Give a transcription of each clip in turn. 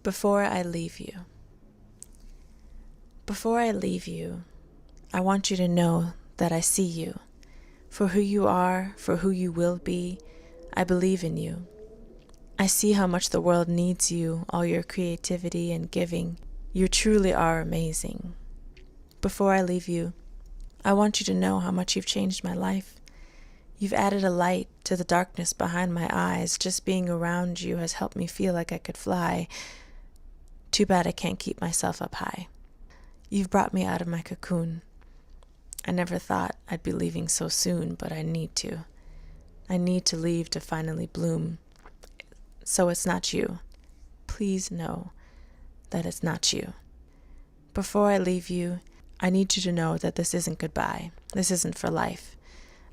Before I leave you. Before I leave you, I want you to know that I see you. For who you are, for who you will be, I believe in you. I see how much the world needs you, all your creativity and giving. You truly are amazing. Before I leave you, I want you to know how much you've changed my life. You've added a light to the darkness behind my eyes. Just being around you has helped me feel like I could fly. Too bad I can't keep myself up high. You've brought me out of my cocoon. I never thought I'd be leaving so soon, but I need to. I need to leave to finally bloom. So it's not you. Please know that it's not you. Before I leave you, I need you to know that this isn't goodbye. This isn't for life.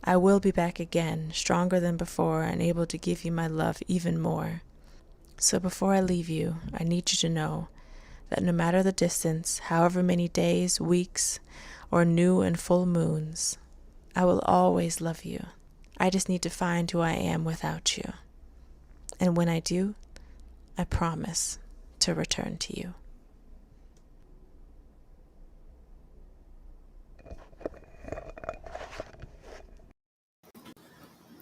I will be back again, stronger than before and able to give you my love even more. So before I leave you, I need you to know that no matter the distance, however many days, weeks, or new and full moons, I will always love you. I just need to find who I am without you. And when I do, I promise to return to you.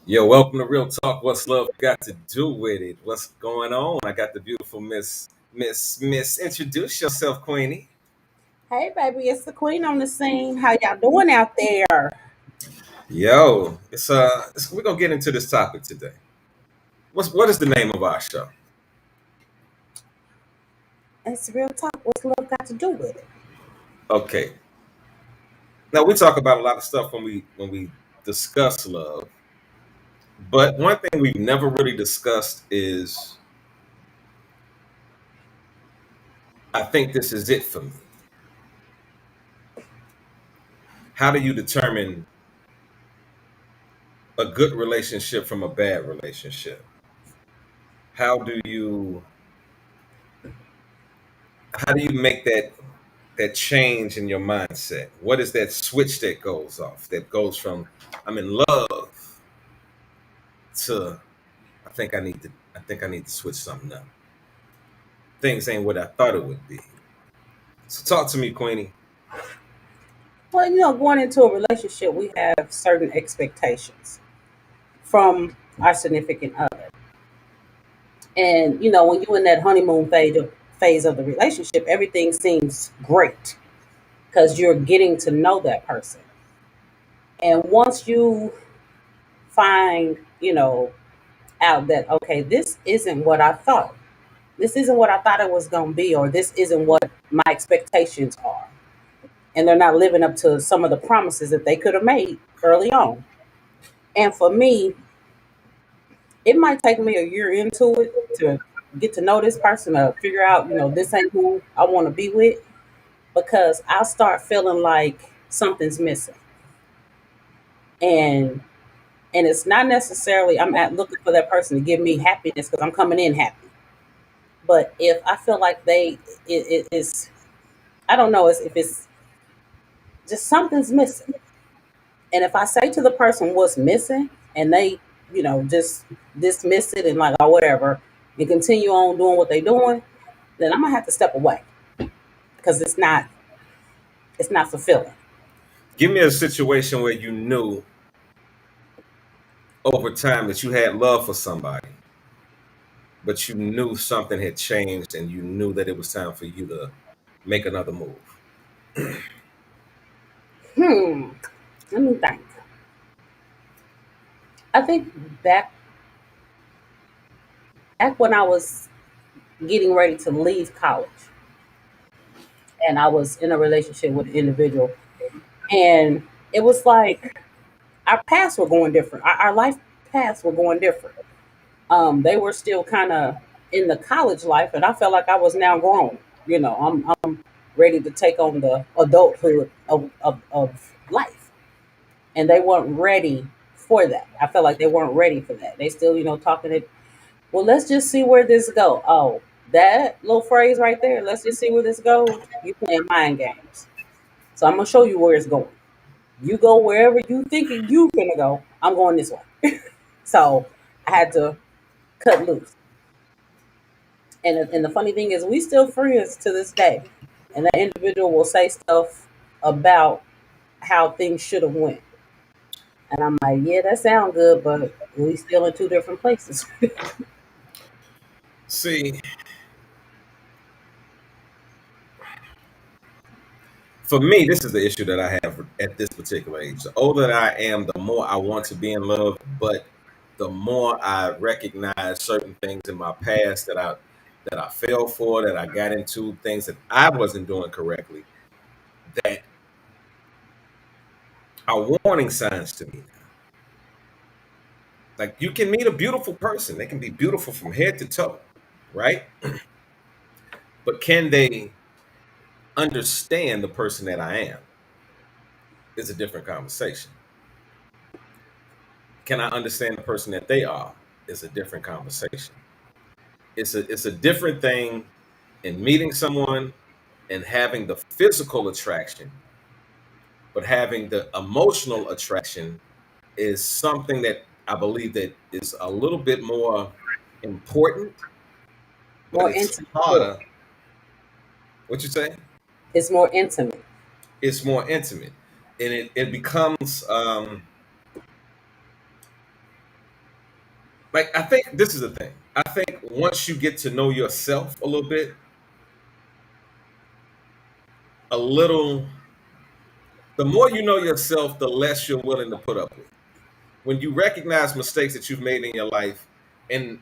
Yo, welcome to Real Talk. What's love got to do with it? What's going on? I got the beautiful Miss. Introduce yourself, Queenie. Hey, baby, it's the queen on the scene. How y'all doing out there? Yo, we're gonna get into this topic today. What is the name of our show? It's real talk. What's love got to do with it? Okay. Now we talk about a lot of stuff when we discuss love, but one thing we've never really discussed is I think this is it for me. How do you determine a good relationship from a bad relationship? How do you how do you make that change in your mindset? What is that switch that goes off? That goes from I'm in love to I think I need to switch something up. Things ain't what I thought it would be. So talk to me, Queenie. Well, going into a relationship, we have certain expectations from our significant other. And, when you're in that honeymoon phase of the relationship, everything seems great because you're getting to know that person. And once you find, out that, okay, this isn't what I thought. This isn't what I thought it was going to be, or this isn't what my expectations are. And they're not living up to some of the promises that they could have made early on. And for me, it might take me a year into it to get to know this person or figure out, this ain't who I want to be with because I'll start feeling like something's missing. And it's not necessarily I'm at looking for that person to give me happiness because I'm coming in happy. But if I feel like it is, I don't know, if it's just something's missing. And if I say to the person what's missing and they, just dismiss it and like, oh, whatever, and continue on doing what they're doing, then I'm gonna have to step away because it's not fulfilling. Give me a situation where you knew over time that you had love for somebody, but you knew something had changed and you knew that it was time for you to make another move. Hmm. Let me think. I think back when I was getting ready to leave college and I was in a relationship with an individual and it was like our paths were going different. Our life paths were going different. They were still kind of in the college life, and I felt like I was now grown. I'm ready to take on the adulthood of life, and they weren't ready for that. I felt like they weren't ready for that. They still, talking it. Well, let's just see where this go. Oh, that little phrase right there. Let's just see where this goes. You playing mind games, so I'm gonna show you where it's going. You go wherever you thinking you gonna go. I'm going this way. So I had to cut loose. And the funny thing is, we still friends to this day. And that individual will say stuff about how things should have went. And I'm like, yeah, that sounds good, but we still in two different places. See, for me, this is the issue that I have at this particular age. The older that I am, the more I want to be in love, but the more I recognize certain things in my past that I fell for, that I got into, things that I wasn't doing correctly, that are warning signs to me. Like, you can meet a beautiful person; they can be beautiful from head to toe, right? But can they understand the person that I am? Is a different conversation. Can I understand the person that they are? Is a different conversation. It's a different thing in meeting someone and having the physical attraction, but having the emotional attraction is something that I believe that is a little bit more important, but More it's intimate. Yeah. harder. What you say? It's more intimate. It's more intimate, and it becomes like, I think this is the thing. I think once you get to know yourself a little bit, a little, the more you know yourself, the less you're willing to put up with. When you recognize mistakes that you've made in your life, and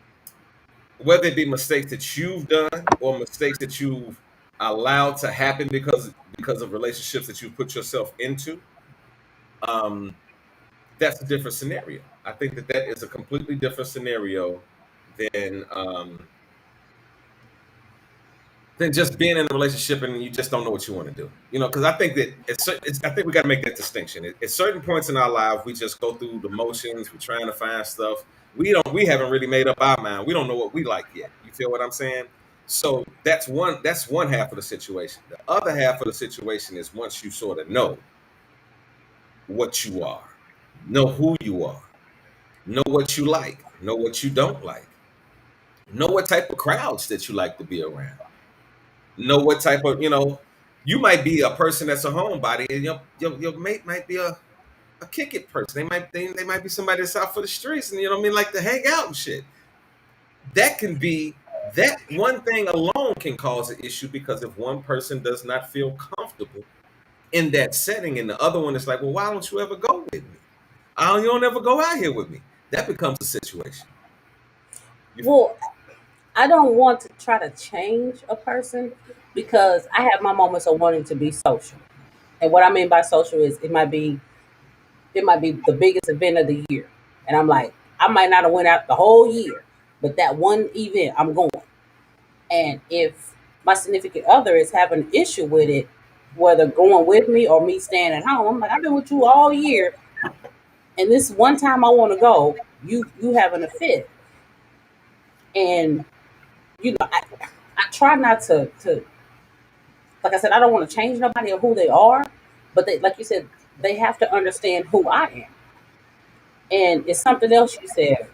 whether it be mistakes that you've done or mistakes that you've allowed to happen because of relationships that you put yourself into, um, that's a different scenario. I think that that is a completely different scenario than um, than just being in a relationship and you just don't know what you want to do. Because I think that I think we got to make that distinction. At certain points in our life, we just go through the motions. We're trying to find stuff. We haven't really made up our mind. We don't know what we like yet. You feel what I'm saying? So that's one half of the situation. The other half of the situation is once you sort of know what you are, know who you are, know what you like, know what you don't like, know what type of crowds that you like to be around, know what type of, you might be a person that's a homebody, and your mate might be a kick it person. They might be somebody that's out for the streets, and you know what I mean, like to hang out and shit. That can be that one thing alone can cause an issue, because if one person does not feel comfortable in that setting, and the other one is like, well, why don't you ever go with me? You don't ever go out here with me. That becomes a situation. You, Well, I don't want to try to change a person because I have my moments of wanting to be social. And what I mean by social is it might be the biggest event of the year. And I'm like, I might not have went out the whole year, but that one event I'm going. And if my significant other is having an issue with it, whether going with me or me staying at home, I'm like, I've been with you all year, and this one time I want to go, you having a fit. And I try not to like I said, I don't want to change nobody or who they are, but they, like you said, they have to understand who I am. And it's something else you said,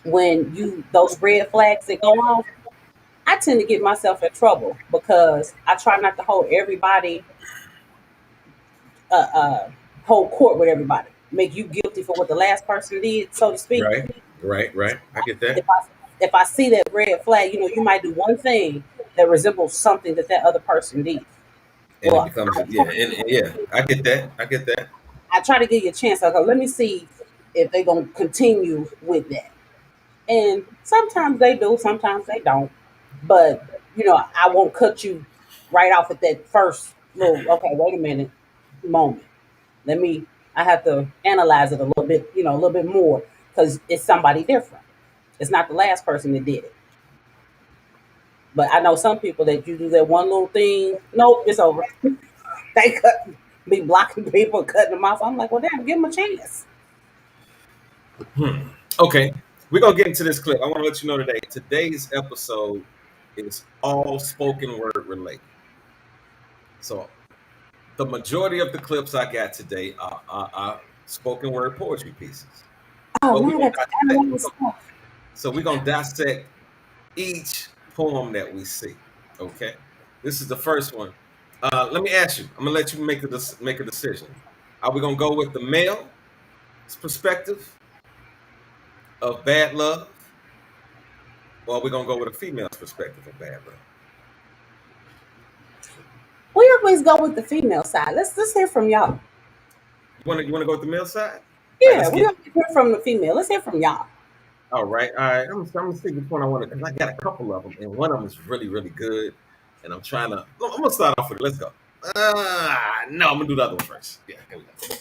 when you those red flags that go off, I tend to get myself in trouble because I try not to hold court with everybody, make you guilty for what the last person did, so to speak. right, right. I get that. If I see that red flag, you might do one thing that resembles something that other person did. And it Well, becomes, yeah, and yeah, I get that. I get that. I try to give you a chance. I go, let me see if they're gonna continue with that. And sometimes they do, sometimes they don't. But I won't cut you right off at that first little. Okay, wait a minute, moment. Let me. I have to analyze it a little bit, a little bit more because it's somebody different. It's not the last person that did it. But I know some people that you do that one little thing, nope, it's over. They be blocking people, cutting them off. I'm like, well, damn, give them a chance. Okay, we're gonna get into this clip. I want to let you know today. Today's episode is all spoken word related. So the majority of the clips I got today are spoken word poetry pieces. Oh, But man, that's animal stuff. so we're gonna dissect each poem that we see. Okay, this is the first one. Let me ask you. I'm gonna let you make a decision. Are we gonna go with the male's perspective of bad love, or are we gonna go with a female's perspective of bad love? We always go with the female side. Let's hear from y'all. You wanna go with the male side? Yeah, we don't hear from the female. Let's hear from y'all. All right. I'm gonna see which one I want to, because I got a couple of them, and one of them is really, really good. And I'm gonna start off with it. Let's go. No, I'm gonna do the other one first. Yeah, here we go.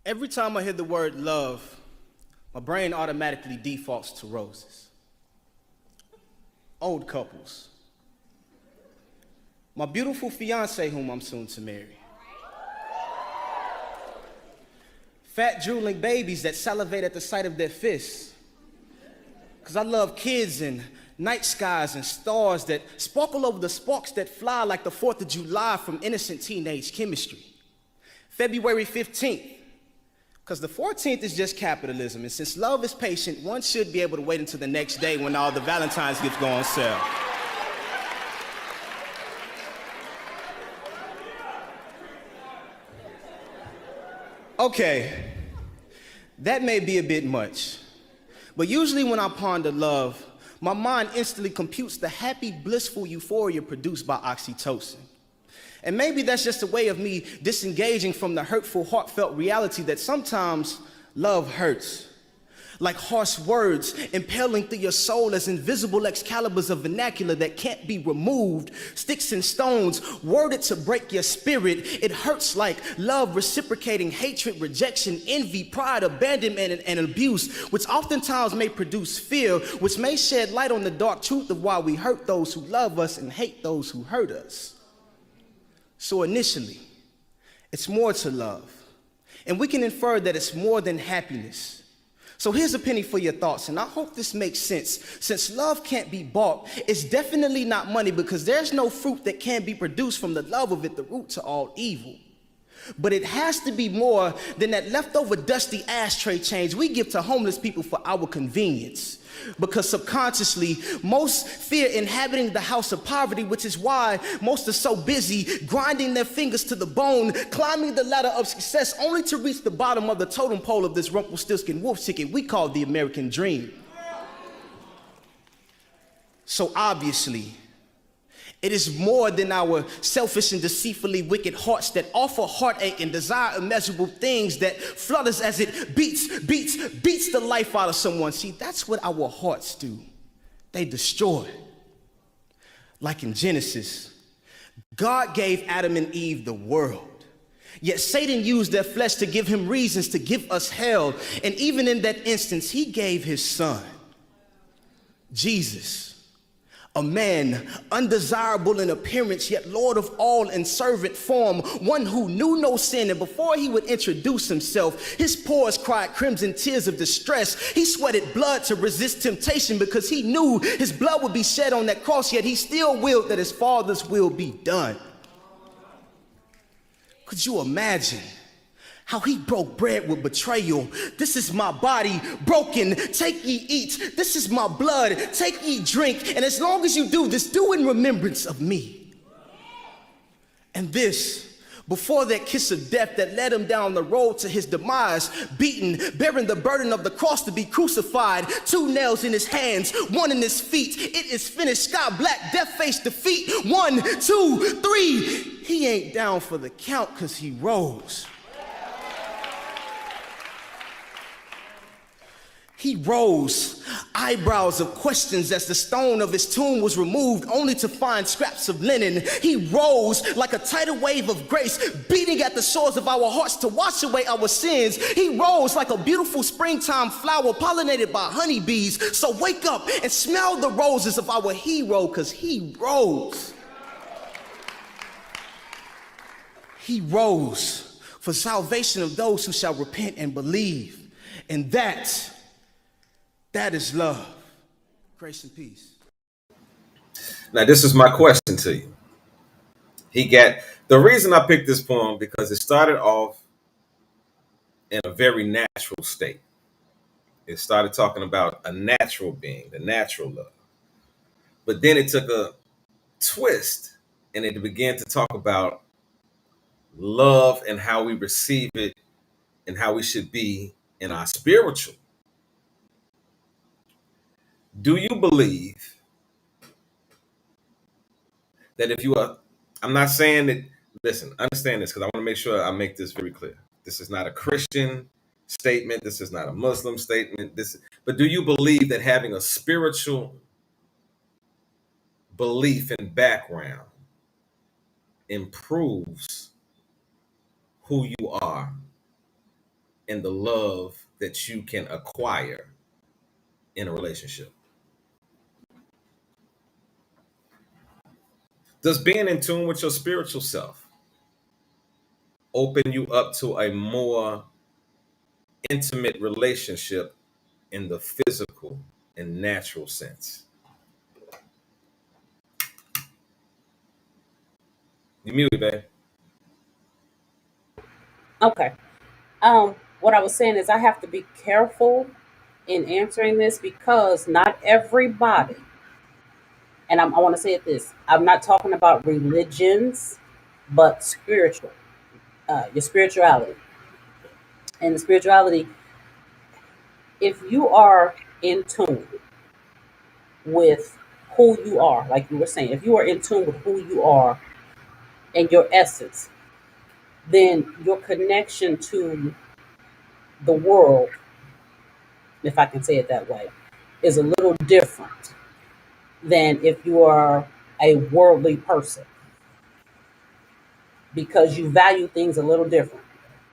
Every time I hear the word love, my brain automatically defaults to roses. Old couples. My beautiful fiance whom I'm soon to marry. Fat drooling babies that salivate at the sight of their fists. Because I love kids and night skies and stars that sparkle over the sparks that fly like the 4th of July from innocent teenage chemistry. February 15th. Because the 14th is just capitalism, and since love is patient, one should be able to wait until the next day when all the Valentine's gifts go on sale. Okay, that may be a bit much, but usually when I ponder love, my mind instantly computes the happy, blissful euphoria produced by oxytocin. And maybe that's just a way of me disengaging from the hurtful, heartfelt reality that sometimes love hurts. Like harsh words impaling through your soul as invisible Excaliburs of vernacular that can't be removed. Sticks and stones worded to break your spirit. It hurts like love reciprocating hatred, rejection, envy, pride, abandonment, and abuse, which oftentimes may produce fear, which may shed light on the dark truth of why we hurt those who love us and hate those who hurt us. So initially, it's more to love, and we can infer that it's more than happiness. So here's a penny for your thoughts, and I hope this makes sense. Since love can't be bought, it's definitely not money, because there's no fruit that can be produced from the love of it, the root to all evil. But it has to be more than that leftover dusty ashtray change we give to homeless people for our convenience. Because subconsciously, most fear inhabiting the house of poverty, which is why most are so busy grinding their fingers to the bone, climbing the ladder of success only to reach the bottom of the totem pole of this Rumpelstiltskin wolf ticket we call the American dream. So obviously, it is more than our selfish and deceitfully wicked hearts that offer heartache and desire immeasurable things that flood us as it beats the life out of someone. See, that's what our hearts do. They destroy. Like in Genesis, God gave Adam and Eve the world. Yet Satan used their flesh to give him reasons to give us hell. And even in that instance, he gave his son, Jesus. A man, undesirable in appearance, yet Lord of all in servant form, one who knew no sin, and before he would introduce himself, his pores cried crimson tears of distress. He sweated blood to resist temptation because he knew his blood would be shed on that cross, yet he still willed that his Father's will be done. Could you imagine how he broke bread with betrayal? This is my body broken, take ye eat. This is my blood, take ye drink. And as long as you do this, do in remembrance of me. And this, before that kiss of death that led him down the road to his demise, beaten, bearing the burden of the cross to be crucified, 2 nails in his hands, 1 in his feet. It is finished, sky black, death face defeat. 1, 2, 3. He ain't down for the count because he rose. He rose. eyebrows of questions as the stone of his tomb was removed, only to find scraps of linen. He rose like a tidal wave of grace, beating at the shores of our hearts to wash away our sins. He rose like a beautiful springtime flower pollinated by honeybees. So wake up and smell the roses of our hero, because he rose. He rose for salvation of those who shall repent and believe. And that is love. Grace and peace. Now, this is my question to you. The reason I picked this poem, because it started off in a very natural state. It started talking about a natural being, the natural love. But then it took a twist and it began to talk about love and how we receive it and how we should be in our spiritual. Do you believe that if you are, I'm not saying that, listen, understand this, because I want to make sure I make this very clear. This is not a Christian statement. This is not a Muslim statement. But do you believe that having a spiritual belief and background improves who you are and the love that you can acquire in a relationship? Does being in tune with your spiritual self open you up to a more intimate relationship in the physical and natural sense? You muted, babe. Okay. What I was saying is I have to be careful in answering this because not everybody, and I want to say it this, I'm not talking about religions, but spiritual, your spirituality. And the spirituality, if you are in tune with who you are, like you were saying, if you are in tune with who you are and your essence, then your connection to the world, if I can say it that way, is a little different than if you are a worldly person because you value things a little different.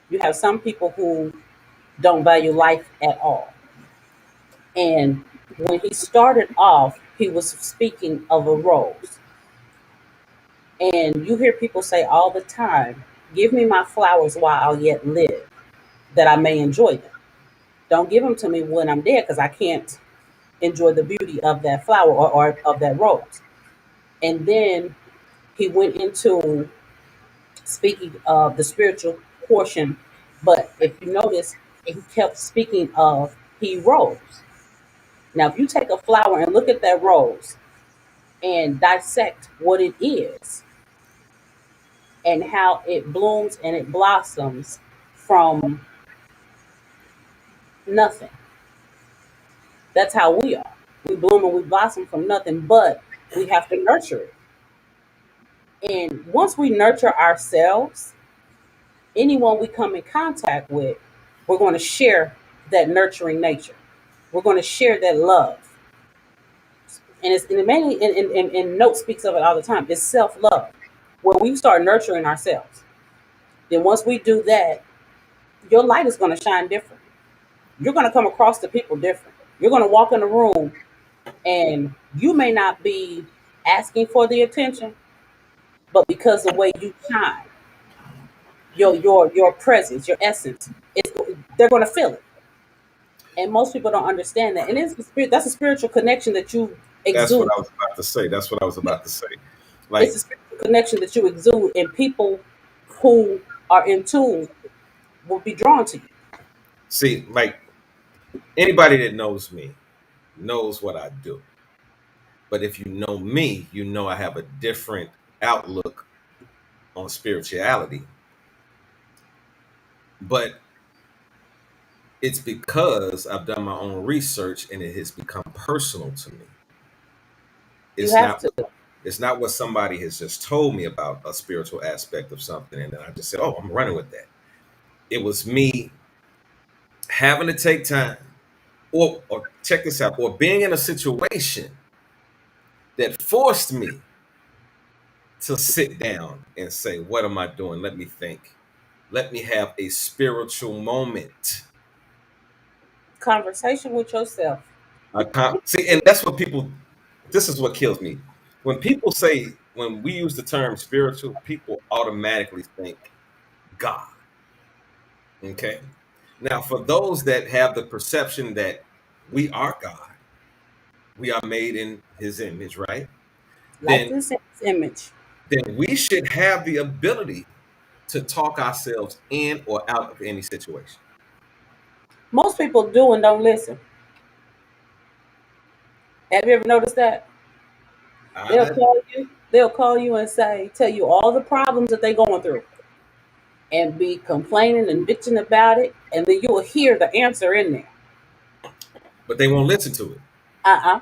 You have some people who don't value life at all. And when he started off, he was speaking of a rose. And you hear people say all the time, give me my flowers while I'll yet live, that I may enjoy them. Don't give them to me when I'm dead because I can't enjoy the beauty of that flower or of that rose. And then he went into speaking of the spiritual portion. But if you notice, he kept speaking of he rose. Now, if you take a flower and look at that rose and dissect what it is and how it blooms and it blossoms from nothing, that's how we are. We bloom and we blossom from nothing, but we have to nurture it. And once we nurture ourselves, anyone we come in contact with, we're going to share that nurturing nature. We're going to share that love. And it's and mainly and Note speaks of it all the time. It's self-love. When we start nurturing ourselves, then once we do that, your light is going to shine different. You're going to come across the people different. You're going to walk in the room and you may not be asking for the attention, but because the way you shine, your presence, your essence, they're going to feel it. And most people don't understand that. And that's a spiritual connection that you That's what exude. I was about to say. That's what I was about to say. It's Like, a spiritual connection that you exude, and people who are in tune will be drawn to you. see, like anybody that knows me knows what I do. But if you know me, you know I have a different outlook on spirituality. But it's because I've done my own research and it has become personal to me. You It's have not to. it's not what somebody has just told me about a spiritual aspect of something and then I just said, "Oh, I'm running with that." It was me having to take time or check this out, or being in a situation that forced me to sit down and say, what am I doing? Let me think. Let me have a spiritual moment. Conversation with yourself. See, and that's what people, this is what kills me. When people say, when we use the term spiritual, people automatically think God. Okay. Now, for those that have the perception that we are God, we are made in his image, right? Then, Likeness and image. then we should have the ability to talk ourselves in or out of any situation. Most people do and don't listen. Have you ever noticed that? They'll I, call you. They'll call you and tell you all the problems that they're going through, and be complaining and bitching about it, and then you'll hear the answer in there. but they won't listen to it. Uh-uh.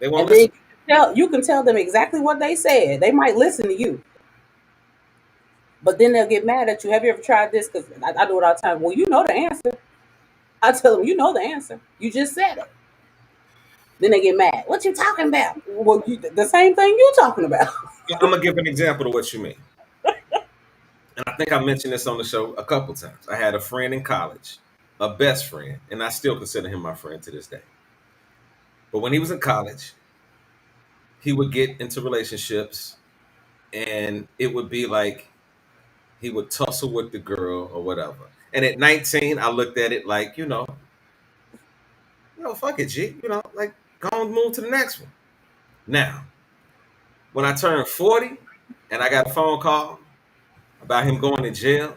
They won't And then listen. you can tell them exactly what they said. They might listen to you, but then they'll get mad at you. Have you ever tried this? Because I do it all the time. Well, you know the answer. I tell them, you know the answer. You just said it. Then they get mad. What you talking about? Well, the same thing you talking about. I'm gonna give an example of what you mean. And I think I mentioned this on the show a couple times. I had a friend in college, a best friend, and I still consider him my friend to this day. But when he was in college, he would get into relationships and it would be like he would tussle with the girl or whatever. And at 19, I looked at it like, fuck it, G. Like, go on, move to the next one. Now, when I turned 40 and I got a phone call about him going to jail,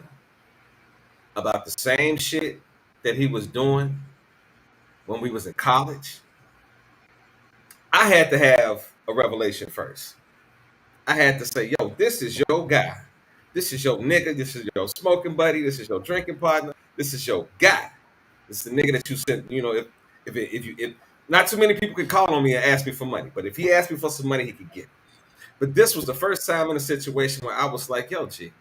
about the same shit that he was doing when we was in college, I had to have a revelation first. I had to say, yo, this is your guy. This is your nigga. This is your smoking buddy. This is your drinking partner. This is your guy. This is the nigga that you sent, if not too many people could call on me and ask me for money, but if he asked me for some money, he could get it. But this was the first time in a situation where I was like, yo, G,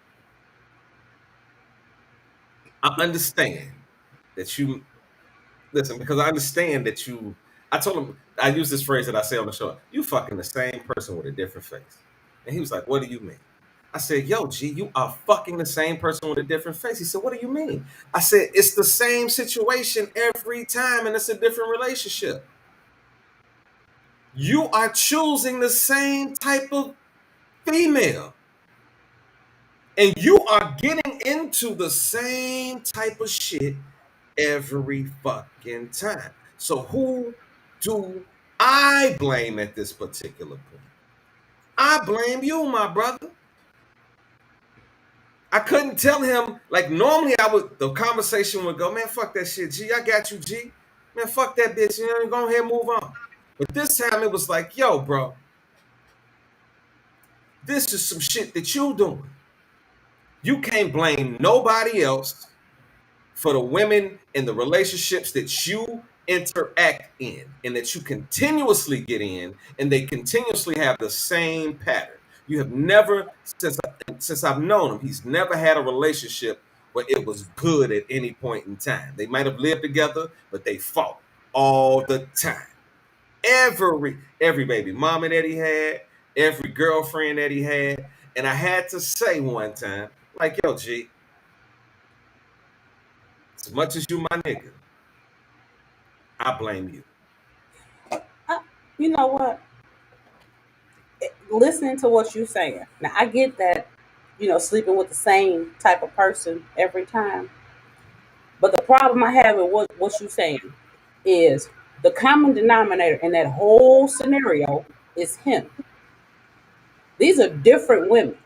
I understand that you listen, because I understand that I told him, I use this phrase that I say on the show, you fucking the same person with a different face. And he was like, what do you mean? I said, yo, G, you are fucking the same person with a different face. He said, what do you mean? I said, it's the same situation every time and it's a different relationship. You are choosing the same type of female. And you are getting into the same type of shit every fucking time. So who do I blame at this particular point? I blame you, my brother. I couldn't tell him, like normally the conversation would go, man, fuck that shit, G. I got you, G. Man, fuck that bitch. Go ahead and move on. But this time it was like, yo, bro, this is some shit that you doing. You can't blame nobody else for the women and the relationships that you interact in and that you continuously get in, and they continuously have the same pattern. You have never, since I've known him, he's never had a relationship where it was good at any point in time. They might have lived together, but they fought all the time. Every baby mama that he had, every girlfriend that he had. And I had to say one time, like, yo, G, as much as you my nigga, I blame you. You know what? Listening to what you're saying. Now, I get that, sleeping with the same type of person every time. But the problem I have with what you're saying is the common denominator in that whole scenario is him. These are different women.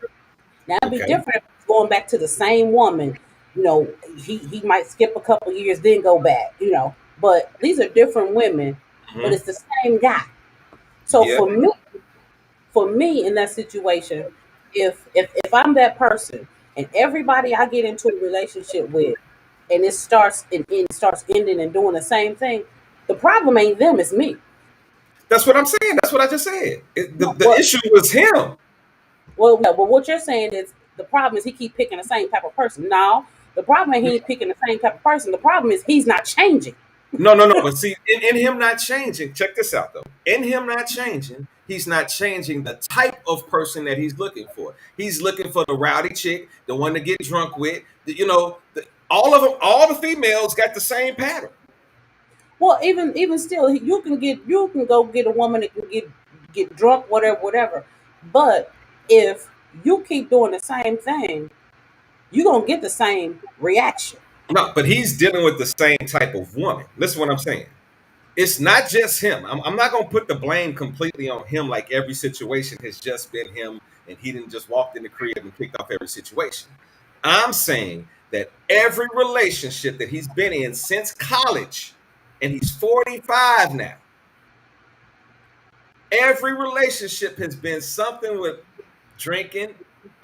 Now, it'd be Okay. different if it's going back to the same woman. He might skip a couple years, then go back, But these are different women, but it's the same guy. So Yeah. for me in that situation, if I'm that person and everybody I get into a relationship with, and it starts ending and doing the same thing, the problem ain't them, it's me. That's what I'm saying. That's what I just said. The What issue was him. well, yeah, but what you're saying is the problem is he keep picking the same type of person. No, the problem ain't he ain't picking the same type of person. The problem is he's not changing. No. But see, in him not changing, check this out though. In him not changing, he's not changing the type of person that he's looking for. He's looking for the rowdy chick, the one to get drunk with. All of them, all the females got the same pattern. Well, even still, you can go get a woman that can get drunk, whatever. But if you keep doing the same thing, you're gonna get the same reaction. No, but he's dealing with the same type of woman. Listen to what I'm saying. It's not just him. I'm not going to put the blame completely on him like every situation has just been him and he didn't just walked in the crib and picked off every situation. I'm saying that every relationship that he's been in since college, and he's 45 now, every relationship has been something with drinking,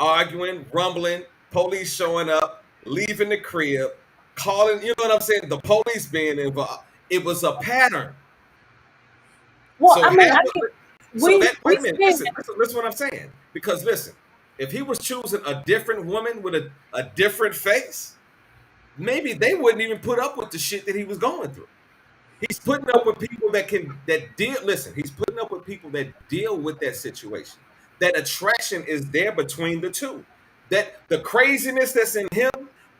arguing, rumbling, police showing up, leaving the crib, calling, you know what I'm saying? The police being involved. It was a pattern. Well, So, I mean, wait a minute, listen what I'm saying. Because listen, if he was choosing a different woman with a different face, maybe they wouldn't even put up with the shit that he was going through. He's putting up with people he's putting up with people that deal with that situation. That attraction is there between the two. That the craziness that's in him,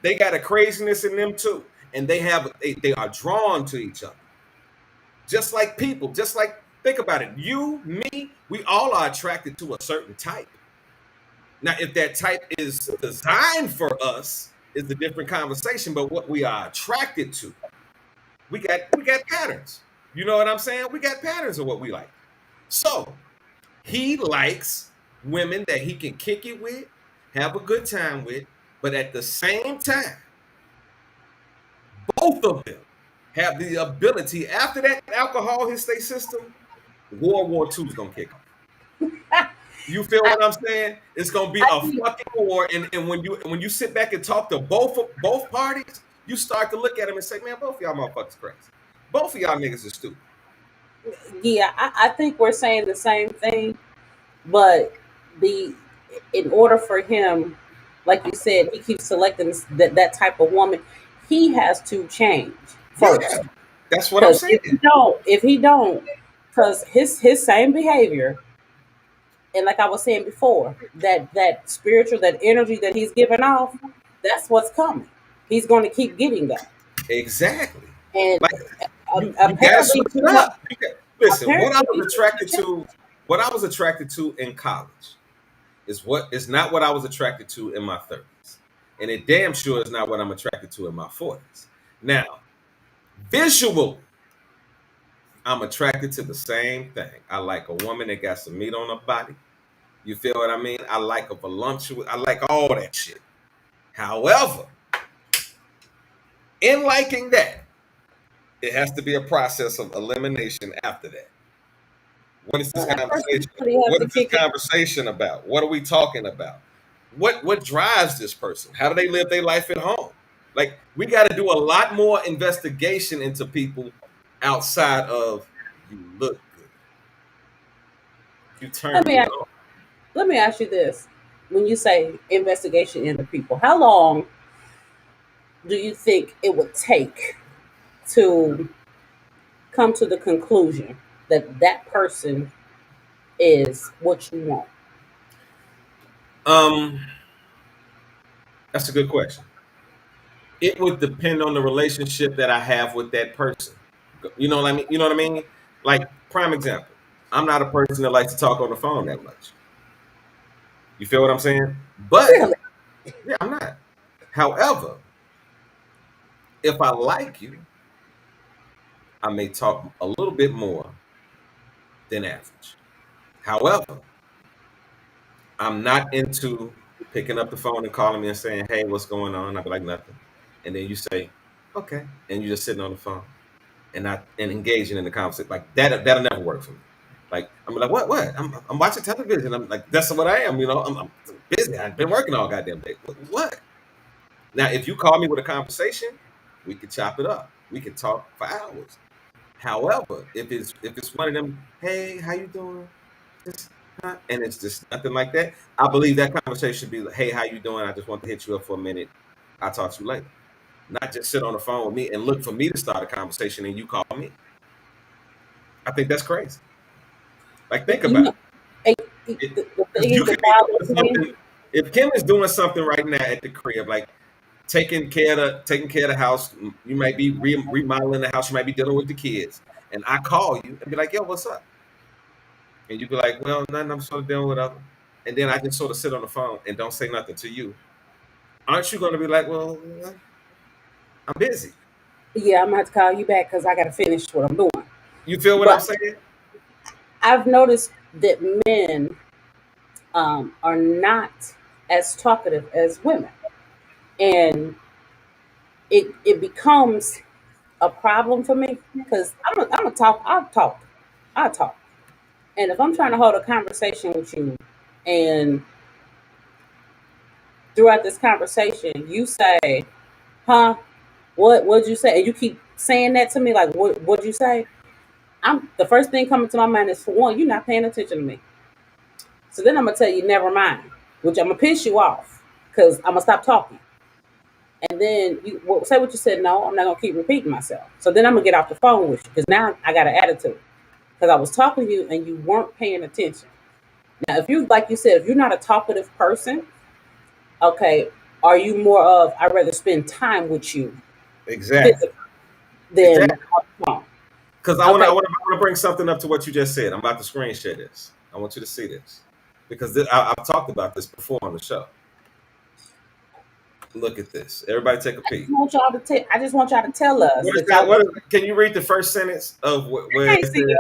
they got a craziness in them too. And they are drawn to each other. Just like people, think about it. You, me, we all are attracted to a certain type. Now, if that type is designed for us, is a different conversation. But what we are attracted to, we got patterns. You know what I'm saying? We got patterns of what we like. So he likes women that he can kick it with, have a good time with, but at the same time, both of them have the ability, after that alcohol hits their system, World War II is gonna kick off. You feel what I'm saying? It's gonna be a fucking war, and when you sit back and talk to both parties, you start to look at them and say, man, both of y'all motherfuckers crazy. Both of y'all niggas are stupid. Yeah, I think we're saying the same thing, but in order for him, like you said, he keeps selecting that type of woman. He has to change first. Yeah, that's what I'm saying. If he don't, because his same behavior, and like I was saying before, that spiritual, that energy that he's giving off, that's what's coming. He's going to keep getting that. Exactly. And Like you gotta apparently, switch it up. Listen, what I apparently was attracted to in college is not what I was attracted to in my 30s. And it damn sure is not what I'm attracted to in my 40s. Now, visually, I'm attracted to the same thing. I like a woman that got some meat on her body. You feel what I mean? I like a voluptuous, I like all that shit. However, in liking that, it has to be a process of elimination after that. What is this conversation? What is this conversation about? What are we talking about? What drives this person? How do they live their life at home? Like, we got to do a lot more investigation into people outside of you look good. You turn me on. Let me ask you this. When you say investigation into people, how long do you think it would take to come to the conclusion that that person is what you want? That's a good question. It would depend on the relationship that I have with that person. You know what I mean? You know what I mean? Like, prime example. I'm not a person that likes to talk on the phone that much. You feel what I'm saying? But Really? yeah, I'm not. However, if I like you, I may talk a little bit more than average. However, I'm not into picking up the phone and calling me and saying, "Hey, what's going on?" I'd be like, "Nothing," and then you say, "Okay," and you're just sitting on the phone and not and engaging in the conversation like that. That'll never work for me. Like, I'm like, what? I'm watching television. I'm like, that's what I am. You know, I'm busy. I've been working all goddamn day. What? Now, if you call me with a conversation, we can chop it up. We can talk for hours. However, if it's one of them, hey, how you doing? And it's just nothing like that. I believe that conversation should be like, hey, how you doing? I just want to hit you up for a minute. I'll talk to you later. not just sit on the phone with me and look for me to start a conversation and you call me. I think that's crazy. Like, think You about know, it. the Because thing you is could be about doing something. If Kim is doing something right now at the crib, like taking care of the house, you might be remodeling the house, you might be dealing with the kids, and I call you and be like, "Yo, what's up?" And you be like, "Well, nothing. I'm sort of dealing with other." And then I just sort of sit on the phone and don't say nothing to you. Aren't you going to be like, "Well, I'm busy"? yeah, I'm gonna have to call you back because I gotta finish what I'm doing. You feel what I'm But saying? I've noticed that men are not as talkative as women, and it becomes a problem for me because I'm a talk. I talk, and if I'm trying to hold a conversation with you, and throughout this conversation you say, "Huh? What'd you say?" and you keep saying that to me, like, what'd you say? I'm the first thing coming to my mind is, for one, you're not paying attention to me. So then I'm gonna tell you, never mind, which I'm gonna piss you off because I'm gonna stop talking. And then you say what you said. No, I'm not gonna keep repeating myself. So then I'm gonna get off the phone with you because now I got an attitude because I was talking to you and you weren't paying attention. Now, if you, like you said, if you're not a talkative person, okay, are you more of, I'd rather spend time with you Exactly. physically than Exactly. on the phone? Because Okay, I want to bring something up to what you just said. I'm about to screen share this. I want you to see this because I've talked about this before on the show. Look at this. Everybody, take a peek. I just want y'all to tell us What is that that? y'all. Can you read the first sentence of I where can't it see says? it.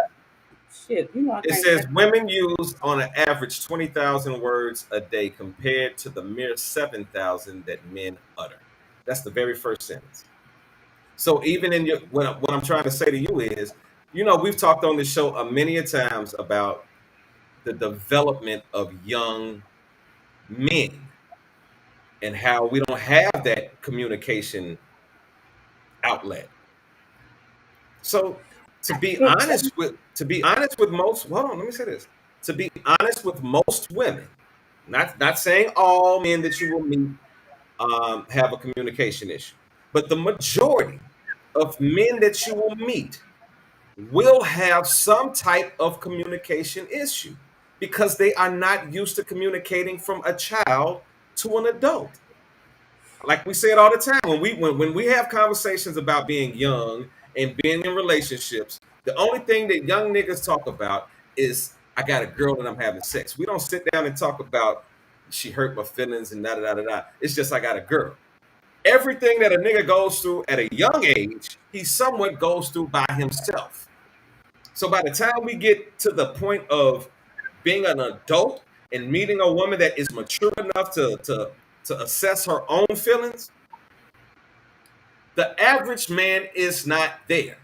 Shit, you know I It can't see. says women use on an average 20,000 words a day compared to the mere 7,000 that men utter. That's the very first sentence. So even in your what I'm trying to say to you is, we've talked on this show many a times about the development of young men and how we don't have that communication outlet. So to be honest with most, hold on, let me say this. To be honest with most women, not saying all men that you will meet have a communication issue, but the majority of men that you will meet will have some type of communication issue because they are not used to communicating from a child to an adult. Like we say it all the time when we have conversations about being young and being in relationships, the only thing that young niggas talk about is, I got a girl and I'm having sex. We don't sit down and talk about, she hurt my feelings and da da da da da. It's just, I got a girl. Everything that a nigga goes through at a young age, he somewhat goes through by himself. So by the time we get to the point of being an adult and meeting a woman that is mature enough to assess her own feelings, the average man is not there.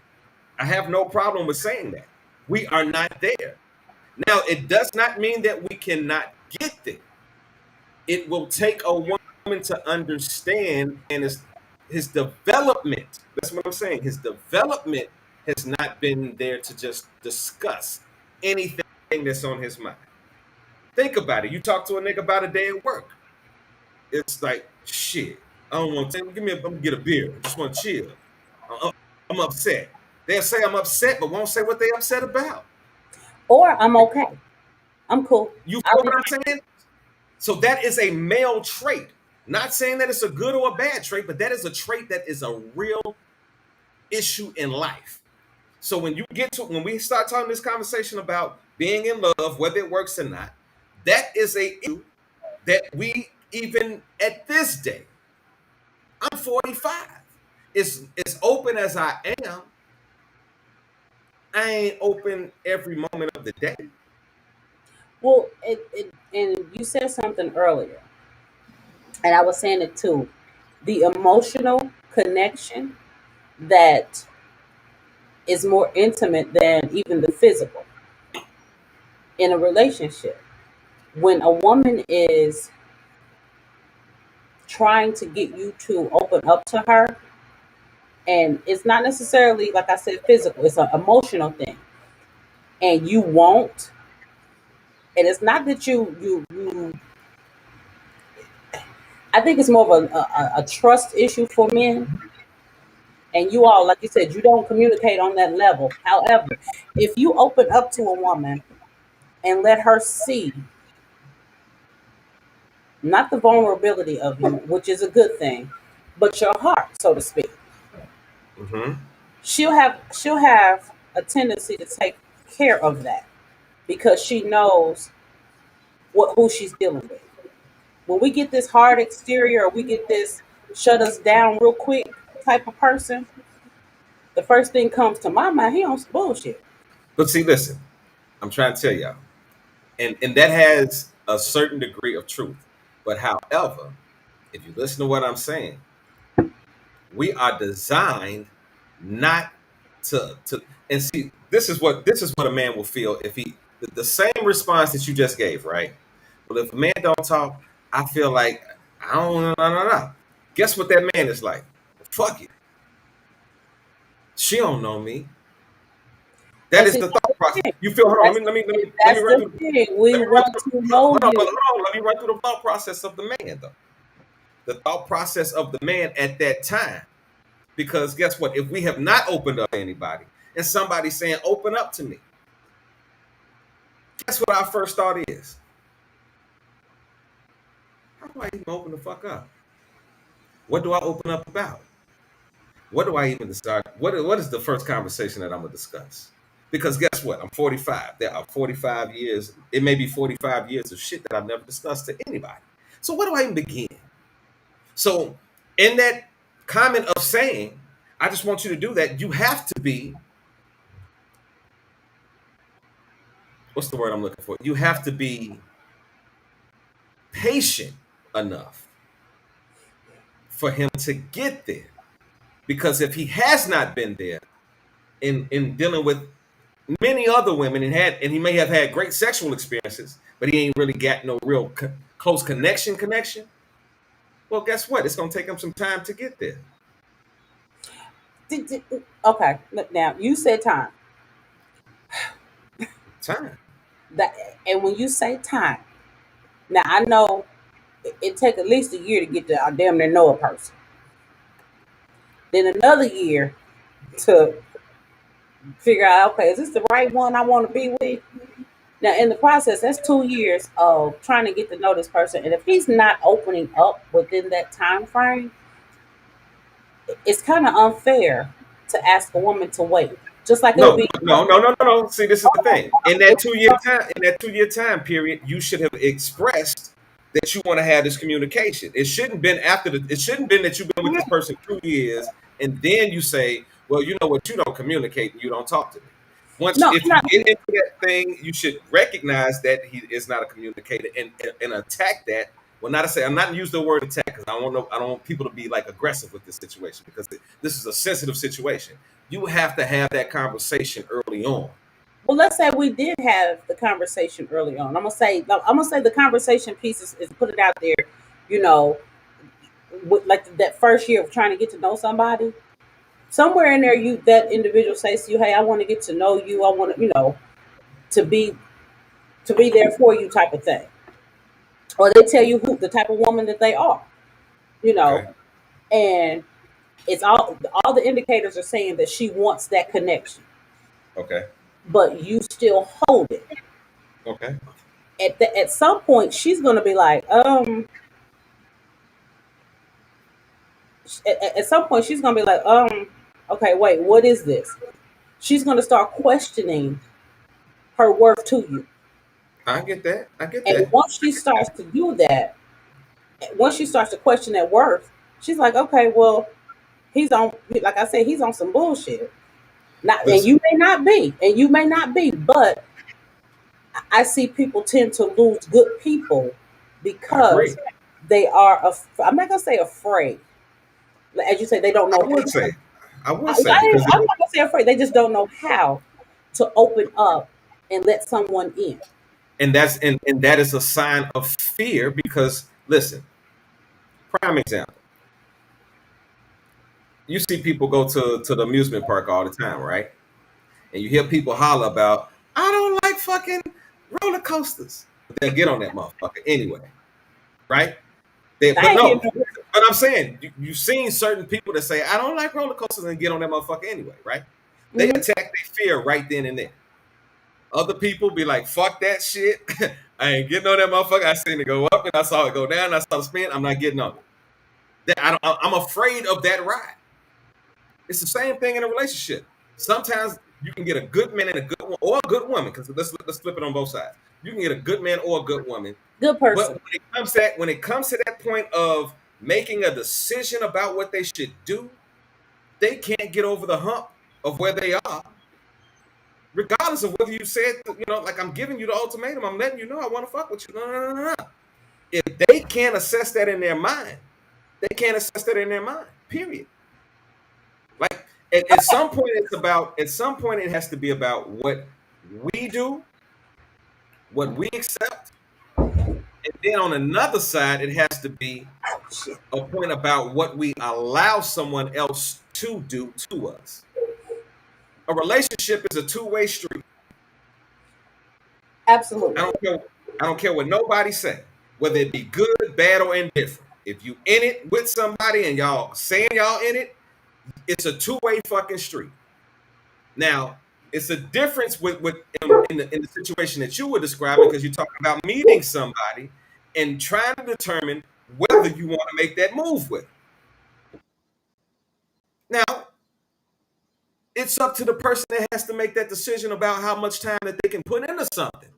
I have no problem with saying that. We are not there. Now, it does not mean that we cannot get there. It will take a woman to understand, and his development. That's what I'm saying. His development has not been there to just discuss anything that's on his mind. Think about it. You talk to a nigga about a day at work. It's like, shit. I don't want to give me. I'm gonna get a beer. I just want to chill. I'm upset. They'll say I'm upset, but won't say what they upset about. Or I'm okay. I'm cool. You I'll feel be what I'm saying? So that is a male trait. Not saying that it's a good or a bad trait, but that is a trait that is a real issue in life. So when we start talking this conversation about being in love, whether it works or not, that is a issue that we, even at this day, I'm 45. As open as I am, I ain't open every moment of the day. well. And you said something earlier, and I was saying it too. The emotional connection that is more intimate than even the physical in a relationship. When a woman is trying to get you to open up to her, and it's not necessarily, like I said, physical, it's an emotional thing, and you won't, and it's not that you I think it's more of a trust issue for men. and you all, like you said, you don't communicate on that level. However, if you open up to a woman and let her see not the vulnerability of you, which is a good thing, but your heart, so to speak, Mm-hmm. she'll have a tendency to take care of that because she knows who she's dealing with. When we get this hard exterior, or we get this shut us down real quick type of person, the first thing comes to my mind, he on some bullshit. But see, listen, I'm trying to tell y'all, and that has a certain degree of truth. But however, if you listen to what I'm saying, we are designed not to and see, this is what a man will feel if he the same response that you just gave, right? Well, if a man don't talk, I feel like I don't know, no. Guess what that man is like? Fuck it. She don't know me. That And is see, the that's thought the process. thing. You feel? Hold on. That's, Let me that's run the through. thing. We Let me run want through. to know Hold on, but you. hold on. Let me run through the thought process of the man, though. The thought process of the man at that time. Because guess what? If we have not opened up to anybody, and somebody's saying, "Open up to me," guess what our first thought is? How do I even open the fuck up? What do I open up about? What do I even start? What is the first conversation that I'm gonna discuss? Because guess what? I'm 45. There are 45 years. It may be 45 years of shit that I've never discussed to anybody. So where do I even begin? So in that comment of saying, I just want you to do that, you have to be, what's the word I'm looking for? You have to be patient enough for him to get there. Because if he has not been there in dealing with many other women and he may have had great sexual experiences, but he ain't really got no real close connection. Well, guess what? It's gonna take him some time to get there. Okay, now you said time. Time. That, and when you say time, now I know it take at least a year to get to damn near know a person. Then another year to figure out, okay, is this the right one I want to be with? Now, in the process, that's 2 years of trying to get to know this person, and if he's not opening up within that time frame, it's kind of unfair to ask a woman to wait. Just like it would No, be. no. See, this is the thing. In that 2 year time period, you should have expressed that you want to have this communication. It shouldn't been it shouldn't been that you've been with this person 2 years and then you say, well, you know what, you don't communicate and you don't talk to me. Once No, if I'm you not. get into that thing, you should recognize that he is not a communicator and attack that. Well, not to say I'm not use the word attack because I don't want people to be like aggressive with this situation because this is a sensitive situation. You have to have that conversation early on. Well, let's say we did have the conversation early on. I'm gonna say the conversation piece is put it out there. You know, with like that first year of trying to get to know somebody. Somewhere in there, you that individual says to you, "Hey, I want to get to know you. I want to, to be to be there for you," type of thing. Or they tell you who the type of woman that they are. You know, Okay. and it's all the indicators are saying that she wants that connection, Okay. but you still hold it. Okay. At some point, she's gonna be like, at some point, she's gonna be like, okay, wait, what is this? She's gonna start questioning her worth to you, I get that. I get and that. once she starts to do that, once she starts to question that worth, she's like, okay, well, he's on, like I said, he's on some bullshit. Not, and Listen, you may not be, but I see people tend to lose good people I agree. because they are. I'm not gonna say afraid, as you say, they don't I know would how. say. I would say because I'm not gonna say afraid. They just don't know how to open up and let someone in. and that is a sign of fear because listen, prime example. You see people go to the amusement park all the time, right? And you hear people holler about, I don't like fucking roller coasters. But they'll get on that motherfucker anyway, right? But I ain't no, getting no. But I'm saying you've seen certain people that say, I don't like roller coasters and get on that motherfucker anyway, right? They attack their fear right then and there. Other people be like, fuck that shit. I ain't getting on that motherfucker. I seen it go up and I saw it go down. I saw the spin. I'm not getting on it. I'm afraid of that ride. It's the same thing in a relationship. Sometimes you can get a good man and a good woman, or a good woman, because let's flip it on both sides. You can get a good man or a good woman. Good But person. when it comes to that point of making a decision about what they should do, they can't get over the hump of where they are, regardless of whether you said, like, I'm giving you the ultimatum, I'm letting you know I want to fuck with you. No. If they can't assess that in their mind, they can't assess that in their mind. Period. Like at some point, it has to be about what we do, what we accept, and then on another side, it has to be a point about what we allow someone else to do to us. A relationship is a two-way street. Absolutely. I don't care what nobody say, whether it be good, bad, or indifferent. If you in it with somebody and y'all saying y'all in it, it's a two-way fucking street. Now, it's a difference with in the situation that you were describing, because you're talking about meeting somebody and trying to determine whether you want to make that move with. Now, it's up to the person that has to make that decision about how much time that they can put into something.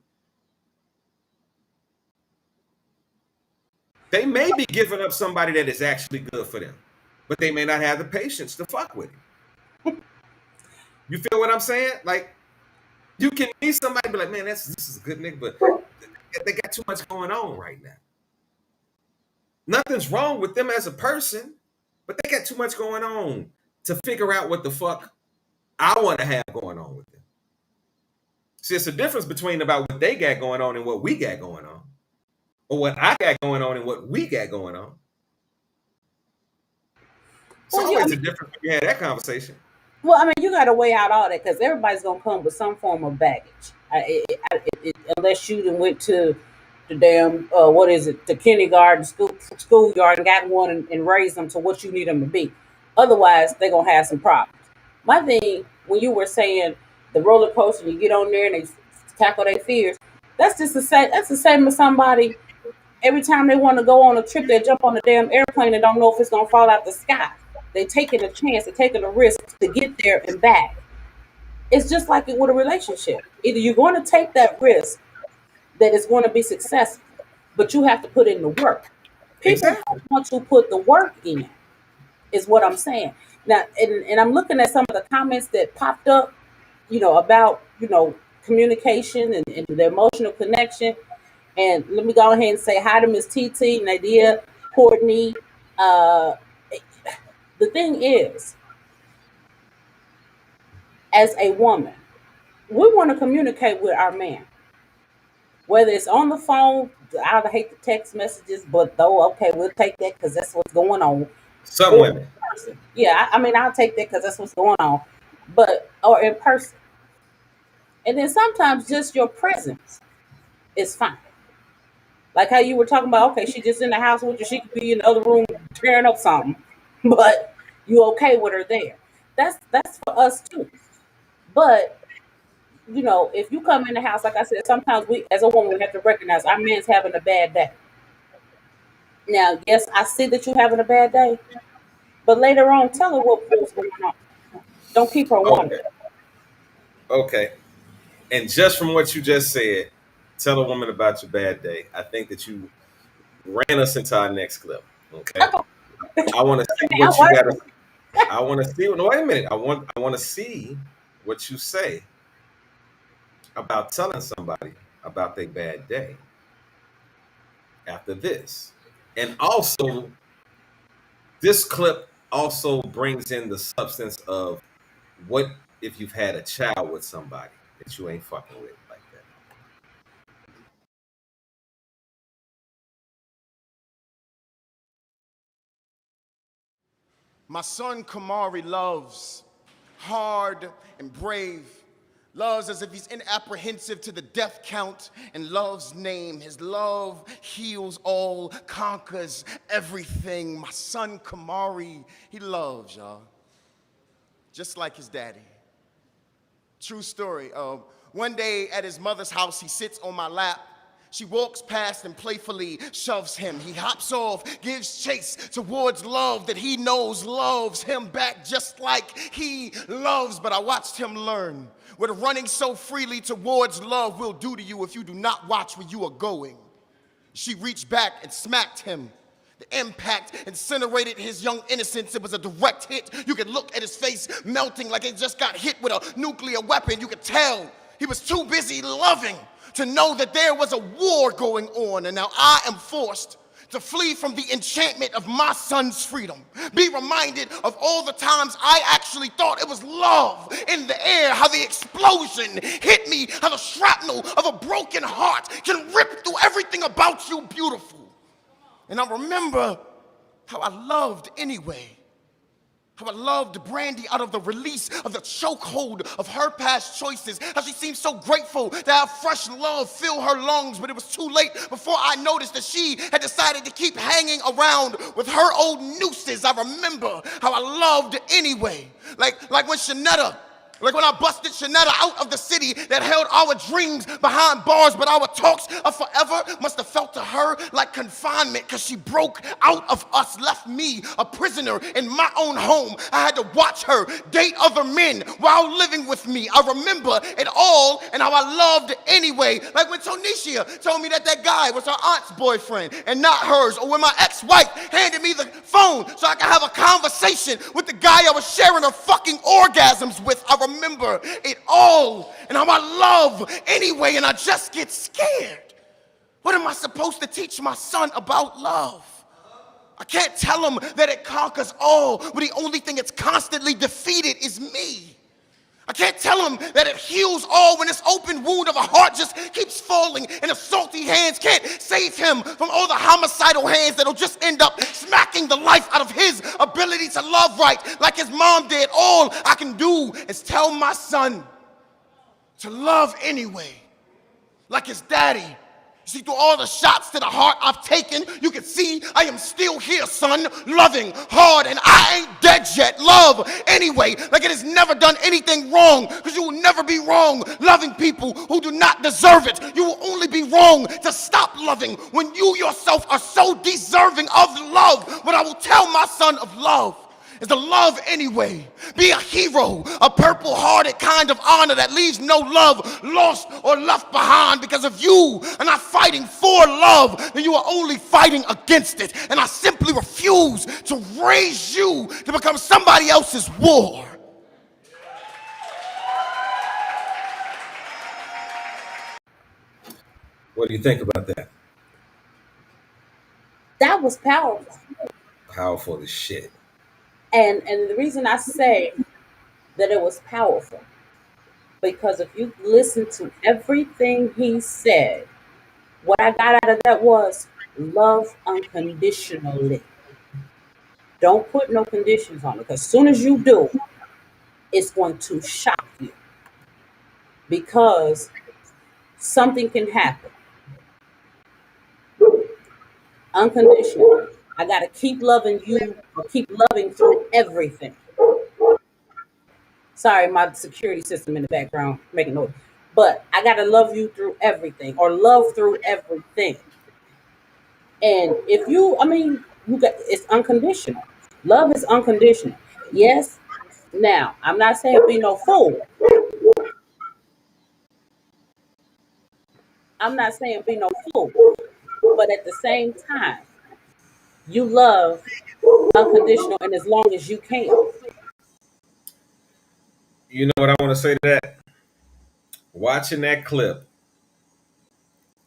They may be giving up somebody that is actually good for them, but they may not have the patience to fuck with him. You feel what I'm saying? Like, you can meet somebody and be like, man, this is a good nigga, but they got too much going on right now. Nothing's wrong with them as a person, but they got too much going on to figure out what the fuck I want to have going on with them. See, it's a difference between about what they got going on and what we got going on, or what I got going on and what we got going on. It's Well, always a difference when you had that conversation. well, I mean, you got to weigh out all that because everybody's gonna come with some form of baggage. Unless you done went to the damn what is it, the kindergarten schoolyard and got one and raised them to what you need them to be. Otherwise, they're gonna have some problems. My thing, when you were saying the roller coaster, you get on there and they tackle their fears. That's just the same. That's the same as somebody. Every time they want to go on a trip, they jump on a damn airplane and don't know if it's gonna fall out the sky. They taking a chance, they're taking a risk to get there and back. It's just like it with a relationship. Either you're going to take that risk that is going to be successful, but you have to put in the work. People Exactly. don't want to put the work in, is what I'm saying. Now, and I'm looking at some of the comments that popped up, about, communication and the emotional connection. And let me go ahead and say hi to Miss TT, Nadia, Courtney. Uh, the thing is, as a woman, we want to communicate with our man, whether it's on the phone. I hate the text messages, but though, okay, we'll take that because that's what's going on. Some Or in women. person. Yeah, I mean, I'll take that because that's what's going on. But, or in person. And then sometimes just your presence is fine. Like how you were talking about, okay, she just in the house with you, she could be in the other room tearing up something, but you okay with her there. That's for us too. But if you come in the house, like I said, sometimes we, as a woman, we have to recognize our man's having a bad day. Now, yes, I see that you're having a bad day, but later on, tell her what's going on. Don't keep her Okay. wondering. Okay. And just from what you just said, tell a woman about your bad day. I think that you ran us into our next clip. Okay. I want to see what you got to. I want to see. No, wait a minute. I want to see what you say about telling somebody about their bad day after this. And also, this clip also brings in the substance of what if you've had a child with somebody that you ain't fucking with like that. My son Kamari loves hard and brave Loves as if he's inapprehensive to the death count and love's name. His love heals all, conquers everything. My son Kamari, he loves, y'all. Just like his daddy. True story. One day at his mother's house, he sits on my lap. She walks past and playfully shoves him. He hops off, gives chase towards love that he knows loves him back just like he loves. But I watched him learn what running so freely towards love will do to you if you do not watch where you are going. She reached back and smacked him. The impact incinerated his young innocence. It was a direct hit. You could look at his face melting like he just got hit with a nuclear weapon. You could tell he was too busy loving to know that there was a war going on. And now I am forced to flee from the enchantment of my son's freedom. Be reminded of all the times I actually thought it was love in the air, how the explosion hit me, how the shrapnel of a broken heart can rip through everything about you beautiful. And I remember how I loved anyway. How I loved Brandy out of the release of the chokehold of her past choices. How she seemed so grateful to have fresh love fill her lungs, but it was too late before I noticed that she had decided to keep hanging around with her old nooses. I remember how I loved anyway. Like when Shanetta, like when I busted Shanetta out of the city that held our dreams behind bars, but our talks of forever must have felt to her like confinement, because she broke out of us, left me a prisoner in my own home. I had to watch her date other men while living with me. I remember it all and how I loved anyway. Like when Tonisha told me that that guy was her aunt's boyfriend and not hers, or when my ex-wife handed me the phone so I could have a conversation with the guy I was sharing her fucking orgasms with. I remember it all and how I love anyway, and I just get scared. What am I supposed to teach my son about love? I can't tell him that it conquers all, but the only thing it's constantly defeated is me. I can't tell him that it heals all when this open wound of a heart just keeps falling and the salty hands can't save him from all the homicidal hands that'll just end up smacking the life out of his ability to love right like his mom did. All I can do is tell my son to love anyway, like his daddy. See, through all the shots to the heart I've taken, you can see I am still here, son, loving hard, and I ain't dead yet. Love anyway, like it has never done anything wrong, because you will never be wrong loving people who do not deserve it. You will only be wrong to stop loving when you yourself are so deserving of love. But I will tell my son of love is to love anyway. Be a hero, a purple-hearted kind of honor that leaves no love lost or left behind, because if you are not fighting for love, then you are only fighting against it. And I simply refuse to raise you to become somebody else's war. What do you think about that? That was powerful. Powerful as shit. And the reason I say that it was powerful, because if you listen to everything he said, what I got out of that was love unconditionally. Don't put no conditions on it, because as soon as you do, it's going to shock you, because something can happen. Unconditionally. I got to keep loving you, or keep loving through everything. Sorry, my security system in the background making noise. But I got to love you through everything, or love through everything. And if you, I mean, it's unconditional. Love is unconditional. Yes. Now, I'm not saying be no fool. I'm not saying be no fool. But at the same time, you love unconditional and as long as you can. You know what I want to say to that? Watching that clip,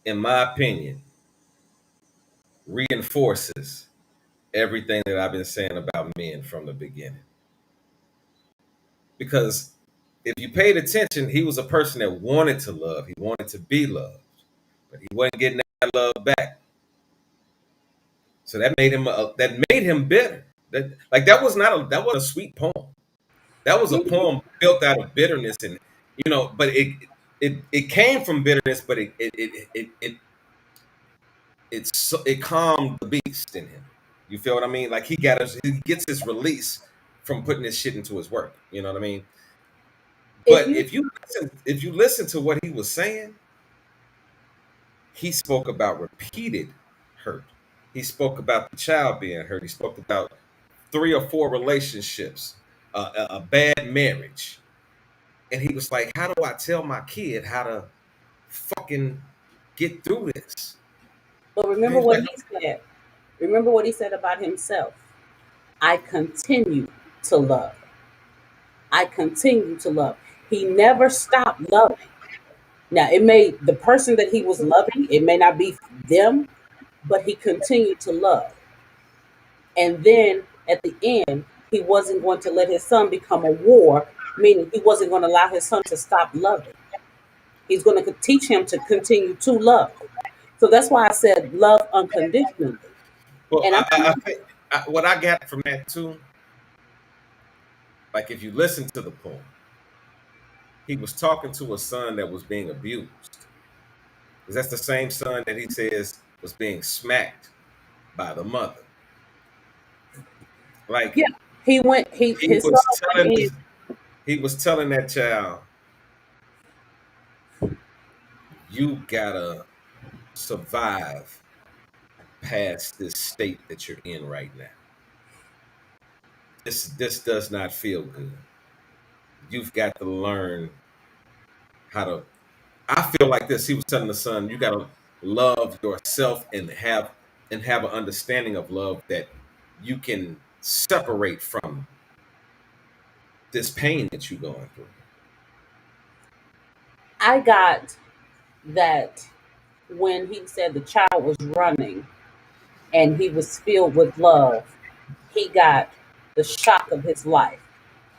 in my opinion, reinforces everything that I've been saying about men from the beginning. Because if you paid attention, he was a person that wanted to love. He wanted to be loved, but he wasn't getting that love back. So that made him bitter. That wasn't a sweet poem. That was a poem built out of bitterness and you know, but it came from bitterness, but it calmed the beast in him. You feel what I mean? Like he gets his release from putting this shit into his work. You know what I mean? If But you if you listen to what he was saying, he spoke about repeated hurt. He spoke about the child being hurt. He spoke about 3 or 4 relationships, a bad marriage, and he was like, "How do I tell my kid how to fucking get through this?" but And remember he's what like, he said. Remember what he said about himself. I continue to love. I continue to love. He never stopped loving. Now, it may, the person that he was loving, it may not be them, but he continued to love. And then at the end, he wasn't going to let his son become a war, meaning he wasn't going to allow his son to stop loving. He's going to teach him to continue to love. So that's why I said love unconditionally. "Well, And I think what I got from that too, like if you listen to the poem, he was talking to a son that was being abused, because that's the same son that he says was being smacked by the mother. Like yeah, he went. he His son was went telling in. he was telling that child, you gotta survive past this state that you're in right now. This does not feel good. You've got to learn how to. I feel like this. He was telling the son, you gotta love yourself and have an understanding of love that you can separate from this pain that you're going through. I got that when he said the child was running and he was filled with love, he got the shock of his life.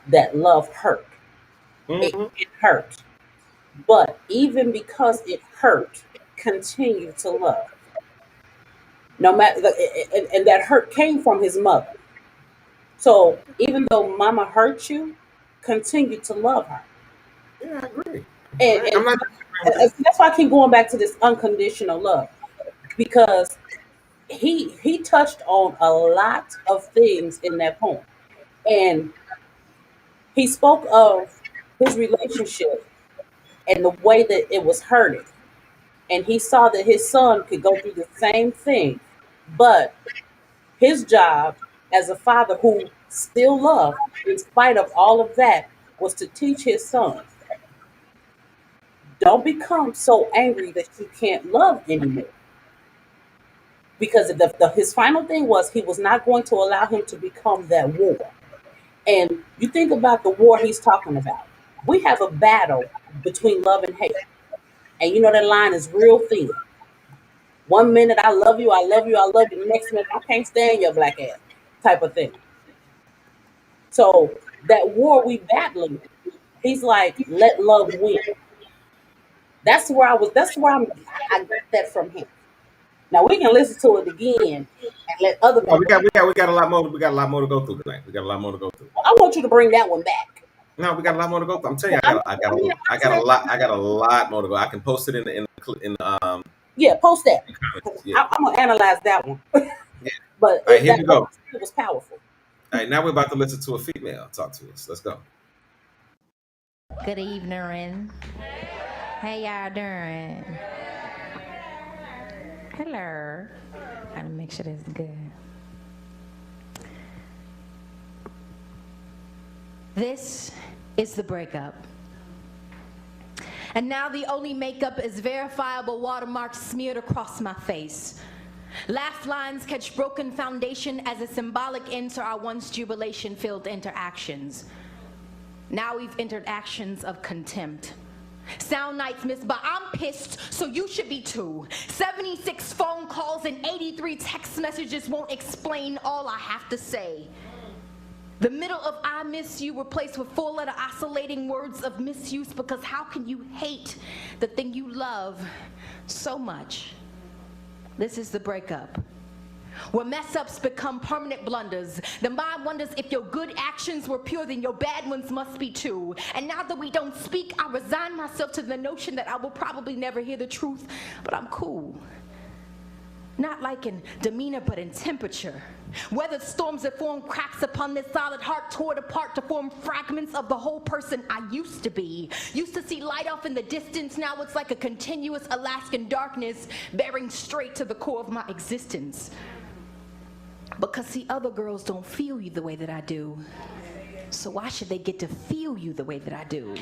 That love hurt. Hmm. It hurt. But even because it hurt, continue to love. No matter, and that hurt came from his mother. So even though mama hurt you, continue to love her. Yeah, I agree. And, and, I'm not disagreeing with and that. that's why I keep going back to this unconditional love, because he touched on a lot of things in that poem. And he spoke of his relationship and the way that it was hurting. And he saw that his son could go through the same thing. But his job as a father who still loved, in spite of all of that, was to teach his son, don't become so angry that you can't love anymore. Because his final thing was he was not going to allow him to become that war. And you think about the war he's talking about. We have a battle between love and hate. And you know that line is real thin. One minute I love you, I love you, I love you. The next minute I can't stand your black ass, type of thing. So that war we battling, he's like, let love win. That's where I was. That's where I got that from him. Now we can listen to it again and let other No, people. we got a lot more. We got a lot more to go through tonight. We got a lot more to go through. I want you to bring that one back. No, we got a lot more to go through. I'm telling you, I mean, I got a lot. I got a lot more to go. I can post it in the yeah, post that. comments. Yeah. I'm gonna analyze that one. Yeah. But All right, here we go. it was powerful. All right, now we're about to listen to a female talk to us. Let's go. Good evening. How y'all doing? Hello. Gotta make sure this is good. This is the breakup. And now the only makeup is verifiable watermarks smeared across my face. Laugh lines catch broken foundation as a symbolic end to our once jubilation-filled interactions. Now we've entered actions of contempt. Sound nights missed, but I'm pissed, so you should be too. 76 phone calls and 83 text messages won't explain all I have to say. The middle of I miss you replaced with 4-letter oscillating words of misuse, because how can you hate the thing you love so much? This is the breakup. where mess ups become permanent blunders. The mind wonders if your good actions were pure, then your bad ones must be too. And now that we don't speak, I resign myself to the notion that I will probably never hear the truth, but I'm cool. Not like in demeanor, but in temperature. Weathered storms that form cracks upon this solid heart, tore it apart to form fragments of the whole person I used to be. Used to see light off in the distance, now it's like a continuous Alaskan darkness, bearing straight to the core of my existence. Because see, other girls don't feel you the way that I do. So why should they get to feel you the way that I do?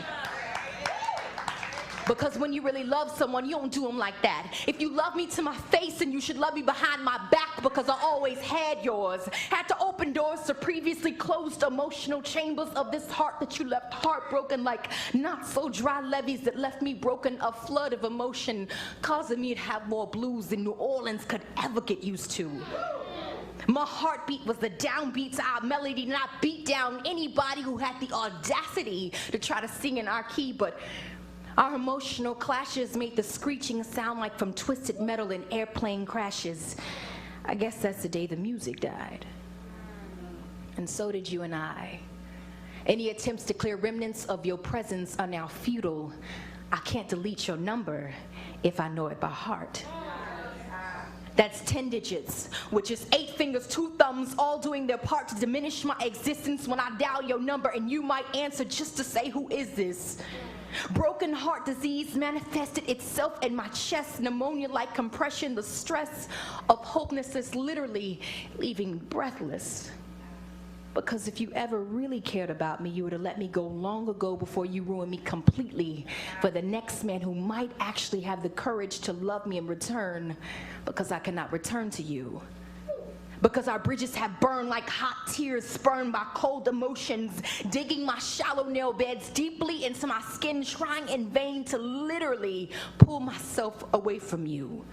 Because when you really love someone, you don't do them like that. If you love me to my face, then you should love me behind my back, because I always had yours. Had to open doors to previously closed emotional chambers of this heart that you left heartbroken, like not so dry levees that left me broken, a flood of emotion, causing me to have more blues than New Orleans could ever get used to. My heartbeat was the downbeat to our melody, and I beat down anybody who had the audacity to try to sing in our key, but our emotional clashes made the screeching sound like from twisted metal in airplane crashes. I guess that's the day the music died. And so did you and I. Any attempts to clear remnants of your presence are now futile. I can't delete your number if I know it by heart. That's 10 digits, which is 8 fingers, 2 thumbs, all doing their part to diminish my existence when I dial your number and you might answer just to say, who is this? Broken heart disease manifested itself in my chest, pneumonia-like compression, the stress of hopelessness literally leaving me breathless. Because if you ever really cared about me, you would have let me go long ago before you ruined me completely for the next man who might actually have the courage to love me in return, because I cannot return to you. Because our bridges have burned like hot tears spurned by cold emotions, digging my shallow nail beds deeply into my skin, trying in vain to literally pull myself away from you.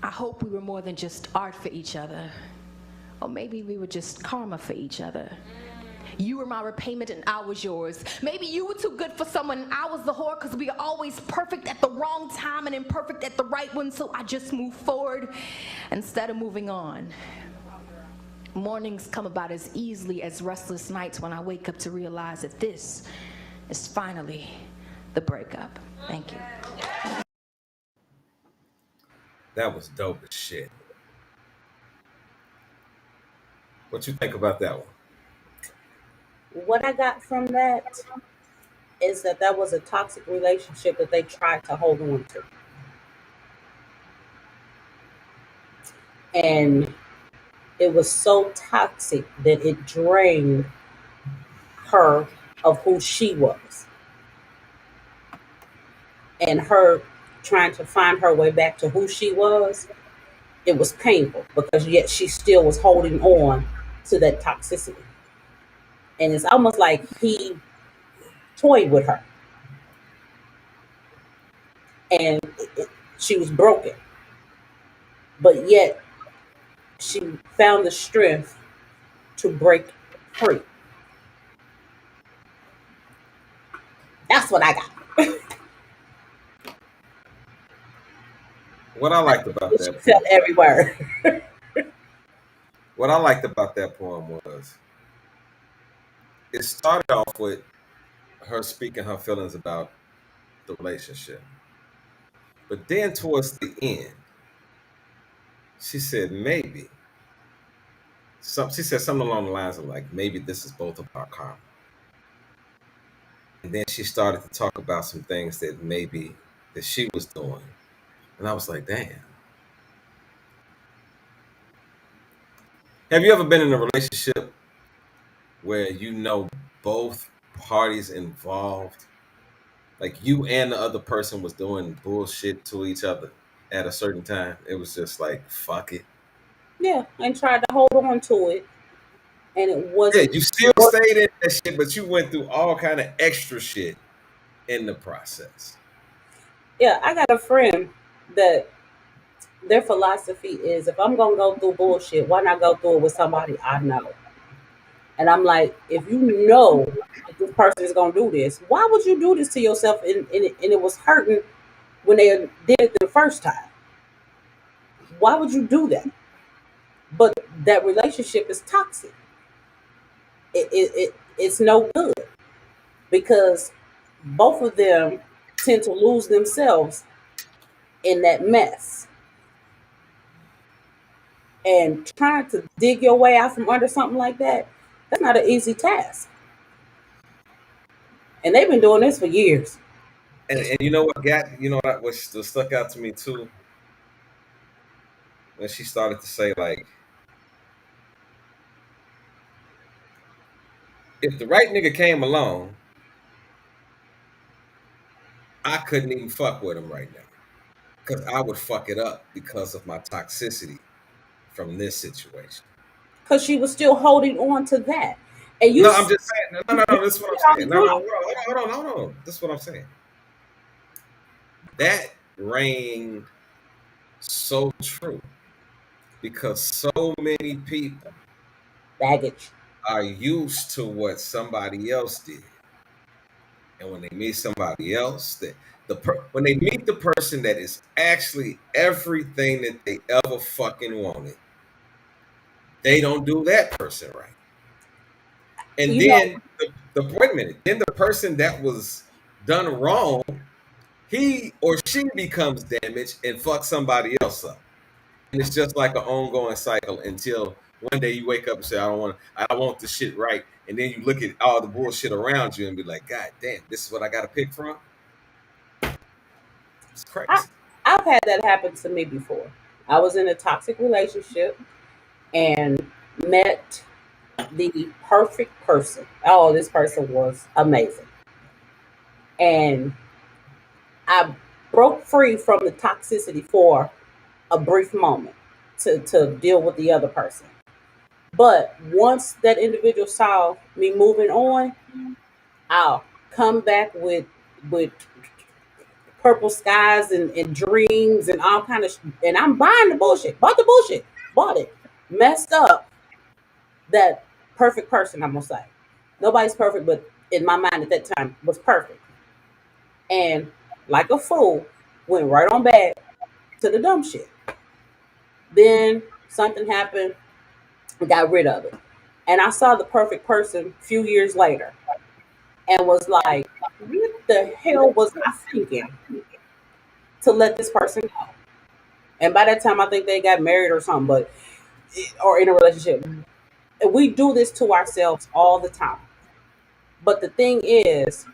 I hope we were more than just art for each other. Or maybe we were just karma for each other. You were my repayment and I was yours. Maybe you were too good for someone and I was the whore, because we are always perfect at the wrong time and imperfect at the right one, so I just moved forward instead of moving on. Mornings come about as easily as restless nights when I wake up to realize that this is finally the breakup. Thank you. That was dope as shit. What you think about that one? What I got from that is that that was a toxic relationship that they tried to hold on to. And it was so toxic that it drained her of who she was. And her trying to find her way back to who she was, it was painful, because yet she still was holding on to that toxicity. And it's almost like he toyed with her. And she was broken. But yet she found the strength to break free. That's what I got. What I liked about She that felt every word. what I liked about that poem was it started off with her speaking her feelings about the relationship. But then towards the end, she said maybe. She said something along the lines of like, maybe this is both of our karma. And then she started to talk about some things that maybe that she was doing. And I was like, damn. Have you ever been in a relationship where you know both parties involved, like you and the other person was doing bullshit to each other at a certain time? It was just like, fuck it. Yeah, and tried to hold on to it. And it Yeah, wasn't you still working. stayed in that shit, but you went through all kind of extra shit in the process. Yeah, I got a friend that their philosophy is, if I'm gonna go through bullshit, why not go through it with somebody I know? And I'm like, if you know that this person is gonna do this, why would you do this to yourself? And it was hurting when they did it the first time. Why would you do that? that relationship is toxic. It's no good because both of them tend to lose themselves in that mess. And trying to dig your way out from under something like that, that's not an easy task. And they've been doing this for years. And you know what got what stuck out to me too, when she started to say, like, if the right nigga came along, I couldn't even fuck with him right now because I would fuck it up because of my toxicity from this situation. Because she was still holding on to that. And you No, I'm just saying. No. This is what I'm saying. No. Hold on. This is what I'm saying. That rang so true because so many people baggage. are used to what somebody else did, and when they meet somebody else, when they meet the person that is actually everything that they ever fucking wanted, they don't do that person right. And You know, then wait a minute, then the person that was done wrong, he or she becomes damaged and fucks somebody else up. And it's just like an ongoing cycle until one day you wake up and say, I want this shit right. And then you look at all the bullshit around you and be like, God damn, this is what I gotta pick from. It's I, crazy. I've had that happen to me before. I was in a toxic relationship and met the perfect person. Oh, this person was amazing. And I broke free from the toxicity for a brief moment to deal with the other person. But once that individual saw me moving on, I'll come back with purple skies and dreams and all kind of and I'm buying the bullshit, bought it, messed up that perfect person. I'm gonna say nobody's perfect, but in my mind at that time was perfect. And like a fool, went right on back to the dumb shit. Then something happened, got rid of it, and I saw the perfect person a few years later, and was like, what the hell was I thinking to let this person go? And by that time, I think they got married or something, but or in a relationship. And we do this to ourselves all the time. But the thing is,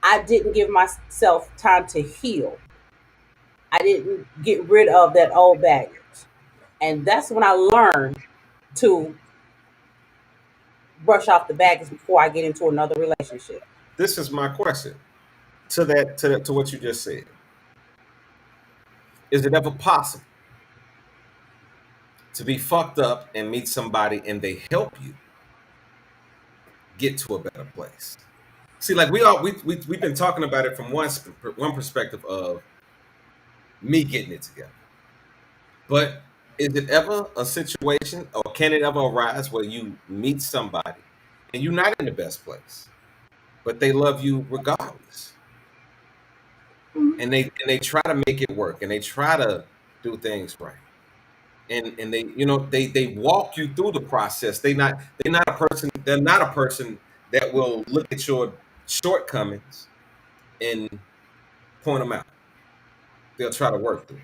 I didn't give myself time to heal. I didn't get rid of that old baggage. And that's when I learned to brush off the baggage before I get into another relationship. This is my question to what you just said. Is it ever possible to be fucked up and meet somebody and they help you get to a better place? See, like we've been talking about it from one perspective of me getting it together. But is it ever a situation, or can it ever arise where you meet somebody and you're not in the best place, but they love you regardless, and they try to make it work and they try to do things right, and they they walk you through the process. They're not a person that will look at your shortcomings and point them out. They'll try to work through.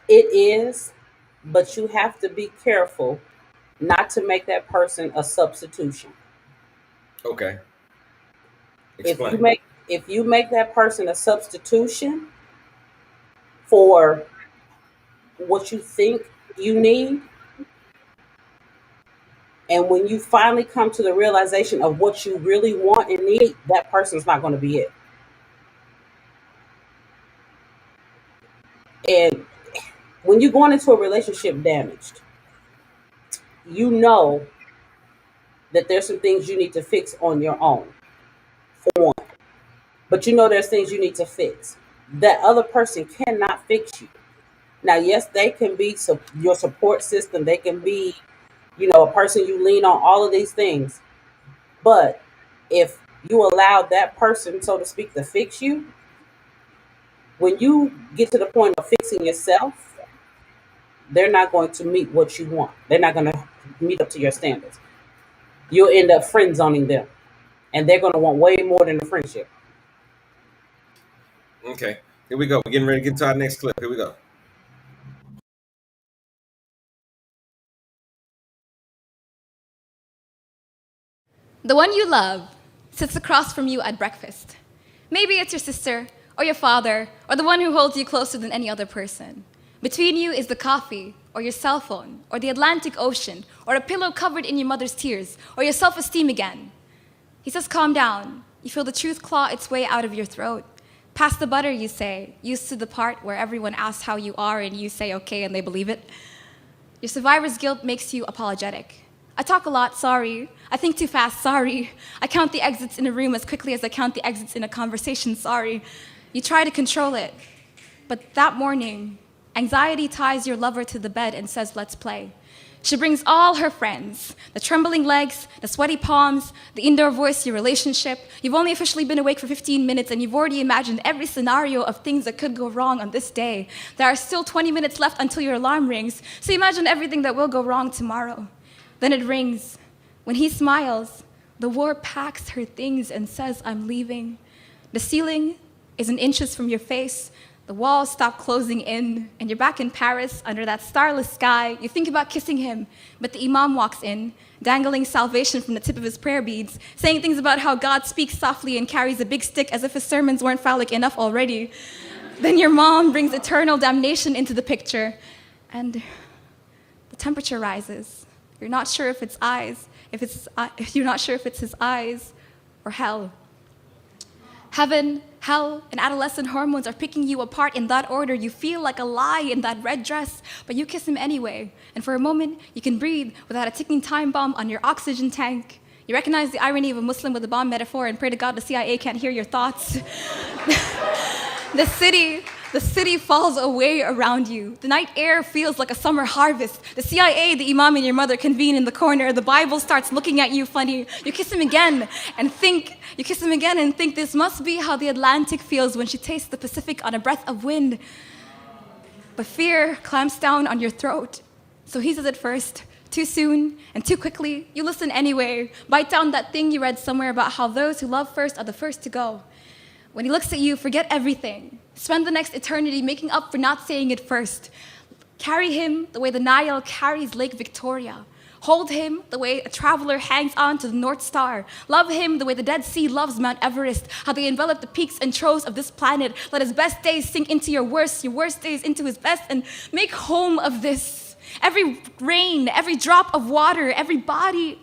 It is, but you have to be careful not to make that person a substitution. Okay, If you explain. make if you make that person a substitution for what you think you need, and when you finally come to the realization of what you really want and need, that person's not going to be it. And when you're going into a relationship damaged, you know that there's some things you need to fix on your own, for one. But you know there's things you need to fix. That other person cannot fix you. Now, yes, they can be your support system. They can be, a person you lean on, all of these things. But if you allow that person, so to speak, to fix you, when you get to the point of fixing yourself, they're not going to meet what you want. They're not going to meet up to your standards. You'll end up friend zoning them, and they're going to want way more than a friendship. Okay, here we go. We're getting ready to get to our next clip. Here we go. The one you love sits across from you at breakfast. Maybe it's your sister, or your father, or the one who holds you closer than any other person. Between you is the coffee, or your cell phone, or the Atlantic Ocean, or a pillow covered in your mother's tears, or your self-esteem again. He says, calm down. You feel the truth claw its way out of your throat. Pass the butter, you say, used to the part where everyone asks how you are and you say okay and they believe it. Your survivor's guilt makes you apologetic. I talk a lot, sorry. I think too fast, sorry. I count the exits in a room as quickly as I count the exits in a conversation, sorry. You try to control it. But that morning, anxiety ties your lover to the bed and says, let's play. She brings all her friends, the trembling legs, the sweaty palms, the indoor voice, your relationship. You've only officially been awake for 15 minutes and you've already imagined every scenario of things that could go wrong on this day. There are still 20 minutes left until your alarm rings, so you imagine everything that will go wrong tomorrow. Then it rings. When he smiles, the war packs her things and says, I'm leaving. The ceiling isn't inches from your face. The walls stop closing in, and you're back in Paris under that starless sky. You think about kissing him, but the imam walks in, dangling salvation from the tip of his prayer beads, saying things about how God speaks softly and carries a big stick as if his sermons weren't phallic enough already. Then your mom brings eternal damnation into the picture, and the temperature rises. You're not sure if it's you're not sure if it's his eyes or hell. Heaven, hell, and adolescent hormones are picking you apart in that order. You feel like a lie in that red dress, but you kiss him anyway. And for a moment, you can breathe without a ticking time bomb on your oxygen tank. You recognize the irony of a Muslim with a bomb metaphor and pray to God the CIA can't hear your thoughts. The city falls away around you. The night air feels like a summer harvest. The CIA, the imam, and your mother convene in the corner. The Bible starts looking at you funny. You kiss him again and think this must be how the Atlantic feels when she tastes the Pacific on a breath of wind. But fear clamps down on your throat. So he says it first, too soon and too quickly. You listen anyway. Bite down that thing you read somewhere about how those who love first are the first to go. When he looks at you, forget everything. Spend the next eternity making up for not saying it first. Carry him the way the Nile carries Lake Victoria. Hold him the way a traveler hangs on to the North Star. Love him the way the Dead Sea loves Mount Everest, how they envelop the peaks and troves of this planet. Let his best days sink into your worst days into his best, and make home of this. Every rain, every drop of water, every body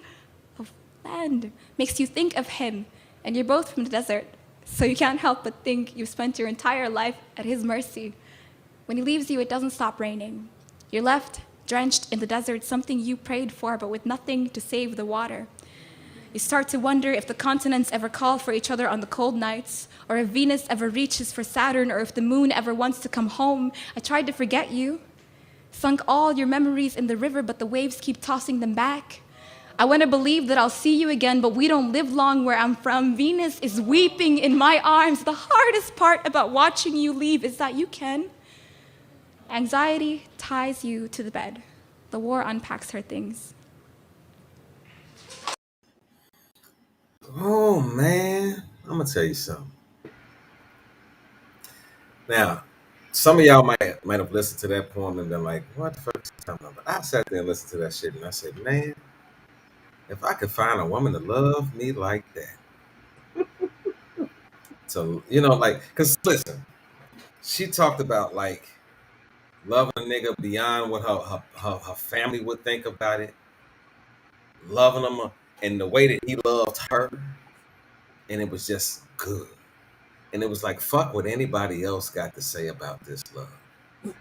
of land makes you think of him, and you're both from the desert. So you can't help but think you've spent your entire life at his mercy. When he leaves you, it doesn't stop raining. You're left drenched in the desert, something you prayed for, but with nothing to save the water. You start to wonder if the continents ever call for each other on the cold nights, or if Venus ever reaches for Saturn, or if the moon ever wants to come home. I tried to forget you, sunk all your memories in the river, but the waves keep tossing them back. I want to believe that I'll see you again, but we don't live long where I'm from. Venus is weeping in my arms. The hardest part about watching you leave is that you can. Anxiety ties you to the bed. The war unpacks her things. Oh man, I'm gonna tell you something. Now, some of y'all might have listened to that poem and been like, "What the fuck is he talking about?" But I sat there and listened to that shit, and I said, "Man, if I could find a woman to love me like that." So cause listen, she talked about like loving a nigga beyond what her family would think about it, loving him and the way that he loved her, and it was just good. And it was like, fuck what anybody else got to say about this love.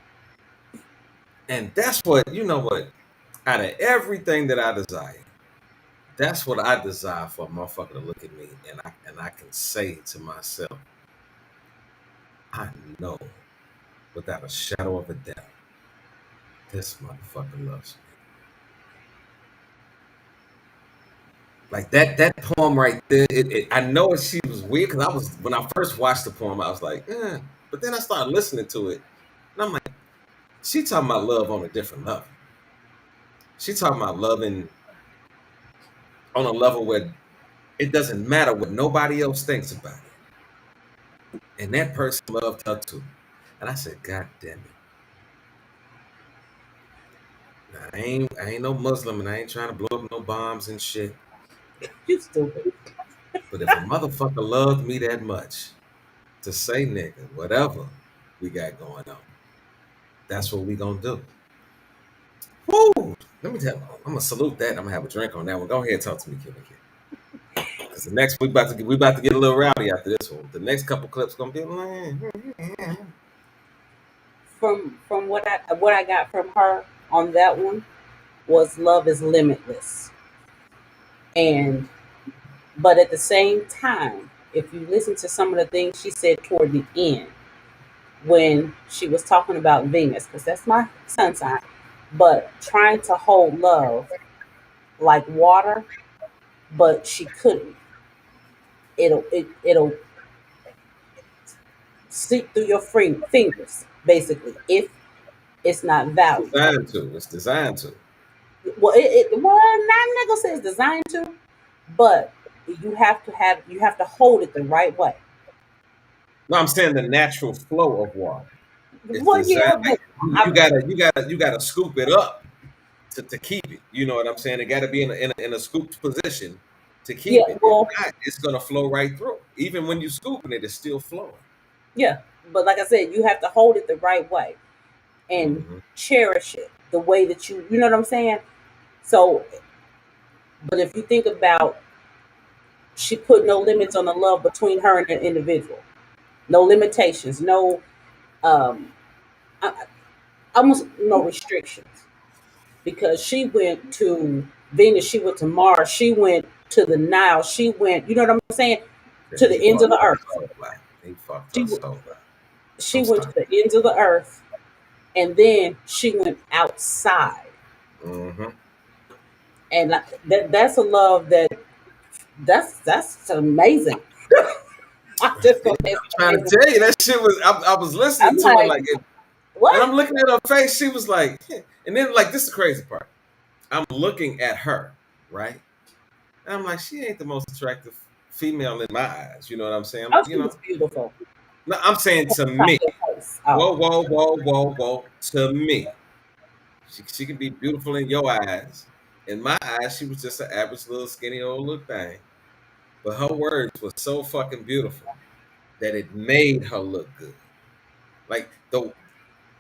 And that's what, out of everything that I desire, that's what I desire for a motherfucker to look at me and I can say to myself, I know without a shadow of a doubt, this motherfucker loves me. Like that poem right there, I know she was weird because when I first watched the poem, I was like, but then I started listening to it, and I'm like, She talking about love on a different level. She talking about loving on a level where it doesn't matter what nobody else thinks about it. And that person loved her too. And I said, God damn it. Now, I ain't no Muslim and I ain't trying to blow up no bombs and shit. You stupid. But if a motherfucker loved me that much to say nigga, whatever we got going on, that's what we gonna do. Woo! Let me tell you, I'm gonna salute that. I'm gonna have a drink on that one. Go ahead and talk to me, Kevin. Because the next we about to get a little rowdy after this one. The next couple clips gonna be like, From what I got from her on that one was love is limitless. But at the same time, if you listen to some of the things she said toward the end, when she was talking about Venus, because that's my sun sign, but trying to hold love like water, but she couldn't. It'll seep through your fingers, basically, if it's not valued. It's designed to. Well, not gonna say it's designed to, but you have to hold it the right way. No, I'm saying the natural flow of water. It's Well, yeah, designed. but You gotta scoop it up to keep it. You know what I'm saying? It got to be in a scooped position to keep yeah, it. well, If not, it's gonna flow right through. Even when you scooping it, it's still flowing. yeah, but like I said, you have to hold it the right way and Mhm. cherish it the way that you know what I'm saying. So, but if you think about, she put no limits on the love between her and the individual, no limitations, no um, almost no restrictions, because she went to Venus, she went to Mars, she went to the Nile, she went, you know what I'm saying, to Yeah, he the ends of fucked the her earth. so bad. He fucked She her so bad. she I'm went to sorry. the ends of the earth, and then she went outside, Mm-hmm. and that's a love that's amazing. I'm just gonna say I'm it's trying to amazing. tell you that shit was. I was listening I'm to it like, like, and what? I'm looking at her face. She was like, yeah. And then like this is the crazy part. I'm looking at her, right? And I'm like, she ain't the most attractive female in my eyes. You know what I'm saying? Oh, You she know, was beautiful. no, I'm saying to Top me. of the face. Oh, Whoa. To me, she can be beautiful in your eyes. In my eyes, she was just an average little skinny old little thing. But her words were so fucking beautiful that it made her look good. Like the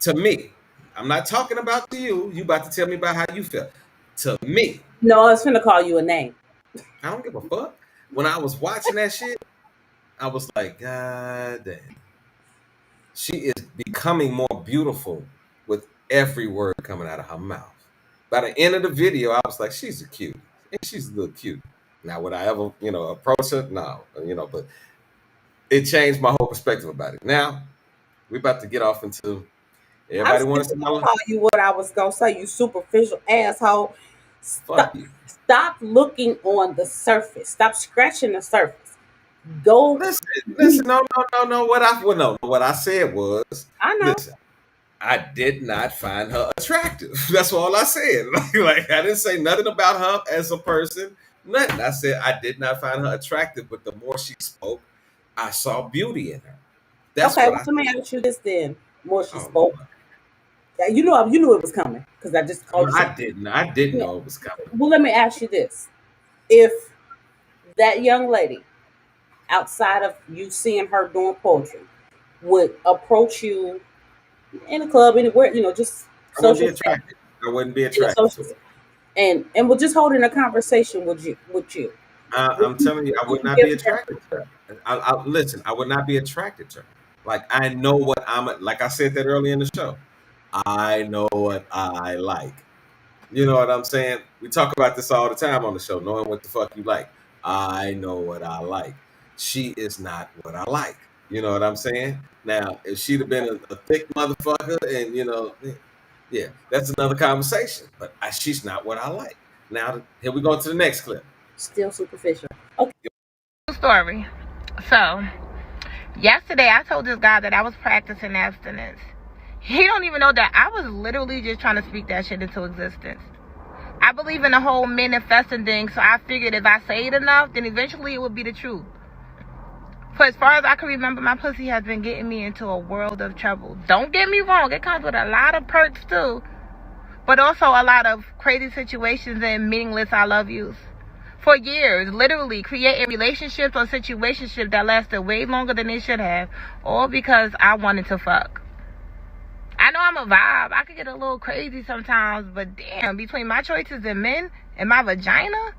to me, I'm not talking about to you. You about to tell me about how you feel. To me, no, I was gonna call you a name. I don't give a fuck. When I was watching that shit, I was like, God damn. She is becoming more beautiful with every word coming out of her mouth. By the end of the video, I was like, she's a cute. And she's a little cute. Now, would I ever, approach her? No, but it changed my whole perspective about it. Now, we're about to get off into I everybody was wants just to gonna know. call you what I was gonna say, you superficial asshole. Fuck Stop, you. stop looking on the surface. Stop scratching the surface. Go Listen, deep. no. What I said was, I know. listen, I did not find her attractive. That's all I said. Like I didn't say nothing about her as a person. Nothing. I said I did not find her attractive, but the more she spoke, I saw beauty in her. That's Okay, what well, I let me said. ask you this then. More she Oh spoke. Lord. Yeah, you knew it was coming because I just No, called you. I didn't. I didn't Yeah. know it was coming. Well, let me ask you this: if that young lady, outside of you seeing her doing poetry, would approach you in a club, anywhere, just I wouldn't be social setting, attracted. I wouldn't be in a attracted social to it. setting, and we're just holding a conversation with you, would I'm telling you, I would would you not give be her? attracted to her. Listen, I would not be attracted to her. Like I know what like I said that earlier in the show. I know what I like. You know what I'm saying? We talk about this all the time on the show, knowing what the fuck you like. I know what I like. She is not what I like. You know what I'm saying? Now, if she'd have been a thick motherfucker and, yeah, that's another conversation. But she's not what I like. Now, here we go to the next clip. Still superficial. Okay. Story. So, yesterday I told this guy that I was practicing abstinence. He don't even know that I was literally just trying to speak that shit into existence. I believe in the whole manifesting thing, so I figured if I say it enough, then eventually it would be the truth. For as far as I can remember, my pussy has been getting me into a world of trouble. Don't get me wrong, it comes with a lot of perks too, but also a lot of crazy situations and meaningless I love yous. For years, literally creating relationships or situationships that lasted way longer than they should have, all because I wanted to fuck. I know I'm a vibe. I could get a little crazy sometimes, but damn, between my choices and men and my vagina,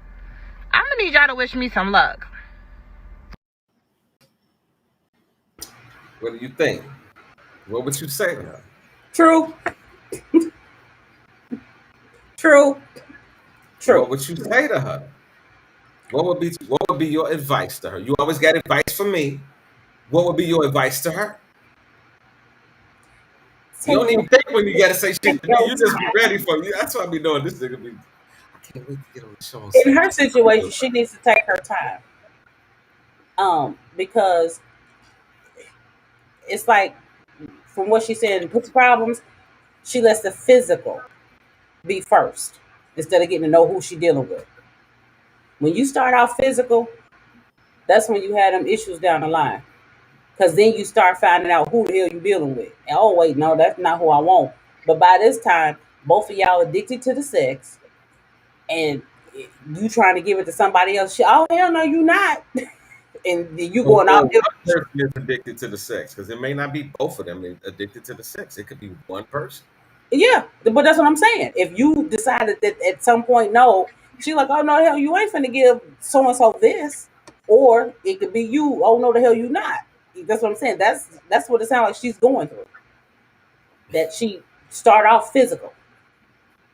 I'm gonna need y'all to wish me some luck. What do you think? What would you say to her? True. True. What would you say to her? What would be your advice to her? You always got advice for me. What would be your advice to her? You don't even think when you gotta say shit to me. You just be ready for me. That's why I be doing this nigga be. I can't wait to get on the show. In her situation, she needs to take her time. Because it's like, from what she said in Pussy Problems, she lets the physical be first instead of getting to know who she dealing with. When you start out physical, that's when you have them issues down the line. Because then you start finding out who the hell you dealing with. And, oh, wait, no, that's not who I want. But by this time, both of y'all addicted to the sex, and you trying to give it to somebody else. Oh, hell no, you not. And you going out there. One person is addicted to the sex, because it may not be both of them addicted to the sex. It could be one person. Yeah, but that's what I'm saying. If you decided that at some point, no, she like, oh no, hell, you ain't finna give so and so this, or it could be you. Oh no, the hell, you not. That's what I'm saying. That's what it sounds like she's going through. That she start off physical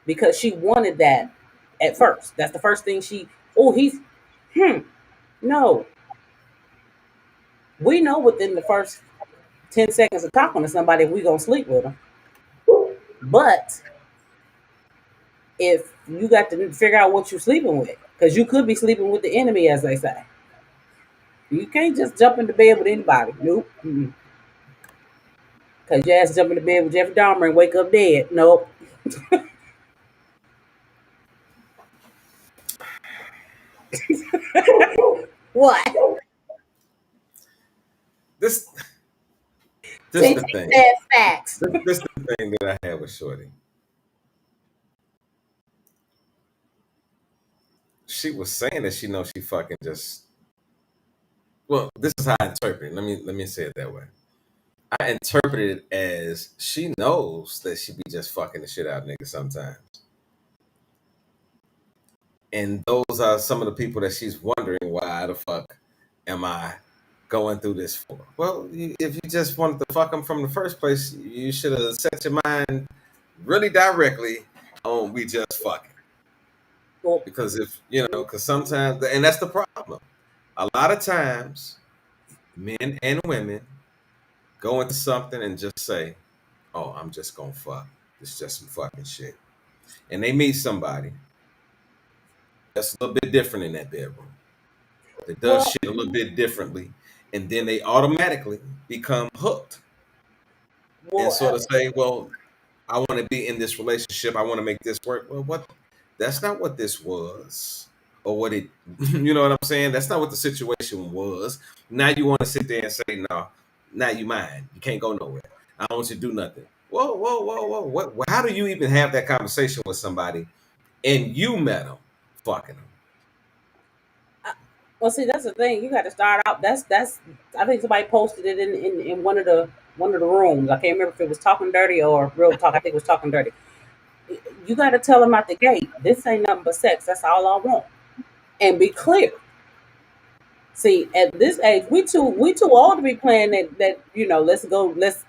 because she wanted that at first. That's the first thing she. Oh, he's. No. We know within the first 10 seconds of talking to somebody if we gonna sleep with them. But if you got to figure out what you're sleeping with, because you could be sleeping with the enemy, as they say. You can't just jump into bed with anybody. Nope. Because your ass jump into bed with Jeffrey Dahmer and wake up dead. Nope. What? This Say the thing. sad facts. This the thing that I had with Shorty. She was saying that she knows she fucking just. Well, this is how I interpret it. Let me say it that way. I interpret it as she knows that she be just fucking the shit out of niggas sometimes. And those are some of the people that she's wondering, why the fuck am I going through this for? Well, if you just wanted to fuck them from the first place, you should have set your mind really directly on we just fucking. Because because sometimes, and that's the problem. A lot of times, men and women go into something and just say, oh, I'm just gonna fuck. It's just some fucking shit. And they meet somebody that's a little bit different in that bedroom. That does shit a little bit differently. And then they automatically become hooked. And sort of say, well, I want to be in this relationship. I want to make this work. Well, that's not what this was. Or what it, you know what I'm saying? That's not what the situation was. Now you want to sit there and say, no, now you mine. You can't go nowhere. I don't want you to do nothing. Whoa. What? How do you even have that conversation with somebody and you met them fucking them? Well, see, that's the thing. You got to start out. That's. I think somebody posted it in one of the rooms. I can't remember if it was Talking Dirty or Real Talk. I think it was Talking Dirty. You got to tell them out the gate, this ain't nothing but sex. That's all I want, and be clear. See, at this age, we too old to be playing that. Let's go, let's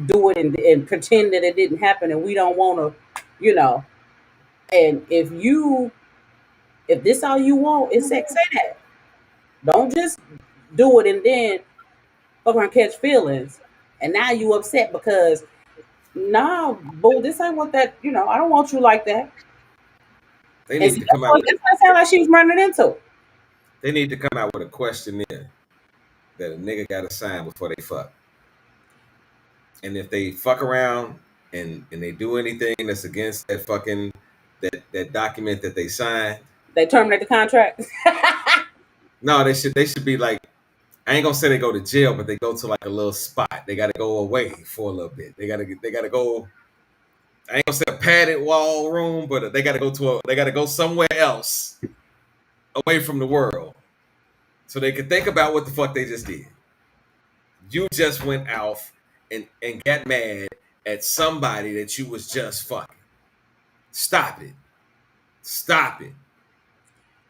do it and pretend that it didn't happen, and we don't want to, And if this all you want is sex, say that. Don't just do it and then fuck around catch feelings, and now you upset because boo, this ain't what that. I don't want you like that. They need to come out. That's what it sounded like she was running into. They need to come out with a questionnaire that a nigga got to sign before they fuck. And if they fuck around and they do anything that's against that fucking that document that they signed, They terminate the contract. no, they should be like, I ain't gonna say they go to jail, but they go to like a little spot. They gotta go away for a little bit. They gotta go. I ain't gonna say a padded wall room, but they gotta go somewhere else, away from the world, so they can think about what the fuck they just did. You just went out and got mad at somebody that you was just fucking. Stop it. Stop it.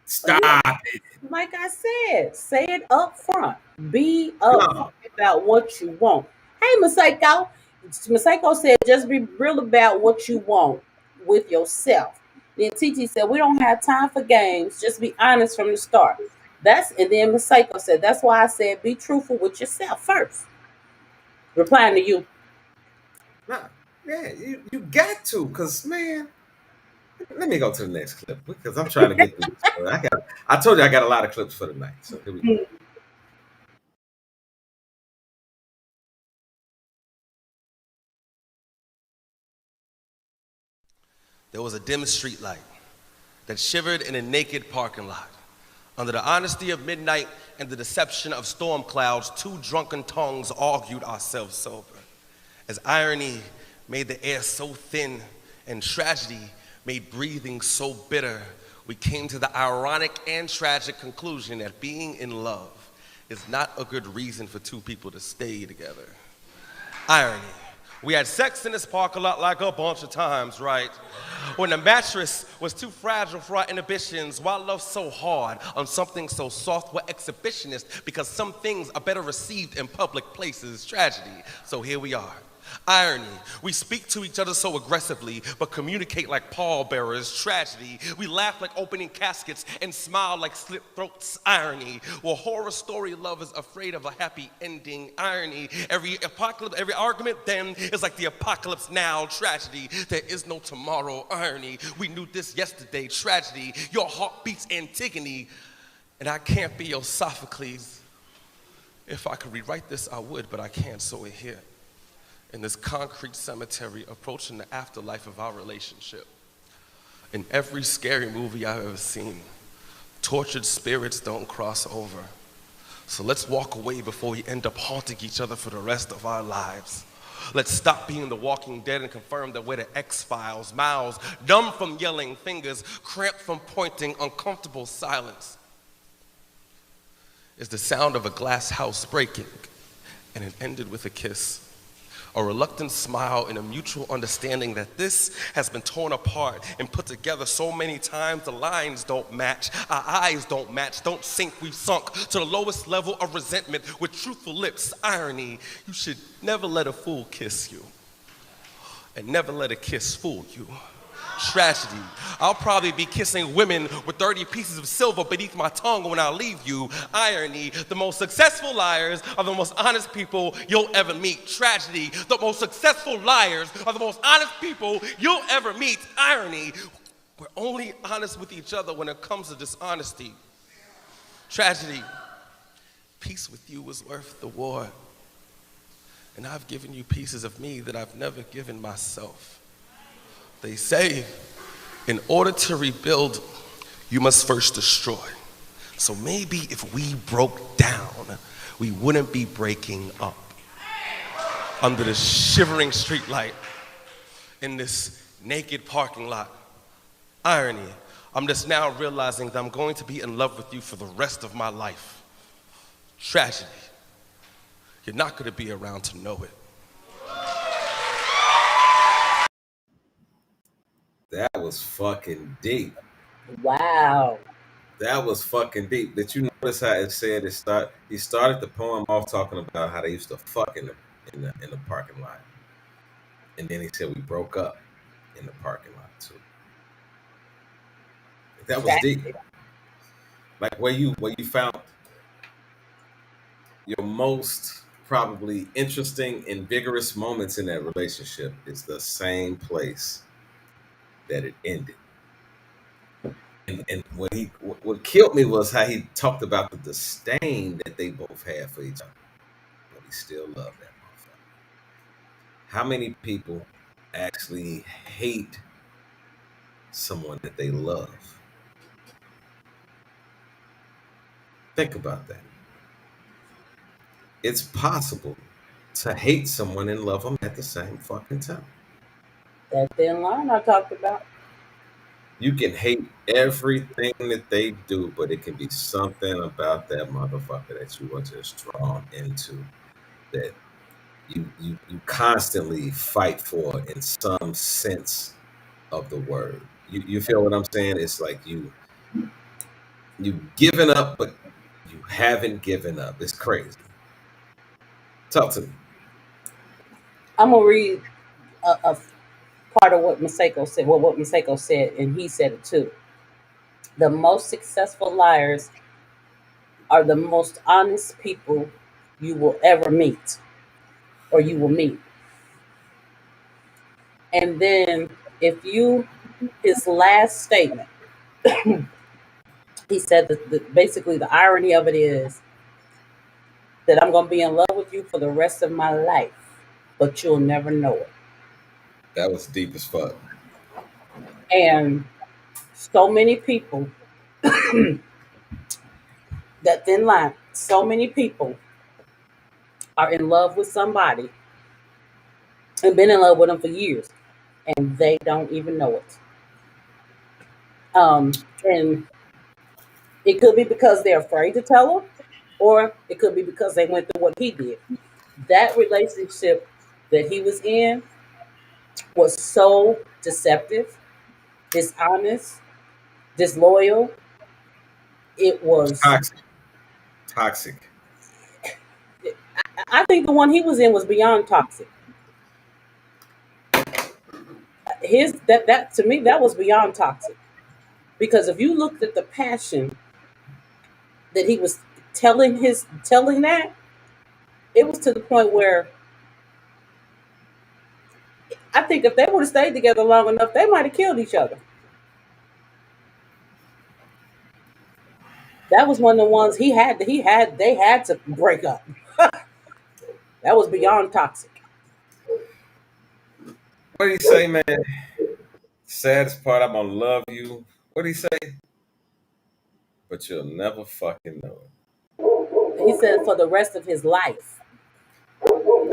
Stop it. Like I said, say it up front. Be upfront about what you want. Hey, Masako. Masako said, just be real about what you want with yourself. Then TT said, we don't have time for games. Just be honest from the start. And then Masako said, that's why I said be truthful with yourself first. Replying to you. Nah, yeah, you got to, cause man, let me go to the next clip because I'm trying to get through this. I told you I got a lot of clips for tonight, so here we go. There was a dim street light that shivered in a naked parking lot. Under the honesty of midnight and the deception of storm clouds, two drunken tongues argued ourselves sober. As irony made the air so thin and tragedy made breathing so bitter, we came to the ironic and tragic conclusion that being in love is not a good reason for two people to stay together. Irony. We had sex in this parking lot like a bunch of times, right? When the mattress was too fragile for our inhibitions, why love so hard on something so soft? We're exhibitionists because some things are better received in public places. Tragedy. So here we are. Irony. We speak to each other so aggressively, but communicate like pallbearers. Tragedy. We laugh like opening caskets and smile like slit throats. Irony. Well, horror story love is afraid of a happy ending. Irony. Every argument then is like the apocalypse now. Tragedy. There is no tomorrow. Irony. We knew this yesterday. Tragedy. Your heart beats Antigone, and I can't be your Sophocles. If I could rewrite this, I would, but I can't, so we're here. In this concrete cemetery, approaching the afterlife of our relationship. In every scary movie I've ever seen, tortured spirits don't cross over. So let's walk away before we end up haunting each other for the rest of our lives. Let's stop being the Walking Dead and confirm that we're the X-Files. Mouths numb from yelling, fingers cramped from pointing, uncomfortable silence. Is the sound of a glass house breaking, and it ended with a kiss. A reluctant smile and a mutual understanding that this has been torn apart and put together so many times the lines don't match, our eyes don't match, don't sync, we've sunk to the lowest level of resentment with truthful lips. Irony, you should never let a fool kiss you and never let a kiss fool you. Tragedy, I'll probably be kissing women with 30 pieces of silver beneath my tongue when I leave you. Irony, the most successful liars are the most honest people you'll ever meet. Tragedy, the most successful liars are the most honest people you'll ever meet. Irony, we're only honest with each other when it comes to dishonesty. Tragedy, peace with you was worth the war. And I've given you pieces of me that I've never given myself. They say, in order to rebuild, you must first destroy. So maybe if we broke down, we wouldn't be breaking up. Under the shivering streetlight, in this naked parking lot. Irony, I'm just now realizing that I'm going to be in love with you for the rest of my life. Tragedy, you're not going to be around to know it. That was fucking deep. Wow. That was fucking deep. Did you notice how it said he started the poem off talking about how they used to fuck in the parking lot. And then he said we broke up in the parking lot too. That was deep. Like where you found your most probably interesting and vigorous moments in that relationship is the same place that it ended. And what killed me was how he talked about the disdain that they both had for each other, but he still loved that motherfucker. How many people actually hate someone that they love? Think about that. It's possible to hate someone and love them at the same fucking time. That thin line I talked about. You can hate everything that they do, but it can be something about that motherfucker that you are just drawn into, that you constantly fight for in some sense of the word. You feel what I'm saying? It's like you've given up, but you haven't given up. It's crazy. Talk to me. I'm gonna read a part of what Maseko said. Well, what Maseko said, and he said it too. The most successful liars are the most honest people you will ever meet, or you will meet. And then, if you, his last statement, he said that basically the irony of it is that I'm going to be in love with you for the rest of my life, but you'll never know it. That was deep as fuck. And so many people, that thin line, so many people are in love with somebody and been in love with them for years, and they don't even know it. And it could be because they're afraid to tell him, or it could be because they went through what he did. That relationship that he was in was so deceptive, dishonest, disloyal. It was. Toxic. Toxic. I think the one he was in was beyond toxic. His that to me that was beyond toxic, because if you looked at the passion that he was telling that, it was to the point where I think if they would have stayed together long enough, they might have killed each other. That was one of the ones they had to break up. That was beyond toxic. What do you say, man? Saddest part, I'm gonna love you. What do you say? But you'll never fucking know it. He said for the rest of his life.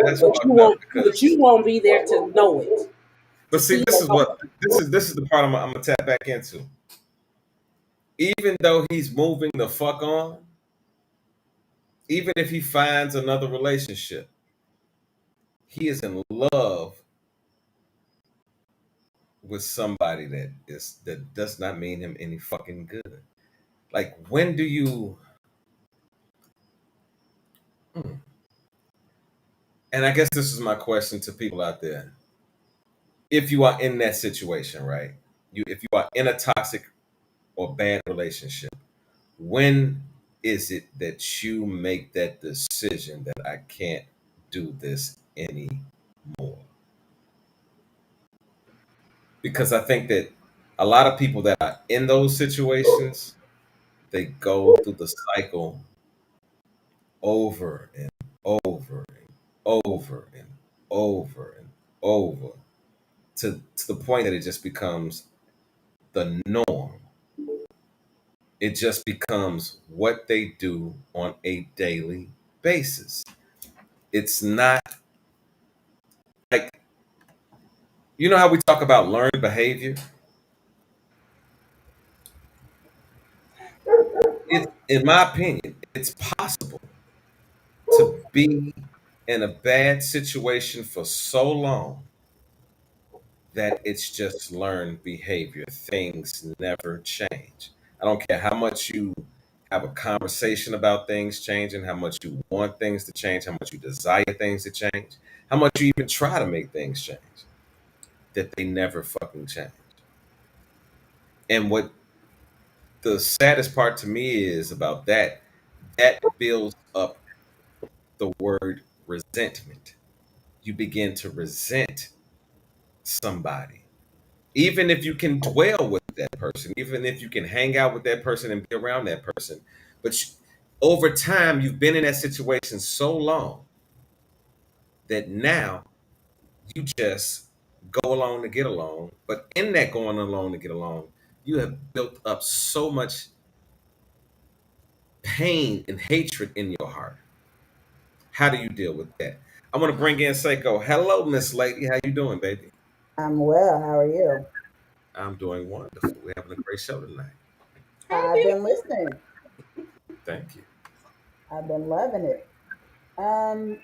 That's But you fucked up won't but because. you won't be there to know it. To But see, see this is what this is the part I'm gonna tap back into. Even though he's moving the fuck on, even if he finds another relationship, he is in love with somebody that does not mean him any fucking good. Like, when do you? Hmm. And I guess this is my question to people out there. If you are in that situation, right? If you are in a toxic or bad relationship, when is it that you make that decision that I can't do this anymore? Because I think that a lot of people that are in those situations, they go through the cycle over and over and over and over and over to the point that it just becomes the norm. It just becomes what they do on a daily basis. It's not like, you know how we talk about learned behavior? It's, in my opinion, it's possible to be in a bad situation for so long that it's just learned behavior. Things never change. I don't care how much you have a conversation about things changing, how much you want things to change, how much you desire things to change, how much you even try to make things change, that they never fucking change. And what the saddest part to me is about that, that builds up the word resentment. You begin to resent somebody. Even if you can dwell with that person, even if you can hang out with that person and be around that person, but over time you've been in that situation so long that now you just go along to get along. But in that going along to get along, you have built up so much pain and hatred in your heart. How do you deal with that? I want to bring in Seiko. Hello, Miss Lady. How you doing, baby? I'm well. How are you? I'm doing wonderful. We're having a great show tonight. I've been listening. Thank you. I've been loving it. Um,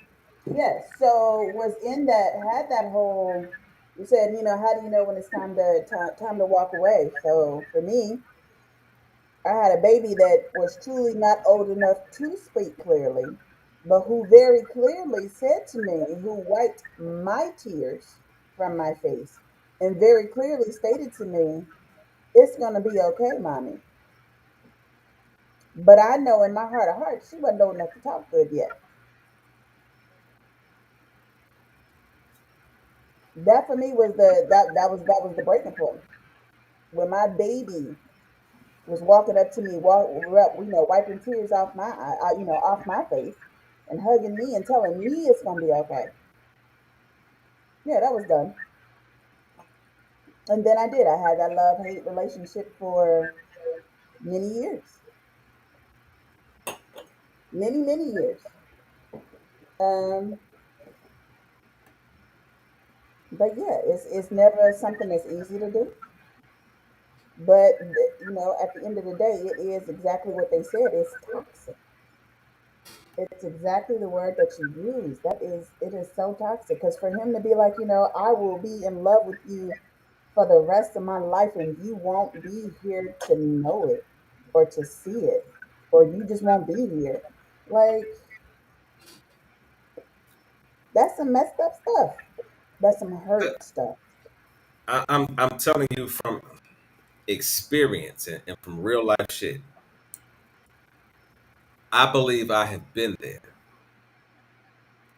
yes. So was in that had that whole. You said, how do you know when it's time to walk away? So for me, I had a baby that was truly not old enough to speak clearly, but who very clearly said to me, who wiped my tears from my face, and very clearly stated to me, "It's gonna be okay, mommy." But I know in my heart of hearts, she wasn't old enough to talk good yet. That for me was that was the breaking point. When my baby was walking up to me, wiping tears off my off my face, and hugging me and telling me it's gonna be okay. Yeah, that was done. And then I did. I had that love hate relationship for many years, many years. Um, but yeah, it's never something that's easy to do. But at the end of the day, it is exactly what they said. It's toxic. It's exactly the word that you use. It is so toxic. Because for him to be like, I will be in love with you for the rest of my life, and you won't be here to know it or to see it, or you just won't be here. Like, that's some messed up stuff. That's some hurt stuff. I'm telling you from experience and from real life shit. I believe I have been there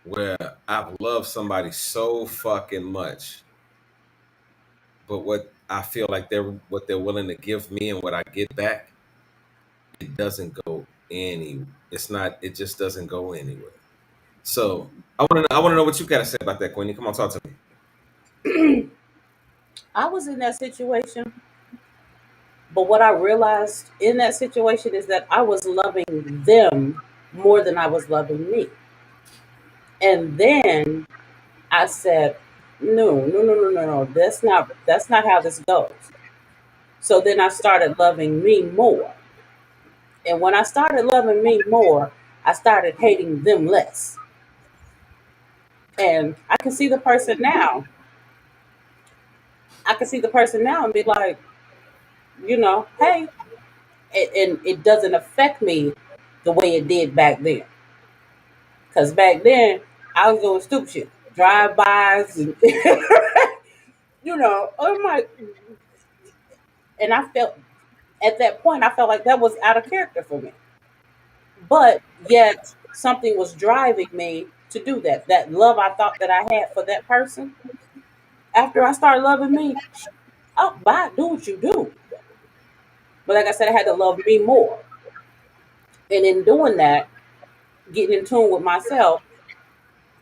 where I've loved somebody so fucking much, but what I feel like they're willing to give me and what I get back, it doesn't go any. It's not. It just doesn't go anywhere. So I want to know what you got to say about that, Queenie. Come on, talk to me. I was in that situation, but what I realized in that situation is that I was loving them more than I was loving me. And then I said, no, no, no, no, no, no. That's not how this goes. So then I started loving me more. And when I started loving me more, I started hating them less. And I can see the person now. I can see the person now and be like, hey, and it doesn't affect me the way it did back then. Because back then, I was doing stupid shit, drive-bys, and I'm like, and I felt at that point, I felt like that was out of character for me. But yet, something was driving me to do that. That love I thought that I had for that person. After I started loving me, oh, bye, do what you do. But like I said, I had to love me more. And in doing that, getting in tune with myself,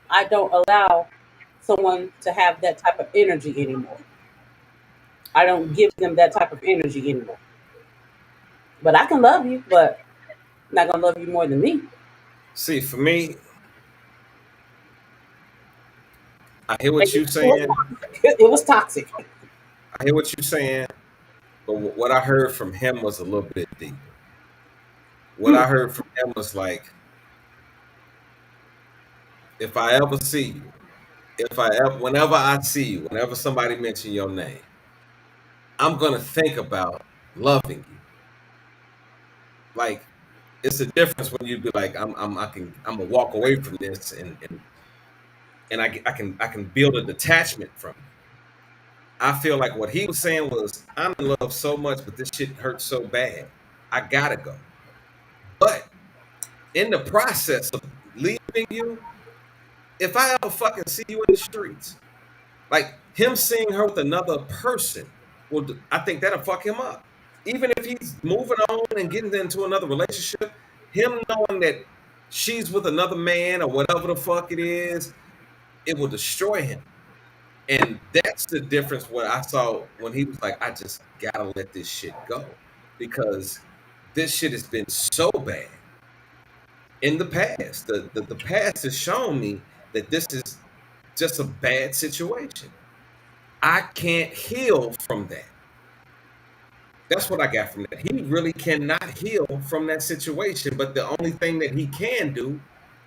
I don't allow someone to have that type of energy anymore. I don't give them that type of energy anymore. But I can love you, but I'm not gonna love you more than me. See, for me, I hear And what you're it was saying. toxic. It was toxic. I hear what you're saying. But what I heard from him was a little bit deeper. What Hmm. I heard from him was like, if I ever see you, whenever I see you, whenever somebody mention your name, I'm gonna think about loving you. Like, it's a difference when you be like, I'm gonna walk away from this and I can build a detachment from you. I feel like what he was saying was, I'm in love so much, but this shit hurts so bad. I gotta go. But in the process of leaving you, if I ever fucking see you in the streets, like him seeing her with another person, well, I think that'll fuck him up. Even if he's moving on and getting into another relationship, him knowing that she's with another man or whatever the fuck it is, it will destroy him. And that's the difference what I saw when he was like, I just gotta let this shit go. Because this shit has been so bad in the past. The past has shown me that this is just a bad situation. I can't heal from that. That's what I got from that. He really cannot heal from that situation, but the only thing that he can do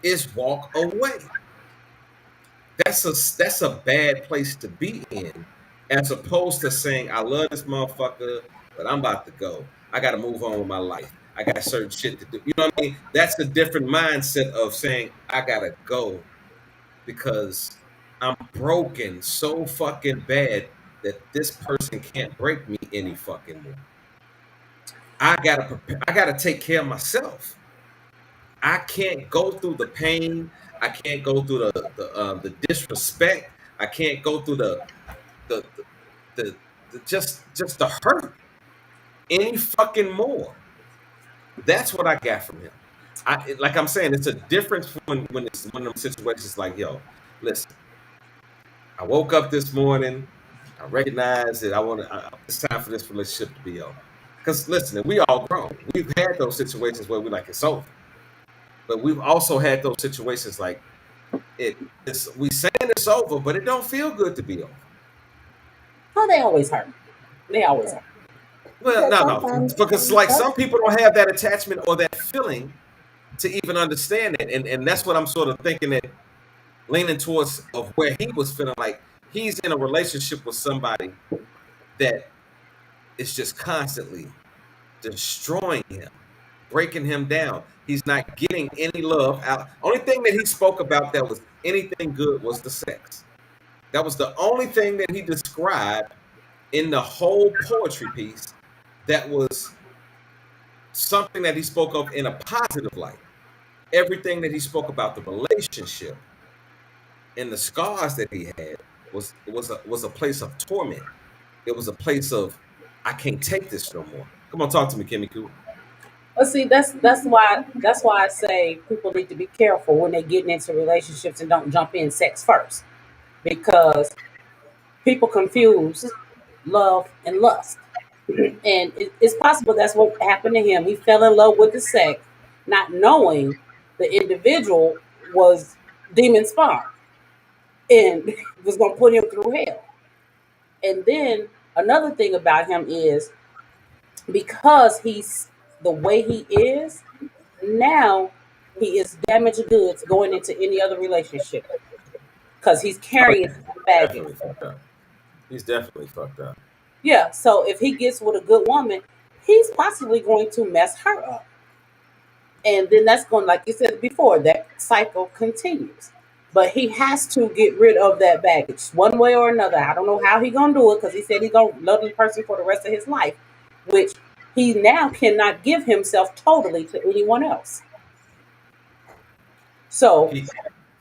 is walk away. That's a bad place to be in, as opposed to saying, I love this motherfucker, but I'm about to go. I gotta move on with my life. I got certain shit to do. You know what I mean? That's a different mindset of saying, I gotta go because I'm broken so fucking bad that this person can't break me any fucking more. I gotta take care of myself. I can't go through the pain. I can't go through the disrespect. I can't go through the, the, the just the hurt any fucking more. That's what I got from him. Like I'm saying, it's a difference when it's one of them situations like, yo, listen, I woke up this morning, I recognized that it's time for this relationship to be over. Because listen, we all grown. We've had those situations where we like it's over. But we've also had those situations like we saying it's over, but it don't feel good to be over. Oh, they always hurt. They always Yeah. hurt. Well, Because no, sometimes because like some people don't have that attachment or that feeling to even understand it, and that's what I'm sort of thinking that leaning towards of where he was feeling like he's in a relationship with somebody that is just constantly destroying him, breaking him down. He's not getting any love out. Only thing that he spoke about that was anything good was the sex. That was the only thing that he described in the whole poetry piece that was something that he spoke of in a positive light. Everything that he spoke about the relationship and the scars that he had was a place of torment. It was a place of I can't take this no more. Come on, talk to me, Kimmy Coo. But see, that's why I say people need to be careful when they're getting into relationships and don't jump in sex first, because people confuse love and lust, and it's possible that's what happened to him. He fell in love with the sex, not knowing the individual was demon spawn and was going to put him through hell. And then another thing about him is because he's the way he is now, he is damaged goods going into any other relationship because he's Oh carrying yeah, some baggage. definitely fucked up. He's definitely fucked up. Yeah, so if he gets with a good woman, he's possibly going to mess her up. And then that's going, like you said before, that cycle continues. But he has to get rid of that baggage one way or another. I don't know how he gonna do it because he said he's gonna love the person for the rest of his life, which he now cannot give himself totally to anyone else. So He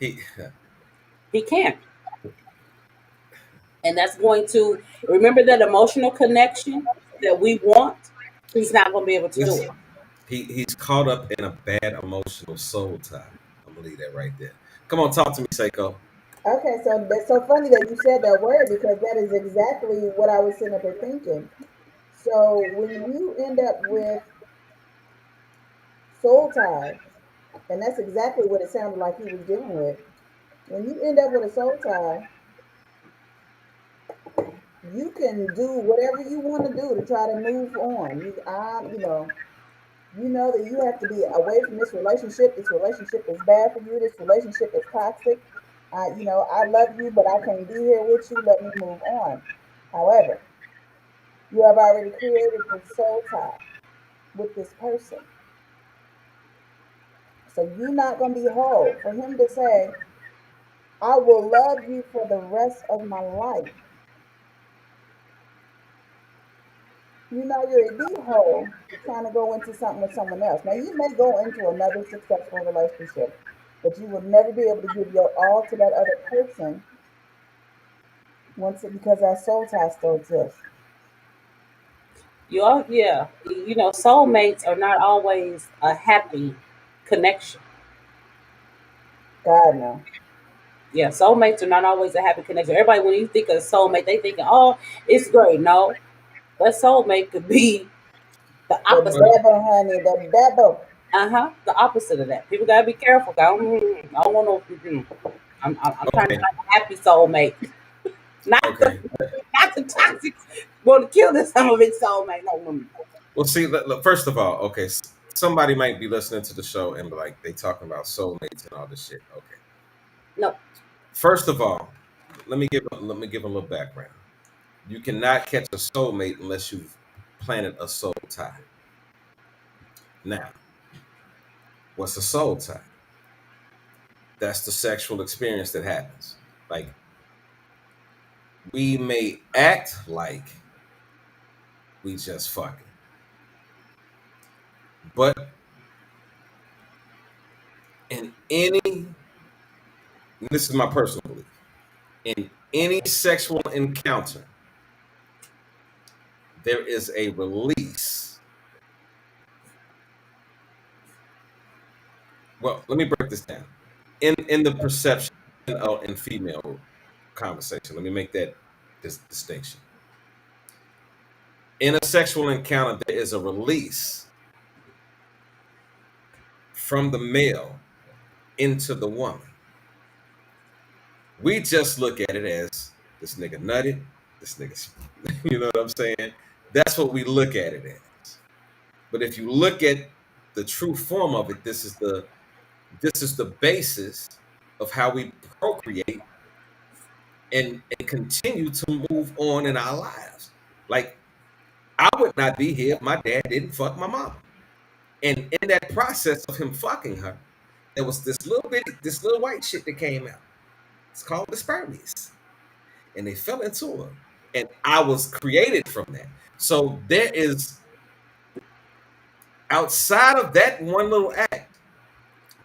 he he can't. And that's going to remember that emotional connection that we want. He's not going to be able to do he's it. he's caught up in a bad emotional soul tie. I'm gonna leave that right there. Come on, talk to me, Seiko. okay, so that's so funny that you said that word because that is exactly what I was sitting up here thinking. So when you end up with soul tie, and that's exactly what it sounded like he was dealing with. When you end up with a soul tie, you can do whatever you want to do to try to move on. You know that you have to be away from this relationship. This relationship is bad for you. This relationship is toxic. I love you, but I can't be here with you. Let me move on. However, you have already created this soul tie with this person. So you're not going to be whole. For him to say, I will love you for the rest of my life. You're be whole trying to go into something with someone else. Now, you may go into another successful relationship, but you will never be able to give your all to that other person because that soul tie still exists. Yeah. Soulmates are not always a happy connection. God, no. Yeah, soulmates are not always a happy connection. Everybody, when you think of soulmate, they thinking, "Oh, it's great." No, that soulmate could be the The opposite. devil, honey, the devil. The opposite of that. People gotta be careful. I don't want no. I'm trying to Okay, find a happy soulmate, not the okay. not the toxic. Want to kill this some of its soulmate. No, no, no. Well, see, first of all, okay, somebody might be listening to the show and be like, they talking about soulmates and all this shit. Okay. No. First of all, let me give a little background. You cannot catch a soulmate unless you've planted a soul tie. Now, what's a soul tie? That's the sexual experience that happens. Like, we may act like we just fucking, but in any, this is my personal belief, in any sexual encounter, there is a release. Well, let me break this down. In the perception of in female conversation, let me make this distinction. In a sexual encounter, there is a release from the male into the woman. We just look at it as this nigga nutted, this nigga, you know what I'm saying? That's what we look at it as. But if you look at the true form of it, this is the basis of how we procreate and continue to move on in our lives. Like, I would not be here if my dad didn't fuck my mom. And in that process of him fucking her, there was this little white shit that came out. It's called the spermies. And they fell into her. And I was created from that. So there is, outside of that one little act,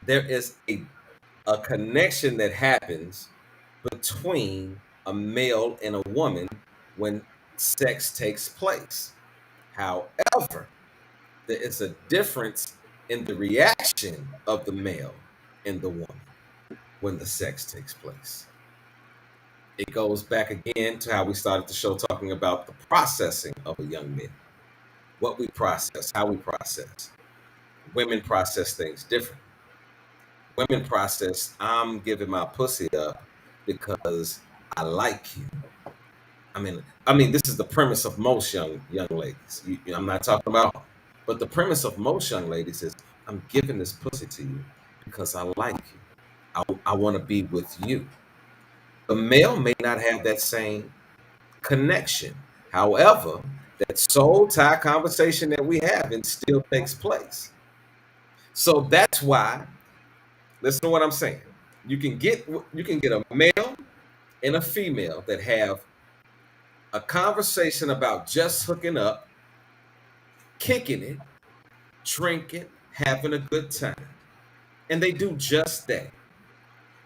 there is a connection that happens between a male and a woman when sex takes place. However, there is a difference in the reaction of the male and the woman when the sex takes place. It goes back again to how we started the show talking about the processing of a young man. What we process, how we process. Women process things different. Women process, I'm giving my pussy up because I like you. I mean, this is the premise of most young ladies. I'm not talking about, but the premise of most young ladies is, I'm giving this pussy to you because I like you. I want to be with you. The male may not have that same connection. However, that soul tie conversation that we have, it still takes place. So that's why, listen to what I'm saying. You can get a male and a female that have a conversation about just hooking up, kicking it, drinking, having a good time. And they do just that.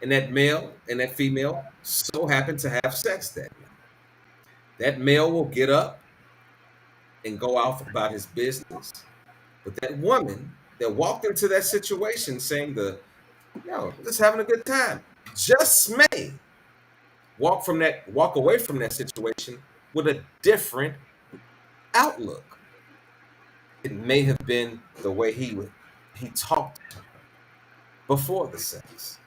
And that male and that female so happen to have sex that night. That male will get up and go off about his business. But that woman that walked into that situation saying just having a good time, just may walk away from that situation with a different outlook. It may have been the way he talked to her before the sex.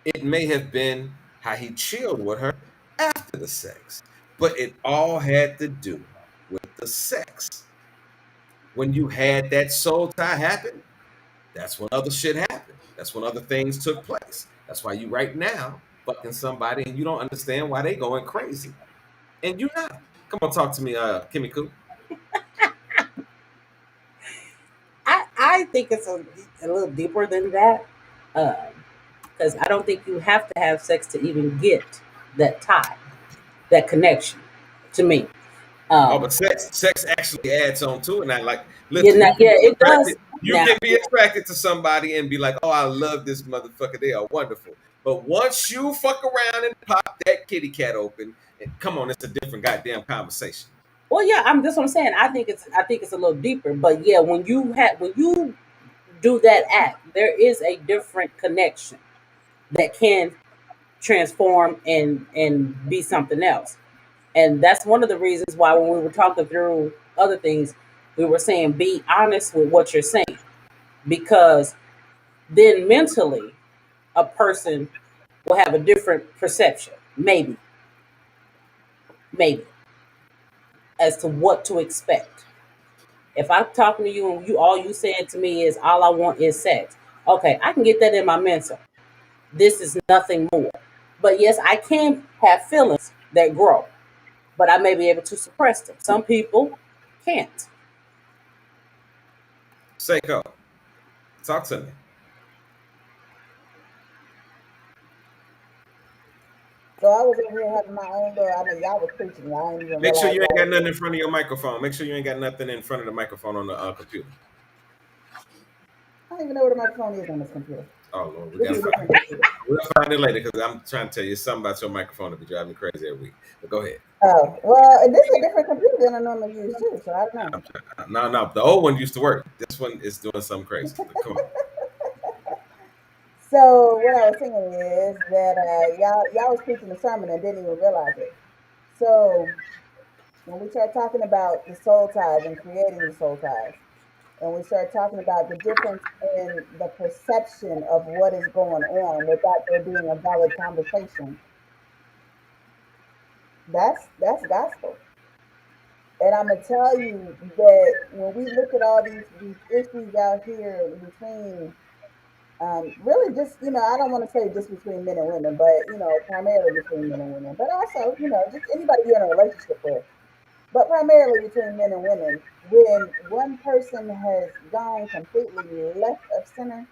It may have been how he chilled with her after the sex. But it all had to do with the sex. When you had that soul tie happen, that's when other shit happened. That's when other things took place. That's why you right now fucking somebody and you don't understand why they going crazy. And you not. Come on, talk to me, Kimmy Koo. I think it's a little deeper than that. Because I don't think you have to have sex to even get that tie, that connection. To me, Oh, but sex actually adds on to it. Now, like, yeah, listen, yeah, it does. you Now, can be attracted to somebody and be like, oh, I love this motherfucker. They are wonderful. But once you fuck around and pop that kitty cat open, and come on, it's a different goddamn conversation. well, yeah, that's what I'm saying. I think it's a little deeper, but yeah, when you do that act, there is a different connection that can transform and be something else. And that's one of the reasons why when we were talking through other things, we were saying be honest with what you're saying, because then mentally a person will have a different perception, maybe, as to what to expect. If I'm talking to you and all you said to me is all I want is sex, okay, I can get that in my mental. This is nothing more. But yes, I can have feelings that grow, but I may be able to suppress them. Some people can't. Seiko, talk to me. So I was over here having my own little. I mean, y'all was preaching. Y'all didn't even Make sure realize you ain't y'all got was nothing in front of your microphone. Make sure you ain't got nothing in front of the microphone on the computer. I don't even know where the microphone is on this computer. Oh Lord, we This gotta is a find different computer. we'll find it later because I'm trying to tell you something about your microphone that be driving me crazy every week. But go ahead. Oh well, this is a different computer than I normally use too. So I don't know. No, the old one used to work. This one is doing something crazy. Come on. So what I was saying is that y'all was preaching the sermon and didn't even realize it. So when we start talking about the soul ties and creating the soul ties, and we start talking about the difference in the perception of what is going on without there being a valid conversation, that's gospel. And I'm gonna tell you that when we look at all these issues out here between really just I don't want to say just between men and women, but primarily between men and women, but also just anybody you're in a relationship with, but primarily between men and women. When one person has gone completely left of center,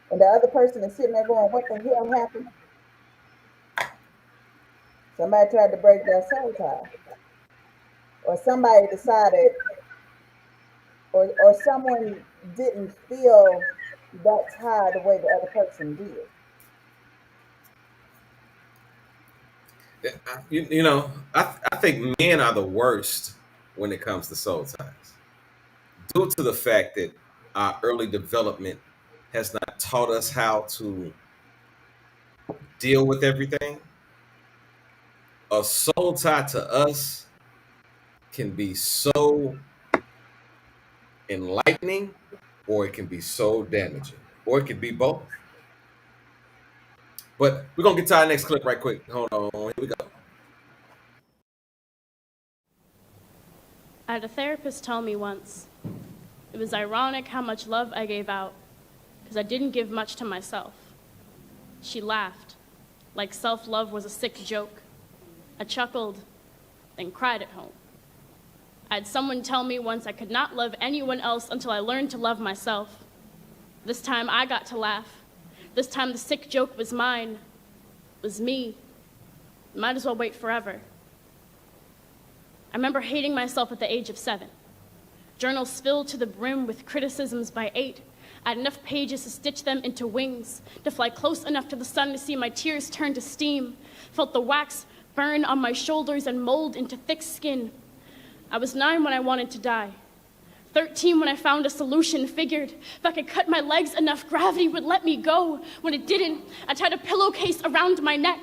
and the other person is sitting there going, "What the hell happened?" Somebody tried to break that soul tie, or somebody decided, or someone didn't feel that tie the way the other person did. I think men are the worst when it comes to soul ties, due to the fact that our early development has not taught us how to deal with everything. A soul tie to us can be so enlightening, or it can be so damaging, or it could be both. But we're gonna get to our next clip right quick. Hold on, here we go. I had a therapist tell me once, it was ironic how much love I gave out because I didn't give much to myself. She laughed, like self-love was a sick joke. I chuckled, then cried at home. I had someone tell me once I could not love anyone else until I learned to love myself. This time I got to laugh. This time the sick joke was mine. It was me. Might as well wait forever. I remember hating myself at the age of 7. Journals filled to the brim with criticisms by 8. I had enough pages to stitch them into wings, to fly close enough to the sun to see my tears turn to steam, felt the wax burn on my shoulders and mold into thick skin. I was 9 when I wanted to die. 13 when I found a solution, figured if I could cut my legs enough, gravity would let me go. When it didn't, I tied a pillowcase around my neck,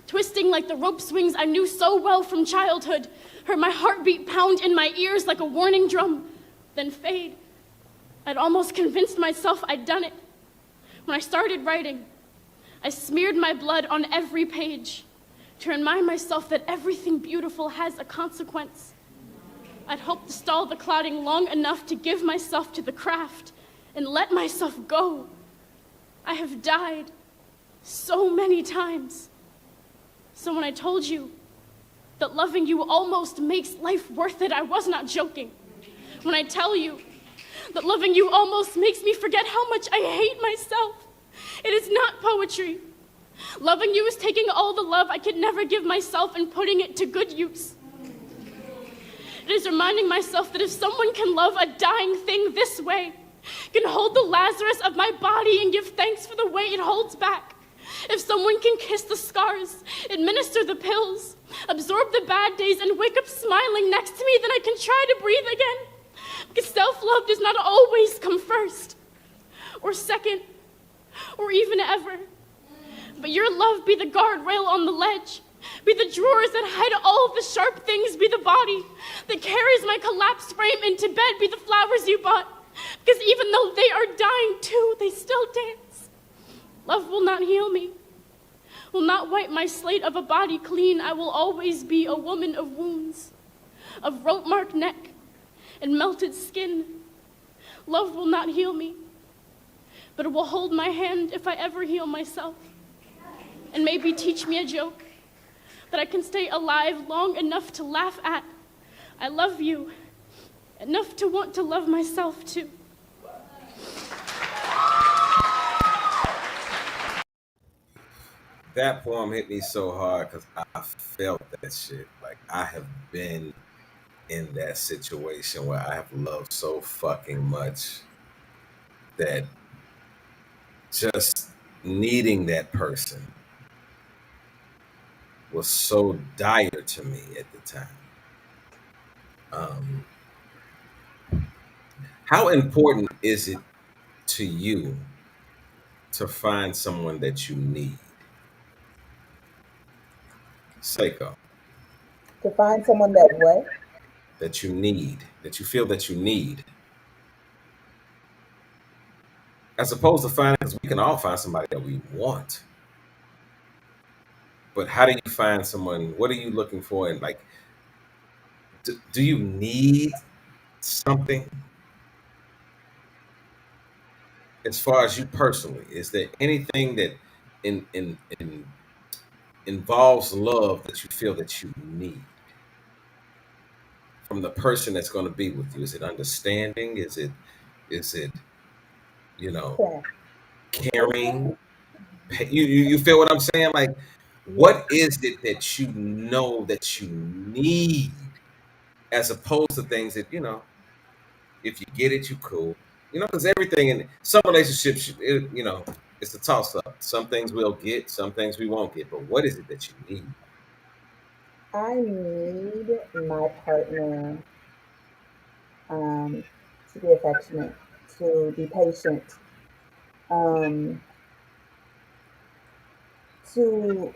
twisting like the rope swings I knew so well from childhood. Heard my heartbeat pound in my ears like a warning drum, then fade. I'd almost convinced myself I'd done it. When I started writing, I smeared my blood on every page to remind myself that everything beautiful has a consequence. I'd hoped to stall the clouding long enough to give myself to the craft and let myself go. I have died so many times. So when I told you that loving you almost makes life worth it, I was not joking. When I tell you that loving you almost makes me forget how much I hate myself, it is not poetry. Loving you is taking all the love I could never give myself and putting it to good use. It is reminding myself that if someone can love a dying thing this way, can hold the Lazarus of my body and give thanks for the way it holds back, if someone can kiss the scars, administer the pills, absorb the bad days, and wake up smiling next to me, then I can try to breathe again. Because self-love does not always come first, or second, or even ever. But your love be the guardrail on the ledge, be the drawers that hide all of the sharp things, be the body that carries my collapsed frame into bed, be the flowers you bought. Because even though they are dying too, they still dance. Love will not heal me, will not wipe my slate of a body clean. I will always be a woman of wounds, of rope-marked neck and melted skin. Love will not heal me, but it will hold my hand if I ever heal myself, and maybe teach me a joke that I can stay alive long enough to laugh at. I love you enough to want to love myself too. That poem hit me so hard because I felt that shit. Like, I have been in that situation where I have loved so fucking much that just needing that person was so dire to me at the time. How important is it to you to find someone that you need? Seiko, To find someone that what? that you need, that you feel that you need, as opposed to finding, because we can all find somebody that we want. But how do you find someone? What are you looking for? And like, do you need something as far as you personally? Is there anything that in involves love that you feel that you need from the person that's going to be with you? Is it understanding? Is it you know Yeah. caring? You feel what I'm saying? Like, Yeah. what is it that you know that you need, as opposed to things that if you get it, you cool. Because everything in some relationships, it's a toss up. Some things we'll get, some things we won't get. But what is it that you need? I need my partner um, to be affectionate, to be patient, um, to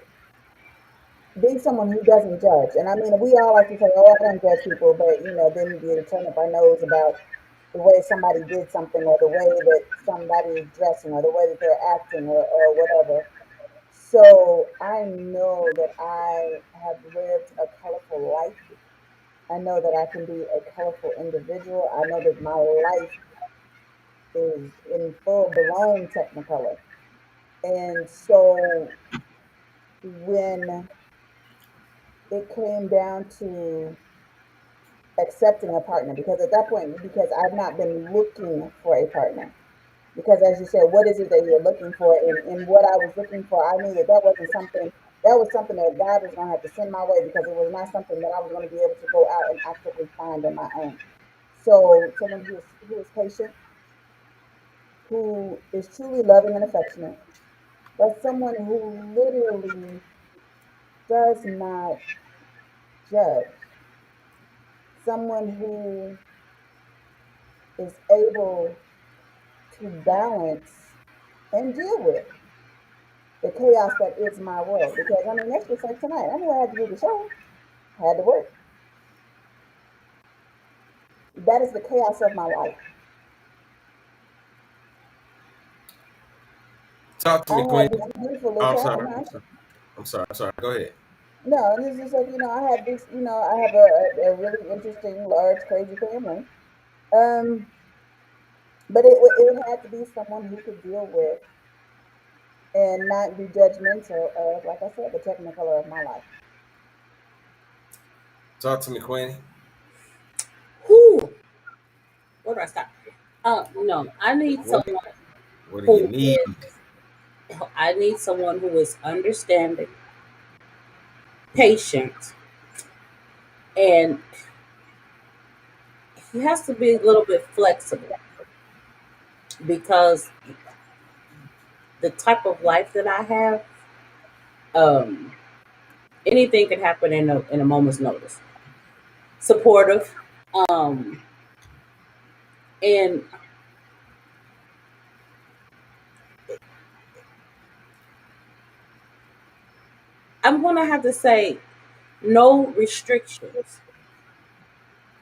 be someone who doesn't judge. And I mean, we all like to say, "Oh, I don't judge people," but then we get to turn up our nose about the way somebody did something, or the way that somebody is dressing, or the way that they're acting, or whatever. So I know that I have lived a colorful life. I know that I can be a colorful individual. I know that my life is in full blown technicolor. And so when it came down to accepting a partner, because at that point, because I've not been looking for a partner, because as you said, what is it that you're looking for? And what I was looking for, I knew that that was something that God was going to have to send my way, because it was not something that I was going to be able to go out and actively find on my own. So someone who is patient, who is truly loving and affectionate, but someone who literally does not judge, someone who is able to balance and deal with the chaos that is my world. Because I mean, that's just like tonight. I knew I had to do the show, I had to work. That is the chaos of my life. Talk to I me, Queen. have this beautiful Oh, little I'm child. sorry. No, I'm sorry. Go ahead. no, and it's just like, I have this, I have a really interesting, large, crazy family. Um, but it had to be someone who could deal with and not be judgmental of, like I said, the technicolor of my life. Talk to me, Queenie. Whew, where do I start? No, I need What someone What do you who need? I need someone who is understanding, patient, and he has to be a little bit flexible, because the type of life that I have, um, anything can happen in a moment's notice. Supportive, um, and I'm gonna have to say no restrictions.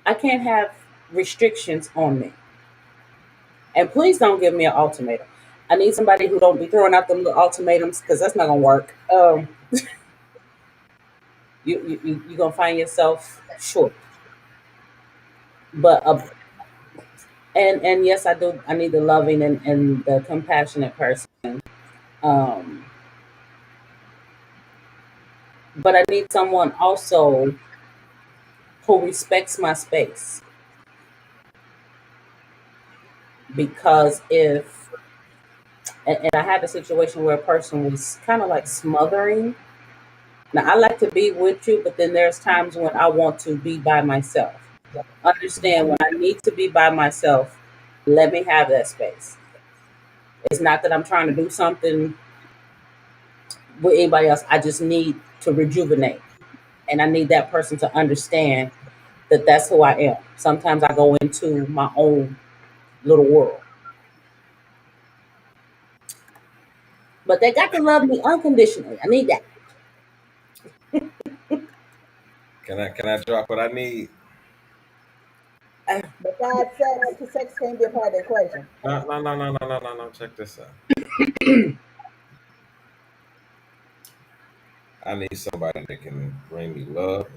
I can't have restrictions on me. And please don't give me an ultimatum. I need somebody who don't be throwing out them little ultimatums because that's not gonna work. You're gonna find yourself short. But and yes, I do. I need the loving and the compassionate person. Um, but I need someone also who respects my space because if and I had a situation where a person was kind of like smothering. Now I like to be with you, but then there's times when I want to be by myself. Understand when I need to be by myself, let me have that space. It's not that I'm trying to do something with anybody else. I just need to rejuvenate. And I need that person to understand that that's who I am. Sometimes I go into my own little world. But they got to love me unconditionally. I need that. Can I drop what I need? Besides sex, because sex can't be a part of the equation. No. Check this out. I need somebody that can bring me love,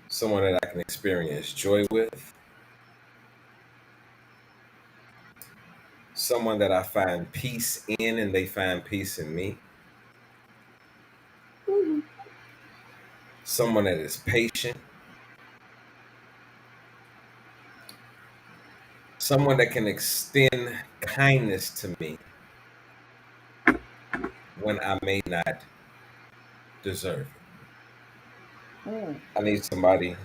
someone that I can experience joy with, someone that I find peace in and they find peace in me, someone that is patient, someone that can extend kindness to me when I may not deserve it. Mm. I need somebody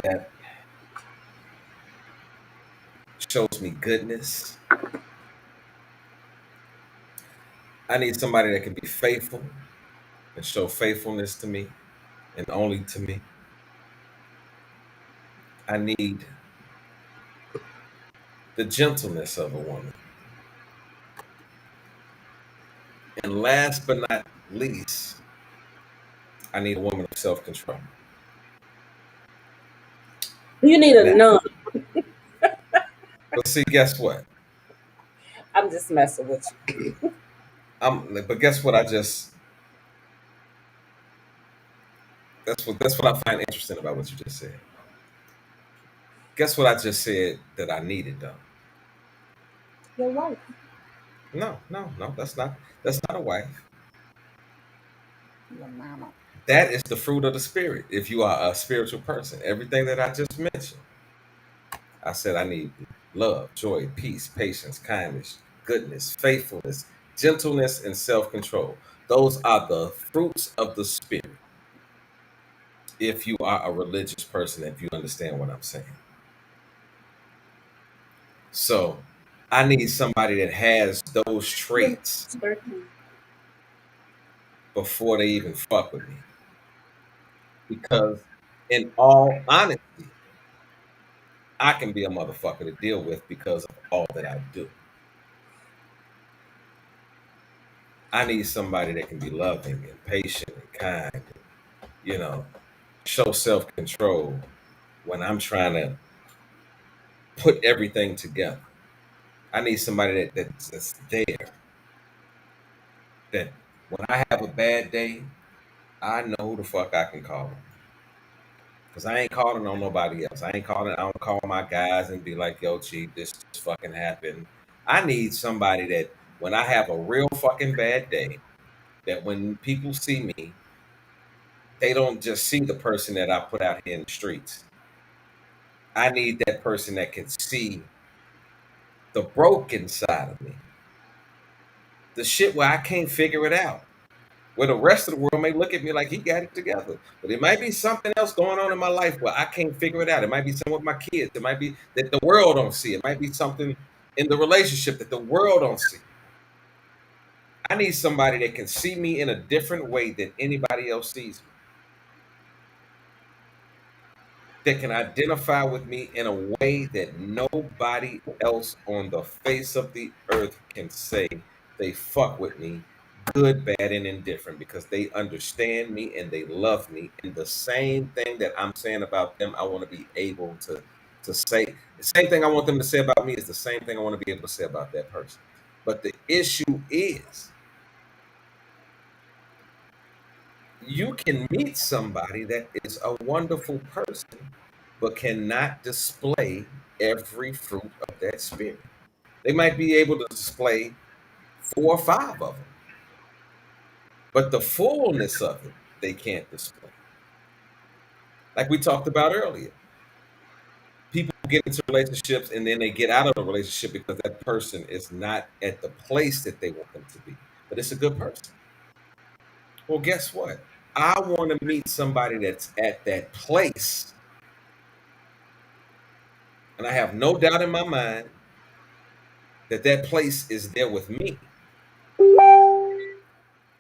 that shows me goodness. I need somebody that can be faithful and show faithfulness to me and only to me. I need the gentleness of a woman. And last but not least, I need a woman of self control. You need a Now, nun. but see, guess what? I'm just messing with you. But guess what? That's what I find interesting about what you just said. Guess what I just said that I needed though? Your wife. No. That's not a wife. Your mama. That is the fruit of the spirit. If you are a spiritual person, everything that I just mentioned, I said I need love, joy, peace, patience, kindness, goodness, faithfulness, gentleness, and self control. Those are the fruits of the spirit. If you are a religious person, if you understand what I'm saying. So I need somebody that has those traits before they even fuck with me. Because in all honesty, I can be a motherfucker to deal with because of all that I do. I need somebody that can be loving and patient and kind, and, show self control when I'm trying to put everything together. I need somebody that's there. That when I have a bad day, I know who the fuck I can call. Cause I ain't calling on nobody else. I don't call my guys and be like, yo, Chief, this just fucking happened. I need somebody that when I have a real fucking bad day, that when people see me, they don't just see the person that I put out here in the streets. I need that person that can see the broken side of me. The shit where I can't figure it out. Where the rest of the world may look at me like he got it together. But it might be something else going on in my life where I can't figure it out. It might be something with my kids. It might be that the world don't see. It might be something in the relationship that the world don't see. I need somebody that can see me in a different way than anybody else sees me. That can identify with me in a way that nobody else on the face of the earth can say they fuck with me, good, bad, and indifferent, because they understand me and they love me. And the same thing that I'm saying about them, I want to be able to say. The same thing I want them to say about me is the same thing I want to be able to say about that person. But the issue is, you can meet somebody that is a wonderful person, but cannot display every fruit of that spirit. They might be able to display 4 or 5 of them, but the fullness of it, they can't display. Like we talked about earlier, people get into relationships and then they get out of a relationship because that person is not at the place that they want them to be, but it's a good person. Well, guess what? I want to meet somebody that's at that place. And I have no doubt in my mind that that place is there with me.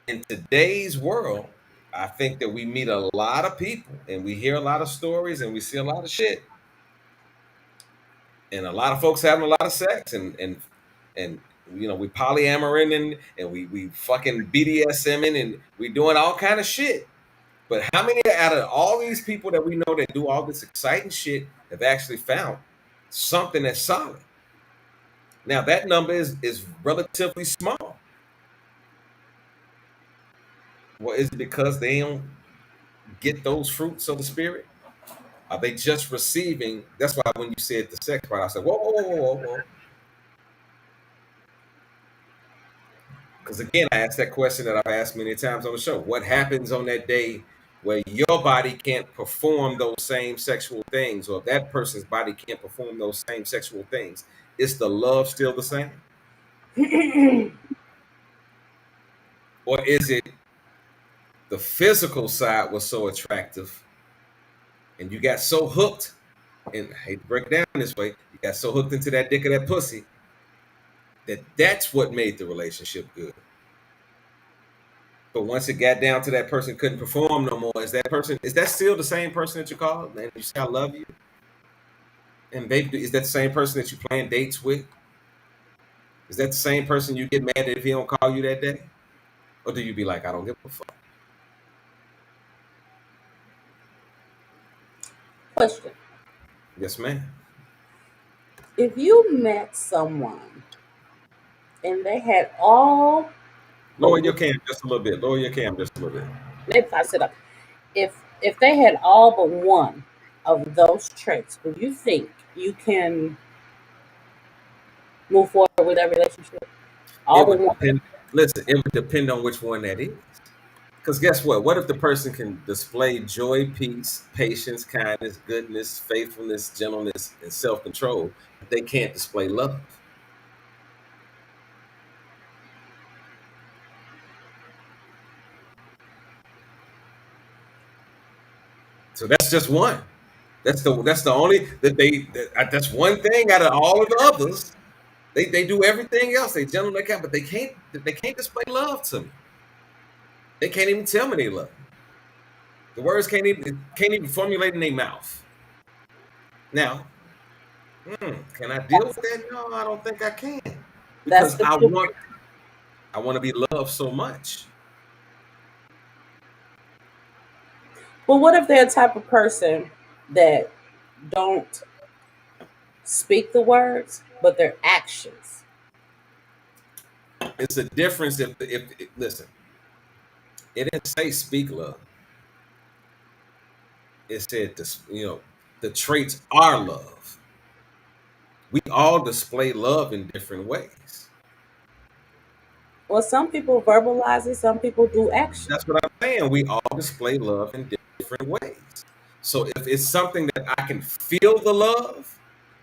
In today's world, I think that we meet a lot of people and we hear a lot of stories and we see a lot of shit. And a lot of folks having a lot of sex and you know, we polyamoring and we fucking BDSMing and we doing all kind of shit. But how many out of all these people that we know that do all this exciting shit have actually found something that's solid? Now that number is relatively small. Well, is it because they don't get those fruits of the spirit? Are they just receiving? That's why when you said the sex part, I said, whoa, whoa, whoa, whoa, whoa. Because again, I asked that question that I've asked many times on the show. What happens on that day where your body can't perform those same sexual things, or if that person's body can't perform those same sexual things? Is the love still the same? Or is it the physical side was so attractive and you got so hooked, and I hate to break it down this way, you got so hooked into that dick or that pussy that that's what made the relationship good? But once it got down to that person couldn't perform no more, is that still the same person that you call and you say I love you? And baby, is that the same person that you plan dates with? Is that the same person you get mad at if he don't call you that day? Or do you be like, I don't give a fuck? Question. Yes, ma'am. If you met someone and they had all, Lower your cam just a little bit. Lower your cam just a little bit. maybe if I sit up, if they had all but one of those traits, do you think you can move forward with that relationship? All It but would one. depend. Listen, it would depend on which one that is. Because guess what? What if the person can display joy, peace, patience, kindness, goodness, faithfulness, gentleness, and self-control, but they can't display love? So that's just one. That's the only that's one thing out of all of the others. They do everything else. They gentle, they can, but they can't display love to me. They can't even tell me they love me. The words can't even formulate in their mouth. Now, can I deal with that? No, I don't think I can, That's because the I truth. want to be loved so much. But what if they're a type of person that don't speak the words, but their actions? It's a difference if listen, it didn't say speak love. It said this, the traits are love. We all display love in different ways. Well, some people verbalize it, some people do action. That's what I'm saying. We all display love in different ways. So if it's something that I can feel the love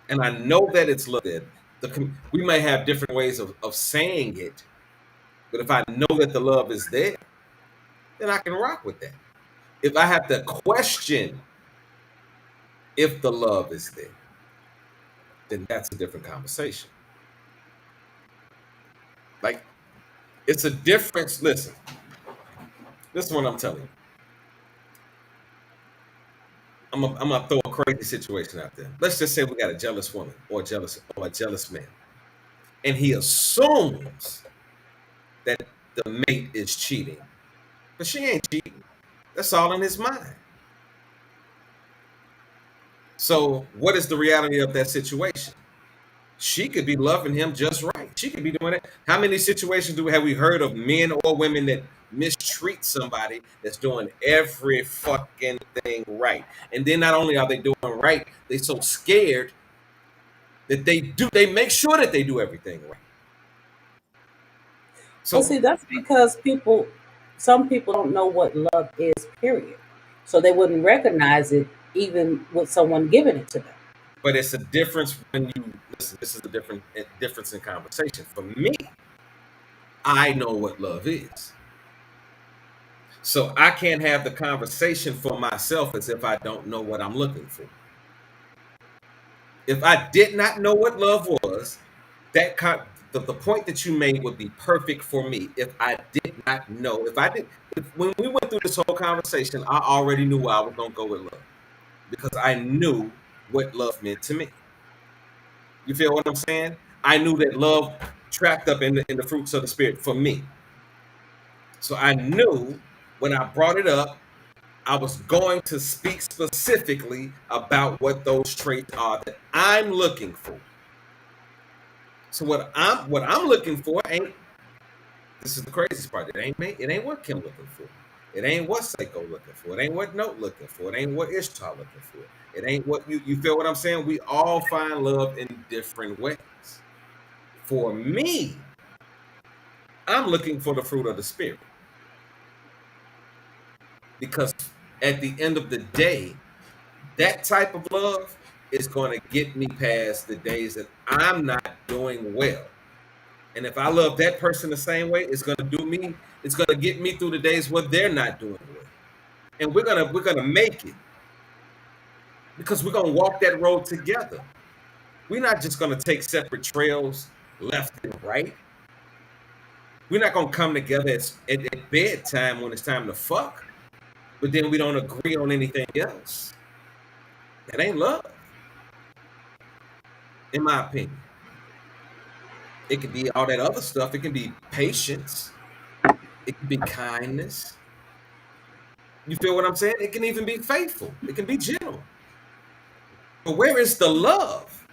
and I know that it's love, that we may have different ways of saying it, but if I know that the love is there, then I can rock with that. If I have to question if the love is there, then that's a different conversation. Like, it's a difference. Listen, this is what I'm telling you. I'm gonna throw a crazy situation out there. Let's just say we got a jealous woman or a jealous man, and he assumes that the mate is cheating. But she ain't cheating. That's all in his mind. So what is the reality of that situation? She could be loving him just right. She could be doing it. How many situations have we heard of men or women that mistreat somebody that's doing every fucking thing right? And then not only are they doing right, they so scared that they make sure that they do everything right. So Well, see, that's because some people don't know what love is, period. So they wouldn't recognize it even with someone giving it to them. but it's a difference when you listen. This is a difference in conversation. For me, I know what love is. So I can't have the conversation for myself as if I don't know what I'm looking for. If I did not know what love was, the point that you made would be perfect for me. If I did not know, when we went through this whole conversation, I already knew where I was gonna go with love because I knew what love meant to me. You feel what I'm saying? I knew that love trapped up in the fruits of the spirit for me. So I knew when I brought it up, I was going to speak specifically about what those traits are that I'm looking for. So what I'm looking for ain't, this is the craziest part. It ain't what Kim looking for. It ain't what Seiko looking for. It ain't what Note looking for. It ain't what Ishtar looking for. It ain't what you feel what I'm saying? We all find love in different ways. For me, I'm looking for the fruit of the spirit. Because at the end of the day, that type of love is going to get me past the days that I'm not doing well. And if I love that person the same way, it's going to get me through the days where they're not doing well. And we're gonna make it because we're gonna walk that road together. We're not just gonna take separate trails left and right. We're not gonna come together at bedtime when it's time to fuck, but then we don't agree on anything else. That ain't love, in my opinion. It could be all that other stuff. It can be patience. It can be kindness. You feel what I'm saying? It can even be faithful. It can be gentle. But where is the love?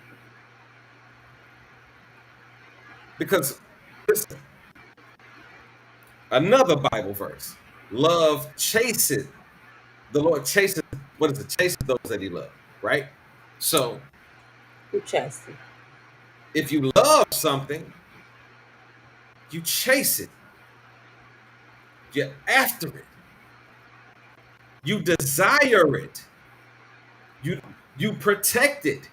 Because listen, another Bible verse. Love chases. The Lord chases, what is it? Chases those that he loves, right? So Who chased it? if you love something, you chase it. You're after it. You desire it. You protect it.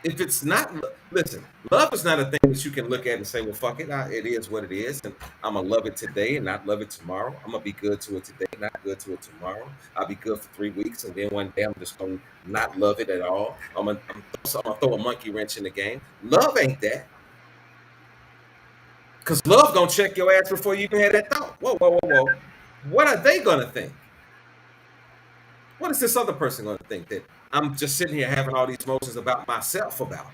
If it's not, listen, love is not a thing that you can look at and say, well, fuck it, it is what it is, and I'm gonna love it today and not love it tomorrow. I'm gonna be good to it today, not good to it tomorrow. I'll be good for 3 weeks, and then one day I'm just gonna not love it at all. I'm gonna throw a monkey wrench in the game. Love ain't that, because love gonna check your ass before you even had that thought. Whoa, whoa, whoa, whoa. What are they gonna think? What is this other person gonna think that I'm just sitting here having all these emotions about myself about?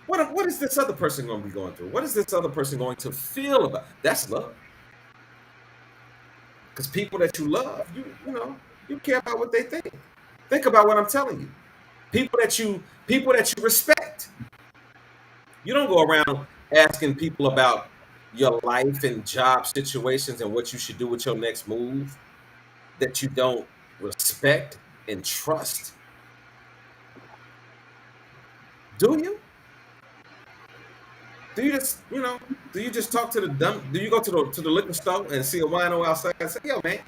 What is this other person going to be going through? What is this other person going to feel about? That's love. Because people that you love, you care about what they think. Think about what I'm telling you. People that you respect. You don't go around asking people about your life and job situations and what you should do with your next move that you don't respect and trust. Do you? Do you just talk to the dumb? Do you go to the liquor store and see a wino outside and say, yo, man,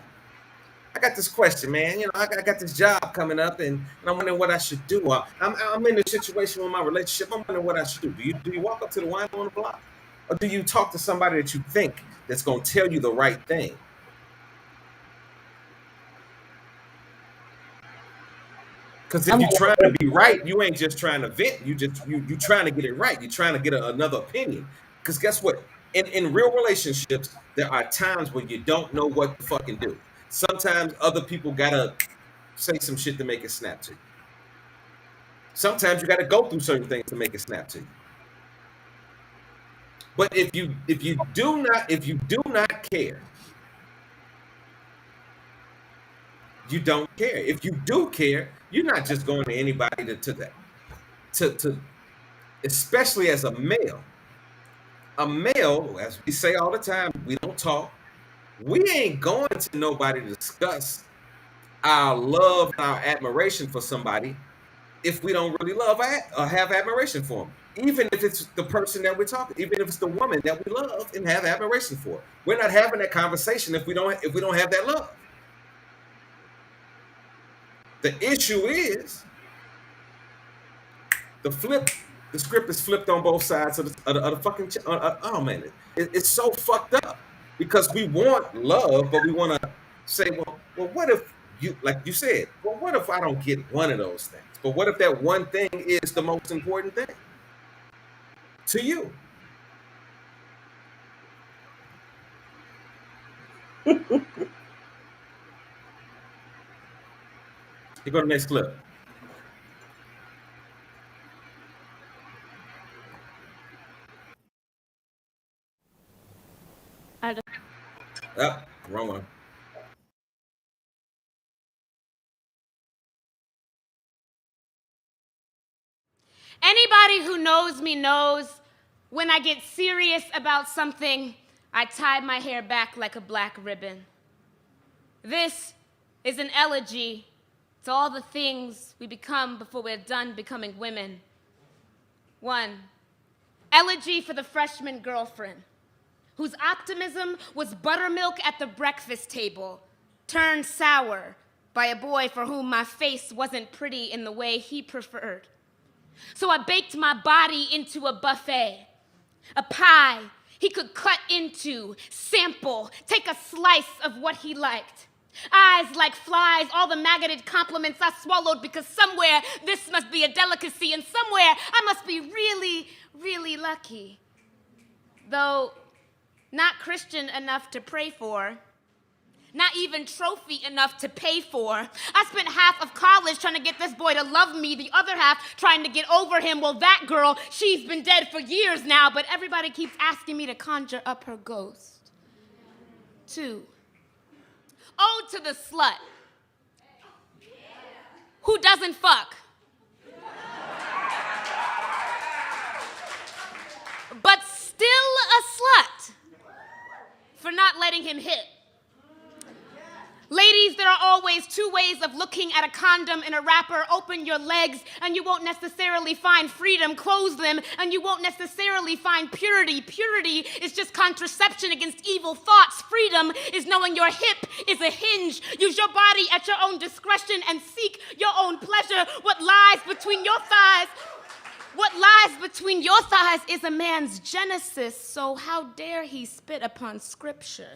I got this question, man. I got this job coming up and I'm wondering what I should do. I'm in a situation with my relationship. I'm wondering what I should do. Do you walk up to the wino on the block? Or do you talk to somebody that you think that's going to tell you the right thing? Because if you're trying to be right, you ain't just trying to vent. You trying to get it right. You're trying to get another opinion. Because guess what? In real relationships, there are times when you don't know what to fucking do. Sometimes other people gotta say some shit to make it snap to you. Sometimes you gotta go through certain things to make it snap to you. But if you do not care, you don't care. If you do care, you're not just going to anybody to especially as a male. A male, as we say all the time, we don't talk. We ain't going to nobody to discuss our love and our admiration for somebody if we don't really love or have admiration for them. Even if it's the person that we're talking, even if it's the woman that we love and have admiration for, we're not having that conversation if we don't have that love. The issue is the script is flipped on both sides of the fucking. Oh man, it's so fucked up because we want love, but we want to say, well, what if you, like you said, well, what if I don't get one of those things? But what if that one thing is the most important thing to you? You go to the next clip. Wrong one. Anybody who knows me knows when I get serious about something, I tie my hair back like a black ribbon. This is an elegy to all the things we become before we're done becoming women. 1, elegy for the freshman girlfriend, whose optimism was buttermilk at the breakfast table, turned sour by a boy for whom my face wasn't pretty in the way he preferred. So I baked my body into a buffet, a pie he could cut into, sample, take a slice of what he liked. Eyes like flies, all the maggoted compliments I swallowed because somewhere this must be a delicacy and somewhere I must be really, really lucky. Though not Christian enough to pray for, not even trophy enough to pay for. I spent half of college trying to get this boy to love me, the other half trying to get over him. Well, that girl, she's been dead for years now, but everybody keeps asking me to conjure up her ghost. 2, ode to the slut who doesn't fuck, but still a slut for not letting him hit. Ladies, there are always 2 ways of looking at a condom in a wrapper. Open your legs and you won't necessarily find freedom. Close them and you won't necessarily find purity. Purity is just contraception against evil thoughts. Freedom is knowing your hip is a hinge. Use your body at your own discretion and seek your own pleasure. What lies between your thighs is a man's genesis, so how dare he spit upon scripture?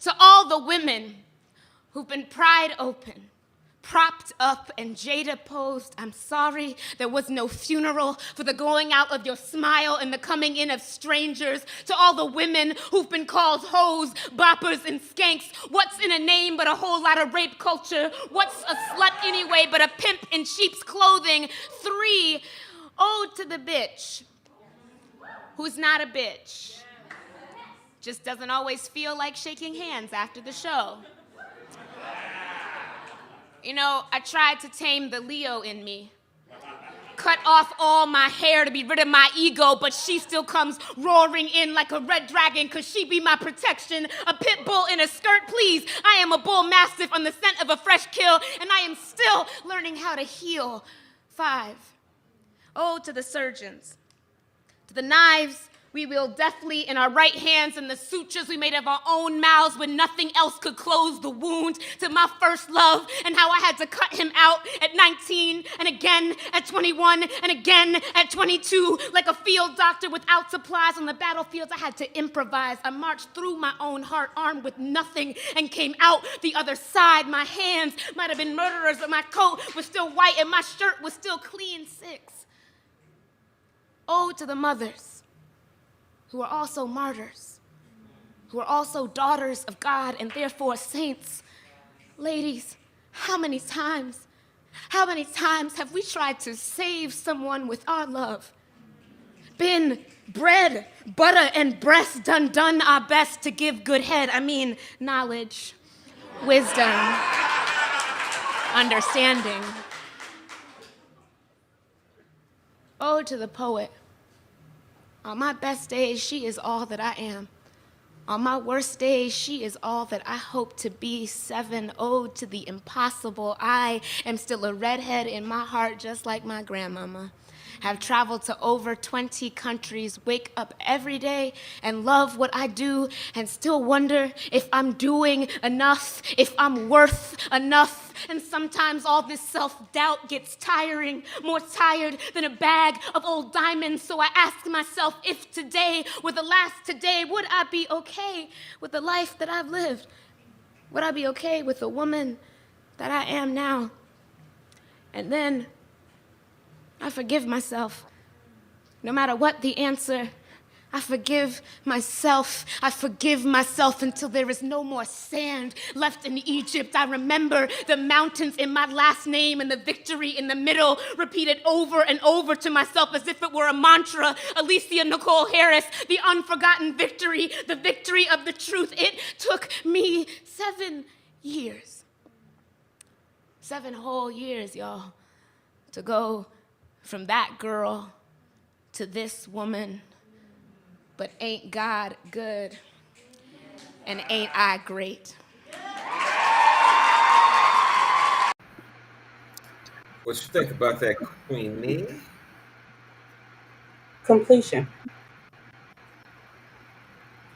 To all the women who've been pried open, propped up and Jada posed, I'm sorry there was no funeral for the going out of your smile and the coming in of strangers. To all the women who've been called hoes, boppers, and skanks, what's in a name but a whole lot of rape culture? What's a slut anyway but a pimp in sheep's clothing? 3, ode to the bitch who's not a bitch. Just doesn't always feel like shaking hands after the show. You know, I tried to tame the Leo in me. Cut off all my hair to be rid of my ego, but she still comes roaring in like a red dragon, cause she be my protection. A pit bull in a skirt, please. I am a bull mastiff on the scent of a fresh kill, and I am still learning how to heal. 5, ode to the surgeons, to the knives we wield deftly in our right hands and the sutures we made of our own mouths when nothing else could close the wound. To my first love and how I had to cut him out at 19 and again at 21 and again at 22. Like a field doctor without supplies on the battlefields, I had to improvise. I marched through my own heart armed with nothing and came out the other side. My hands might have been murderers, but my coat was still white and my shirt was still clean. 6, ode to the mothers who are also martyrs, who are also daughters of God and therefore saints. Ladies, how many times How many times have we tried to save someone with our love? Been bread, butter, and breast, done our best to give good head. I mean, knowledge, wisdom, understanding. Ode to the poet. On my best days, she is all that I am. On my worst days, she is all that I hope to be. 7, ode to the impossible. I am still a redhead in my heart, just like my grandmama. Have traveled to over 20 countries, wake up every day and love what I do, and still wonder if I'm doing enough, if I'm worth enough. And sometimes all this self-doubt gets tiring, more tired than a bag of old diamonds. So I ask myself if today were the last today, would I be okay with the life that I've lived? Would I be okay with the woman that I am now? And then I forgive myself. No matter what the answer, I forgive myself. I forgive myself until there is no more sand left in Egypt. I remember the mountains in my last name and the victory in the middle, repeated over and over to myself as if it were a mantra. Alicia Nicole Harris, the unforgotten victory, the victory of the truth. It took me 7 years. 7 whole years, y'all, to go from that girl to this woman. But ain't God good? And ain't I great? What you think about that, Queenie? Completion.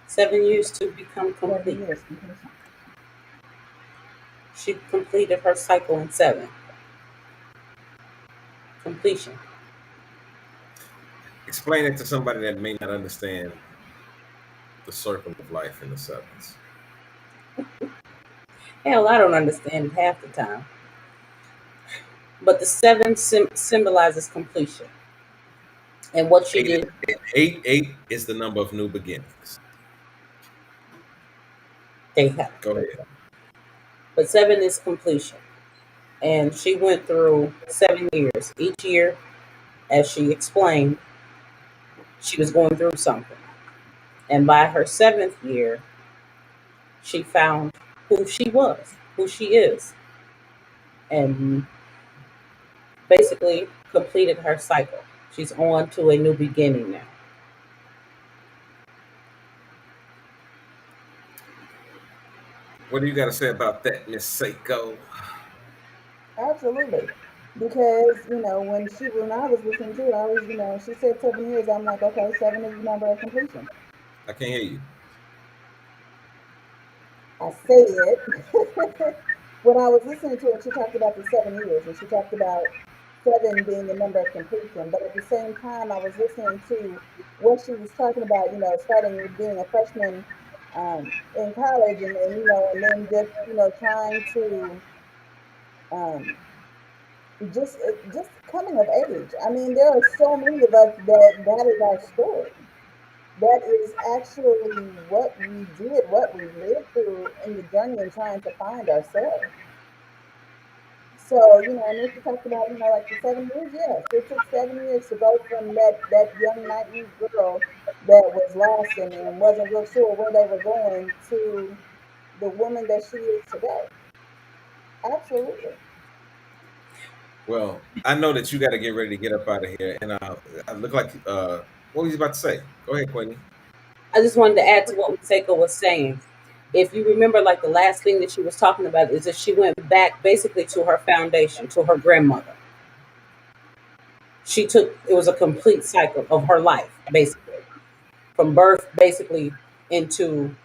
7 years to become complete. She completed her cycle in 7. Completion. Explain it to somebody that may not understand the circle of life in the 7s. Hell, I don't understand it half the time. But the 7 symbolizes completion. And what she did. 8 is the number of new beginnings. They have. Go ahead. But 7 is completion. And she went through 7 years. Each year, as she explained, she was going through something. And by her 7th year, she found who she was, who she is. And basically completed her cycle. She's on to a new beginning now. What do you got to say about that, Miss Seiko? Absolutely. Because, when I was listening to it, I was, she said 7 years. I'm like, okay, 7 is the number of completion. I can't hear you. I said, when I was listening to it, she talked about the 7 years, and she talked about 7 being the number of completion. But at the same time, I was listening to what she was talking about, starting with being a freshman in college, and and then just, trying to just coming of age. I mean, there are so many of us that is our story. That is actually what we did, what we lived through in the journey and trying to find ourselves. So, and then she talked about, like the 7 years, yes, it took 7 years to go from that young naive girl that was lost and wasn't real sure where they were going to the woman that she is today. Absolutely. Well, I know that you got to get ready to get up out of here, and I look like what was you about to say? Go ahead, Queenie. I just wanted to add to what Seiko was saying. If you remember, like the last thing that she was talking about is that she went back basically to her foundation, to her grandmother. It was a complete cycle of her life, basically, from birth basically into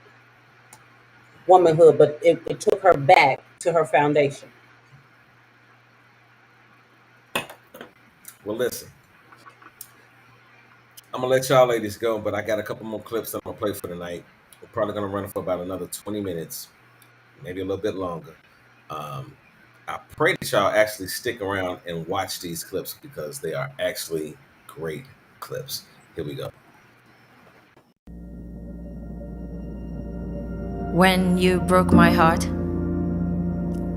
womanhood, but it took her back to her foundation. Well, listen, I'm gonna let y'all ladies go, but I got a couple more clips I'm gonna play for tonight. We're probably gonna run for about another 20 minutes, maybe a little bit longer. I pray that y'all actually stick around and watch these clips because they are actually great clips. Here we go. When you broke my heart,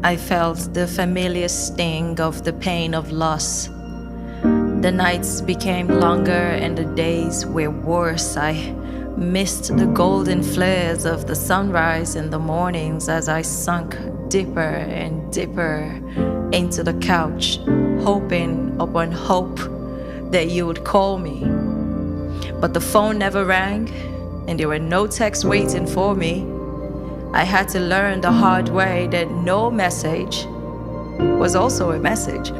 I felt the familiar sting of the pain of loss. The nights became longer and the days were worse. I missed the golden flares of the sunrise in the mornings as I sunk deeper and deeper into the couch, hoping upon hope that you would call me. But the phone never rang, and there were no texts waiting for me. I had to learn the hard way that no message was also a message.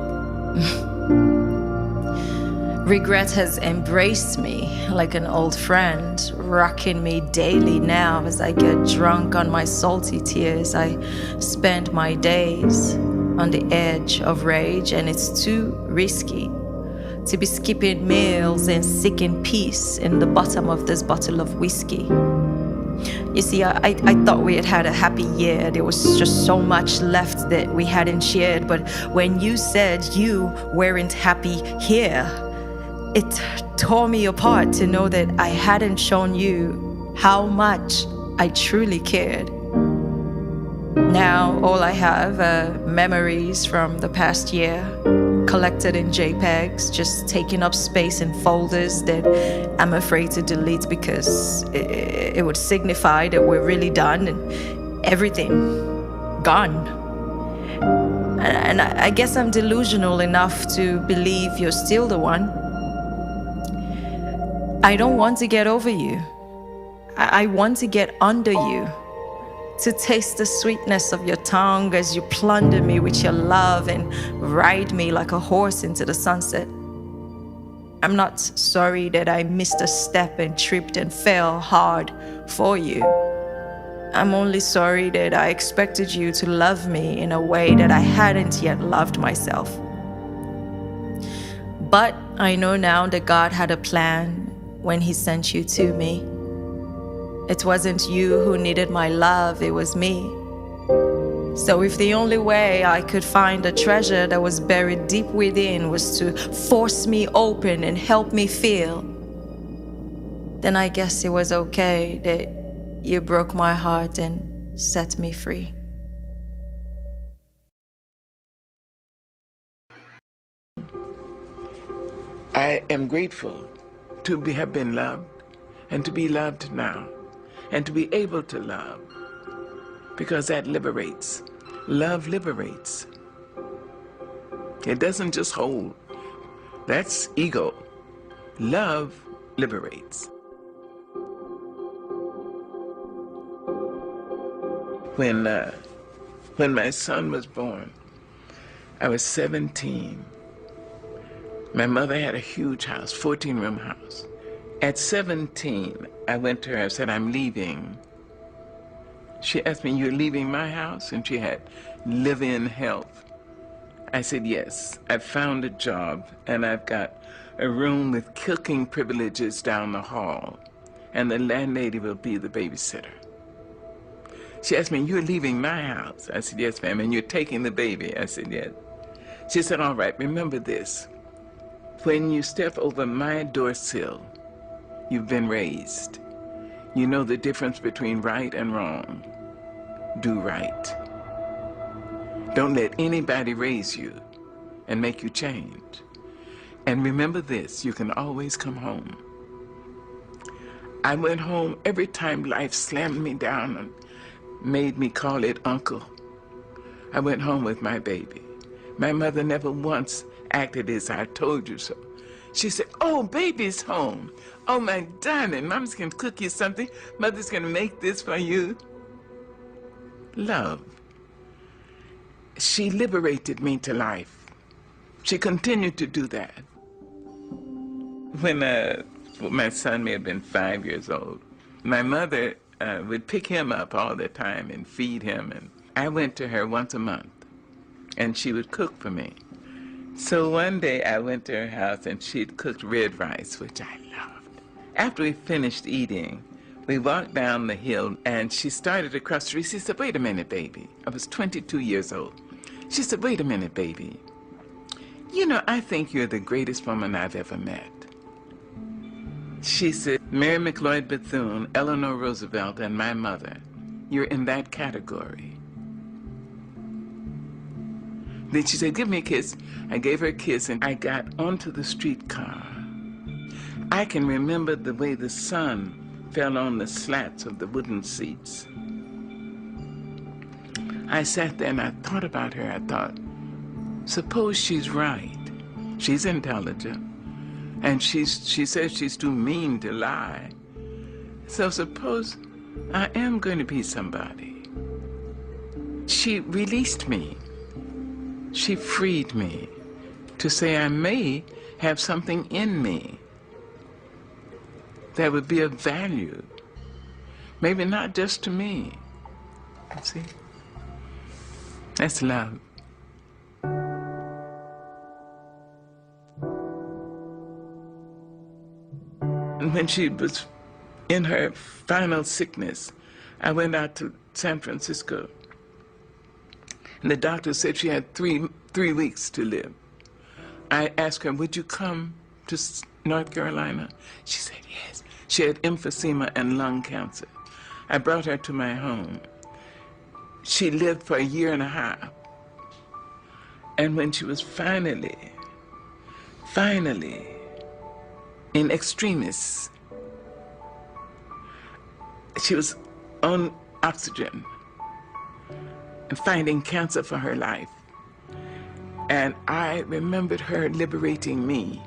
Regret has embraced me like an old friend, rocking me daily now as I get drunk on my salty tears. I spend my days on the edge of rage, and it's too risky to be skipping meals and seeking peace in the bottom of this bottle of whiskey. You see, I thought we had a happy year. There was just so much left that we hadn't shared. But when you said you weren't happy here, it tore me apart to know that I hadn't shown you how much I truly cared. Now all I have are memories from the past year, collected in JPEGs, just taking up space in folders that I'm afraid to delete because it would signify that we're really done and everything gone. And I guess I'm delusional enough to believe you're still the one. I don't want to get over you. I want to get under you, to taste the sweetness of your tongue as you plunder me with your love and ride me like a horse into the sunset. I'm not sorry that I missed a step and tripped and fell hard for you. I'm only sorry that I expected you to love me in a way that I hadn't yet loved myself. But I know now that God had a plan when He sent you to me. It wasn't you who needed my love, it was me. So if the only way I could find a treasure that was buried deep within was to force me open and help me feel, then I guess it was okay that you broke my heart and set me free. I am grateful to have been loved and to be loved now and to be able to love, because that liberates. Love liberates. It doesn't just hold. That's ego. Love liberates. When my son was born, I was 17. My mother had a huge house, 14-room house. At 17, I went to her and said, I'm leaving. She asked me, you're leaving my house? And she had live-in health. I said, yes, I've found a job and I've got a room with cooking privileges down the hall, and the landlady will be the babysitter. She asked me, you're leaving my house? I said, yes, ma'am. And you're taking the baby? I said, yes. She said, all right, remember this. When you step over my door sill, you've been raised. You know the difference between right and wrong. Do right. Don't let anybody raise you and make you change. And remember this, you can always come home. I went home every time life slammed me down and made me call it uncle. I went home with my baby. My mother never once acted as I told you so. She said, oh, baby's home. Oh, my darling, Mom's gonna cook you something. Mother's gonna make this for you. Love. She liberated me to life. She continued to do that. When my son may have been 5 years old, my mother would pick him up all the time and feed him. And I went to her once a month, and she would cook for me. So one day I went to her house and she'd cooked red rice, which I loved. After we finished eating, we walked down the hill and she started across the street. She said, wait a minute, baby. I was 22 years old. She said, wait a minute, baby. You know, I think you're the greatest woman I've ever met. She said, Mary McLeod Bethune, Eleanor Roosevelt, and my mother, you're in that category. Then she said, give me a kiss. I gave her a kiss, and I got onto the streetcar. I can remember the way the sun fell on the slats of the wooden seats. I sat there and I thought about her. I thought, suppose she's right. She's intelligent. And she says she's too mean to lie. So suppose I am going to be somebody. She released me. She freed me to say I may have something in me that would be of value. Maybe not just to me. See? That's love. And when she was in her final sickness, I went out to San Francisco. And the doctor said she had three weeks to live. I asked her, would you come to North Carolina? She said yes. She had emphysema and lung cancer. I brought her to my home. She lived for 1.5 years. And when she was finally, in extremis, she was on oxygen and fighting cancer for her life. And I remembered her liberating me.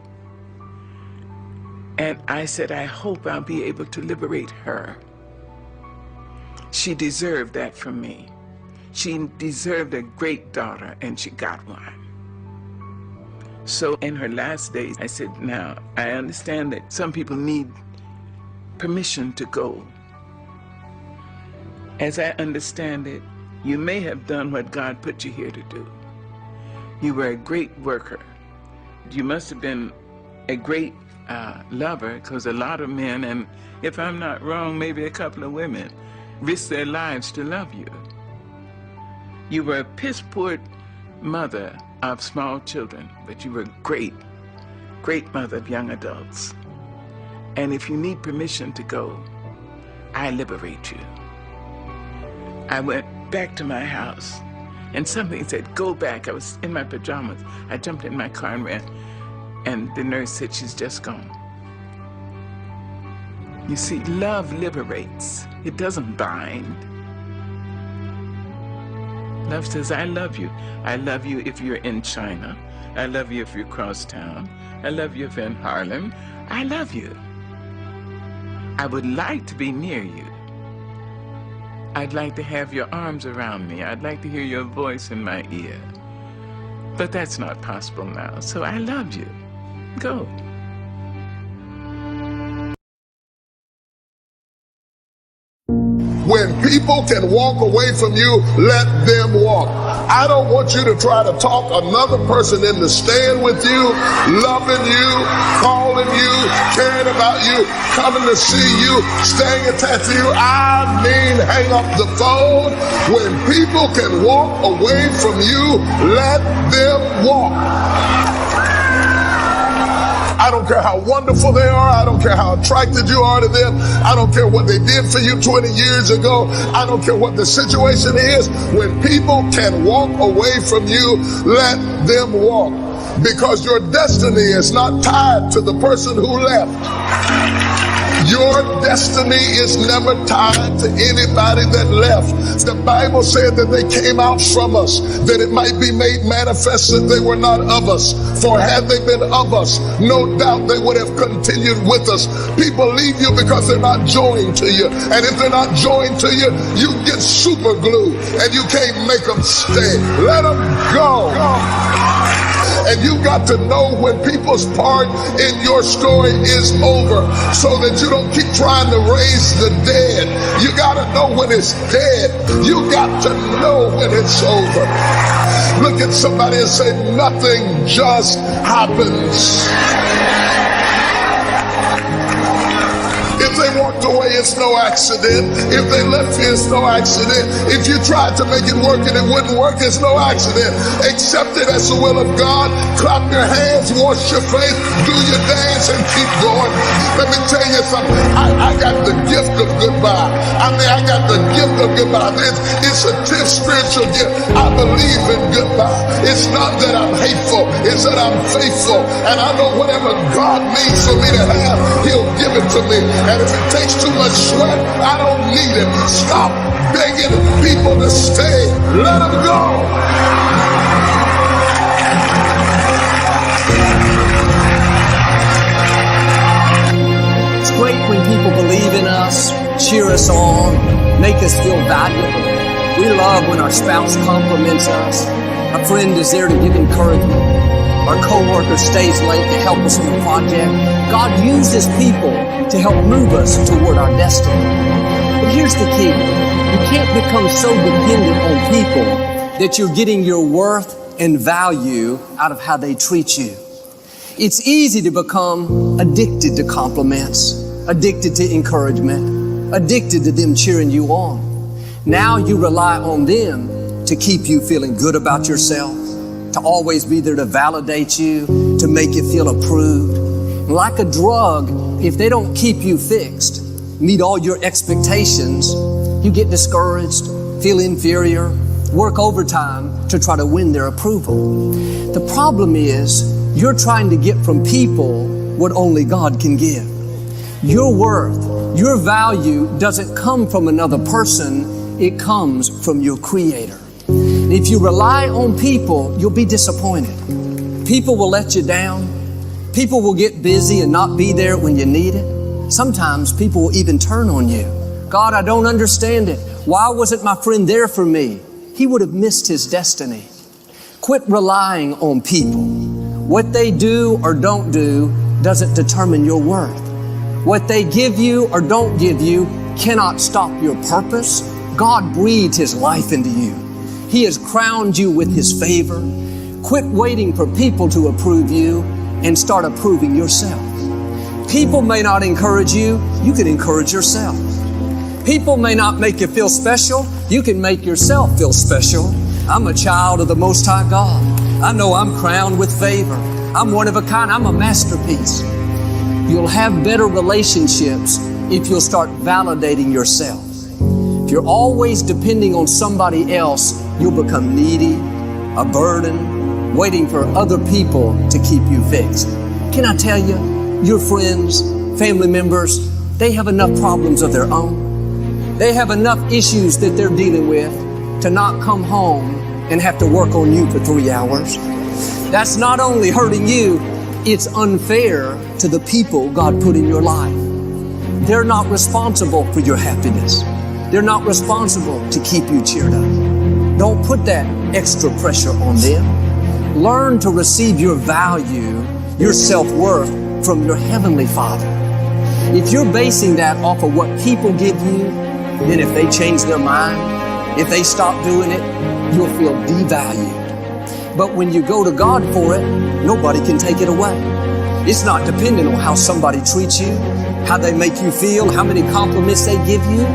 And I said, I hope I'll be able to liberate her. She deserved that from me. She deserved a great daughter, and she got one. So in her last days, I said, now, I understand that some people need permission to go. As I understand it, you may have done what God put you here to do. You were a great worker. You must have been a great lover, because a lot of men, and if I'm not wrong, maybe a couple of women, risk their lives to love you. You were a piss-poor mother of small children, but you were a great mother of young adults. And if you need permission to go, I liberate you. I went back to my house, and something said, go back. I was in my pajamas. I jumped in my car and ran, and the nurse said, she's just gone. You see, love liberates. It doesn't bind. Love says, I love you. I love you if you're in China. I love you if you're across town. I love you if you're in Harlem. I love you. I would like to be near you. I'd like to have your arms around me. I'd like to hear your voice in my ear. But that's not possible now, so I love you. Go. When people can walk away from you, let them walk. I don't want you to try to talk another person into staying with you, loving you, calling you, caring about you, coming to see you, staying attached to you. I mean, hang up the phone. When people can walk away from you, let them walk. I don't care how wonderful they are. I don't care how attracted you are to them. I don't care what they did for you 20 years ago. I don't care what the situation is. When people can walk away from you, let them walk. Because your destiny is not tied to the person who left. Your destiny is never tied to anybody that left. The Bible said that they came out from us, that it might be made manifest that they were not of us. For had they been of us, no doubt they would have continued with us. People leave you because they're not joined to you. And if they're not joined to you, you get super glue and you can't make them stay. Let them go. And you got to know when people's part in your story is over, so that you don't keep trying to raise the dead. You got to know when it's dead. You got to know when it's over. Look at somebody and say, nothing just happens. If they walked away away, it's no accident. If they left you, it's no accident. If you tried to make it work and it wouldn't work, it's no accident. Accept it as the will of God. Clap your hands, wash your face, do your dance, and keep going. Let me tell you something. I got the gift of goodbye. I got the gift of goodbye. It's a spiritual gift. I believe in goodbye. It's not that I'm hateful, it's that I'm faithful. And I know whatever God needs for me to have, He'll give it to me. And if it takes too much sweat, I don't need it. Stop begging people to stay. Let them go. It's great when people believe in us, cheer us on, make us feel valuable. We love when our spouse compliments us. A friend is there to give encouragement. Our coworker stays late to help us on the project. God uses people to help move us toward our destiny. But here's the key. You can't become so dependent on people that you're getting your worth and value out of how they treat you. It's easy to become addicted to compliments, addicted to encouragement, addicted to them cheering you on. Now you rely on them to keep you feeling good about yourself, to always be there to validate you, to make you feel approved. Like a drug, if they don't keep you fixed, meet all your expectations, you get discouraged, feel inferior, work overtime to try to win their approval. The problem is, you're trying to get from people what only God can give. Your worth, your value doesn't come from another person, it comes from your Creator. If you rely on people, you'll be disappointed. People will let you down. People will get busy and not be there when you need it. Sometimes people will even turn on you. God, I don't understand it. Why wasn't my friend there for me? He would have missed his destiny. Quit relying on people. What they do or don't do doesn't determine your worth. What they give you or don't give you cannot stop your purpose. God breathed His life into you. He has crowned you with His favor. Quit waiting for people to approve you and start approving yourself. People may not encourage you, you can encourage yourself. People may not make you feel special, you can make yourself feel special. I'm a child of the Most High God. I know I'm crowned with favor. I'm one of a kind, I'm a masterpiece. You'll have better relationships if you'll start validating yourself. If you're always depending on somebody else, you'll become needy, a burden, waiting for other people to keep you fixed. Can I tell you, your friends, family members, they have enough problems of their own. They have enough issues that they're dealing with to not come home and have to work on you for 3 hours. That's not only hurting you, it's unfair to the people God put in your life. They're not responsible for your happiness. They're not responsible to keep you cheered up. Don't put that extra pressure on them. Learn to receive your value, your self-worth from your Heavenly Father. If you're basing that off of what people give you, then if they change their mind, if they stop doing it, you'll feel devalued. But when you go to God for it, nobody can take it away. It's not dependent on how somebody treats you, how they make you feel, how many compliments they give you.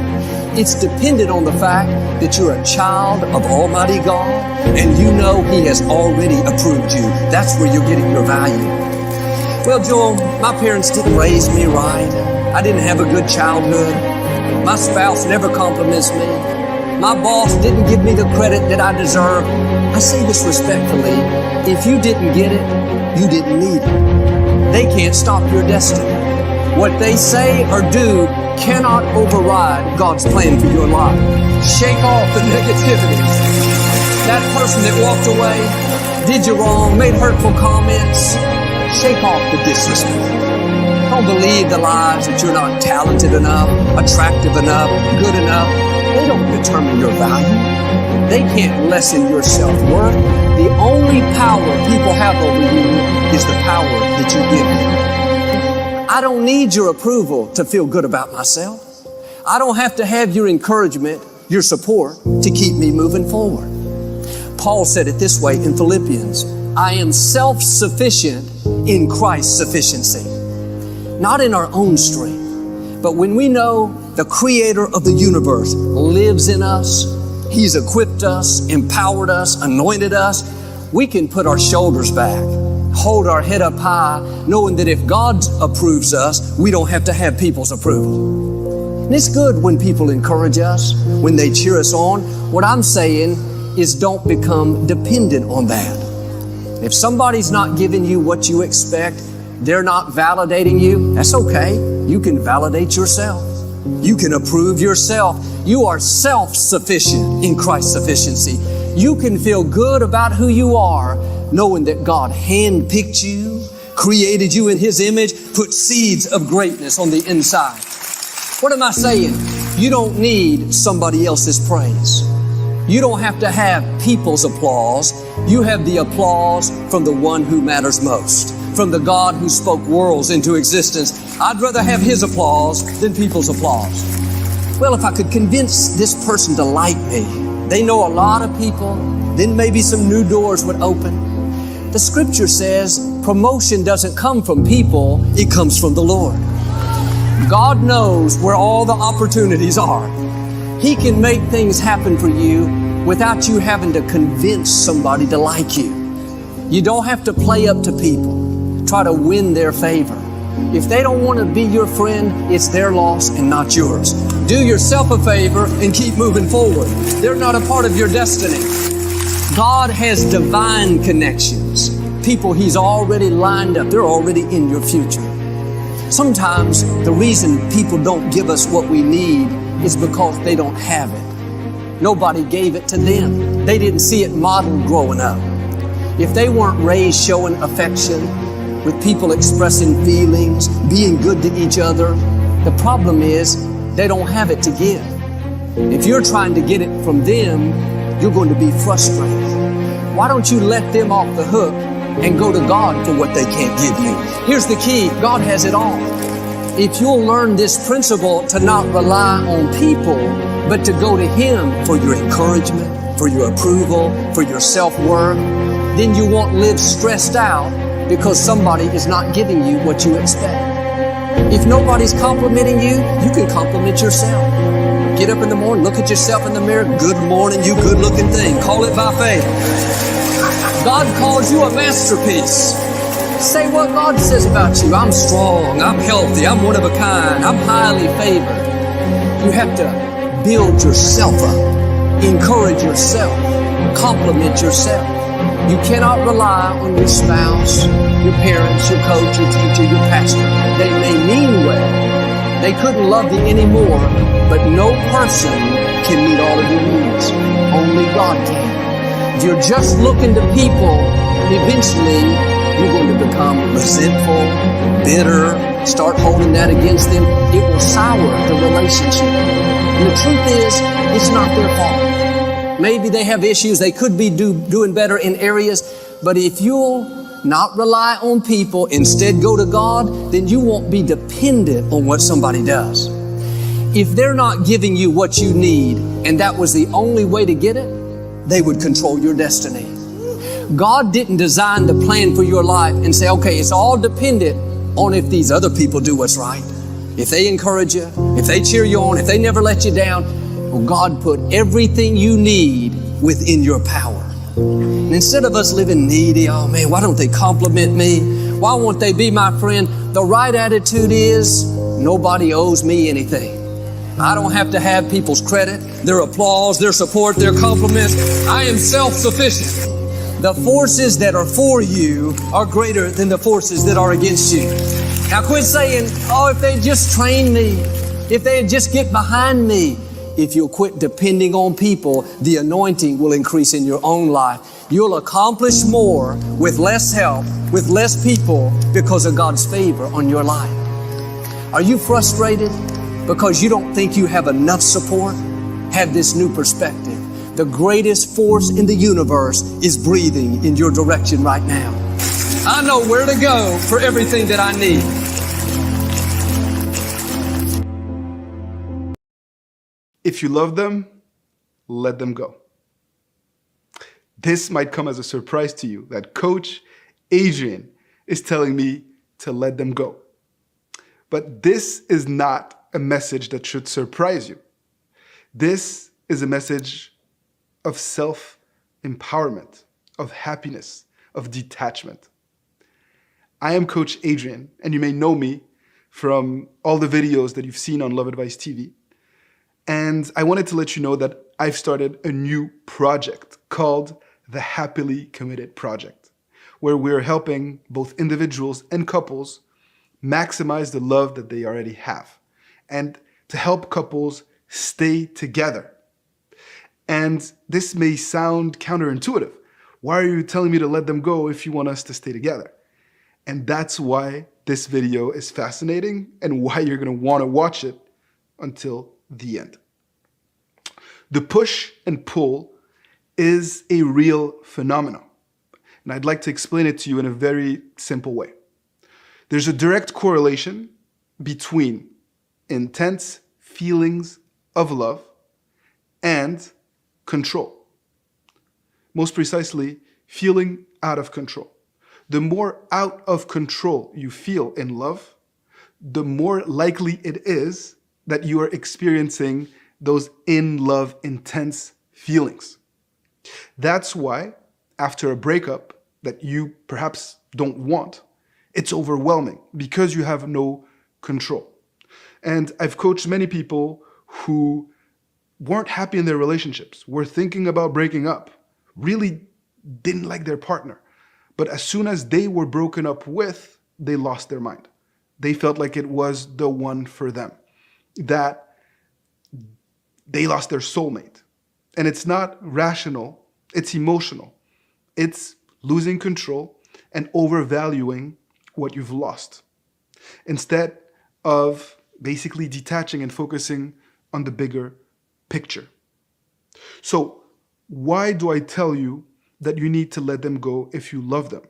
It's dependent on the fact that you're a child of Almighty God and you know He has already approved you. That's where you're getting your value. Well, Joel, my parents didn't raise me right. I didn't have a good childhood. My spouse never compliments me. My boss didn't give me the credit that I deserve. I say this respectfully. If you didn't get it, you didn't need it. They can't stop your destiny. What they say or do cannot override God's plan for your life. Shake off the negativity. That person that walked away, did you wrong, made hurtful comments, shake off the disrespect. Don't believe the lies that you're not talented enough, attractive enough, good enough. They don't determine your value. They can't lessen your self-worth. The only power people have over you is the power that you give them. I don't need your approval to feel good about myself. I don't have to have your encouragement, your support to keep me moving forward. Paul said it this way in Philippians, I am self-sufficient in Christ's sufficiency. Not in our own strength, but when we know the creator of the universe, lives in us. He's equipped us, empowered us, anointed us. We can put our shoulders back, hold our head up high, knowing that if God approves us, we don't have to have people's approval. And it's good when people encourage us, when they cheer us on. What I'm saying is don't become dependent on that. If somebody's not giving you what you expect, they're not validating you, that's okay. You can validate yourself. You can approve yourself. You are self-sufficient in Christ's sufficiency. You can feel good about who you are, knowing that God handpicked you, created you in His image, put seeds of greatness on the inside. What am I saying? You don't need somebody else's praise. You don't have to have people's applause. You have the applause from the one who matters most, from the God who spoke worlds into existence. I'd rather have His applause than people's applause. Well, if I could convince this person to like me, they know a lot of people, then maybe some new doors would open. The scripture says promotion doesn't come from people, it comes from the Lord. God knows where all the opportunities are. He can make things happen for you without you having to convince somebody to like you. You don't have to play up to people, try to win their favor. If they don't want to be your friend, it's their loss and not yours. Do yourself a favor and keep moving forward. They're not a part of your destiny. God has divine connections. People He's already lined up. They're already in your future. Sometimes the reason people don't give us what we need is because they don't have it. Nobody gave it to them. They didn't see it modeled growing up. If they weren't raised showing affection, with people expressing feelings, being good to each other, the problem is they don't have it to give. If you're trying to get it from them, you're going to be frustrated. Why don't you let them off the hook and go to God for what they can't give you? Here's the key. God has it all. If you'll learn this principle to not rely on people, but to go to Him for your encouragement, for your approval, for your self-worth, then you won't live stressed out because somebody is not giving you what you expect. If nobody's complimenting you, you can compliment yourself. Get up in the morning, look at yourself in the mirror. Good morning, you good-looking thing. Call it by faith. God calls you a masterpiece. Say what God says about you. I'm strong, I'm healthy, I'm one of a kind, I'm highly favored. You have to build yourself up, encourage yourself, compliment yourself. You cannot rely on your spouse, your parents, your coach, your teacher, your pastor. They may mean well. They couldn't love you anymore, but no person can meet all of your needs. Only God can. If you're just looking to people, eventually you're going to become resentful, bitter, start holding that against them. It will sour the relationship. And the truth is, it's not their fault. Maybe they have issues. They could be doing better in areas. But if you'll not rely on people, instead go to God, then you won't be dependent on what somebody does. If they're not giving you what you need, and that was the only way to get it, they would control your destiny. God didn't design the plan for your life and say, okay, it's all dependent on if these other people do what's right. If they encourage you, if they cheer you on, if they never let you down. Well, God put everything you need within your power. And instead of us living needy, oh man, why don't they compliment me? Why won't they be my friend? The right attitude is, nobody owes me anything. I don't have to have people's credit, their applause, their support, their compliments. I am self-sufficient. The forces that are for you are greater than the forces that are against you. Now quit saying, oh, if they just train me, if they just get behind me. If you'll quit depending on people, the anointing will increase in your own life. You'll accomplish more with less help, with less people, because of God's favor on your life. Are you frustrated because you don't think you have enough support? Have this new perspective. The greatest force in the universe is breathing in your direction right now. I know where to go for everything that I need. If you love them, let them go. This might come as a surprise to you that Coach Adrian is telling me to let them go. But this is not a message that should surprise you. This is a message of self-empowerment, of happiness, of detachment. I am Coach Adrian, and you may know me from all the videos that you've seen on Love Advice TV. And I wanted to let you know that I've started a new project called the Happily Committed Project, where we're helping both individuals and couples maximize the love that they already have, and to help couples stay together. And this may sound counterintuitive. Why are you telling me to let them go if you want us to stay together? And that's why this video is fascinating and why you're going to want to watch it until the end. The push and pull is a real phenomenon. And I'd like to explain it to you in a very simple way. There's a direct correlation between intense feelings of love and control. Most precisely, feeling out of control. The more out of control you feel in love, the more likely it is that you are experiencing those in-love intense feelings. That's why, after a breakup that you perhaps don't want, it's overwhelming because you have no control. And I've coached many people who weren't happy in their relationships, were thinking about breaking up, really didn't like their partner. But as soon as they were broken up with, they lost their mind. They felt like it was the one for them, that they lost their soulmate. And it's not rational, it's emotional. It's losing control and overvaluing what you've lost, instead of basically detaching and focusing on the bigger picture. So why do I tell you that you need to let them go if you love them?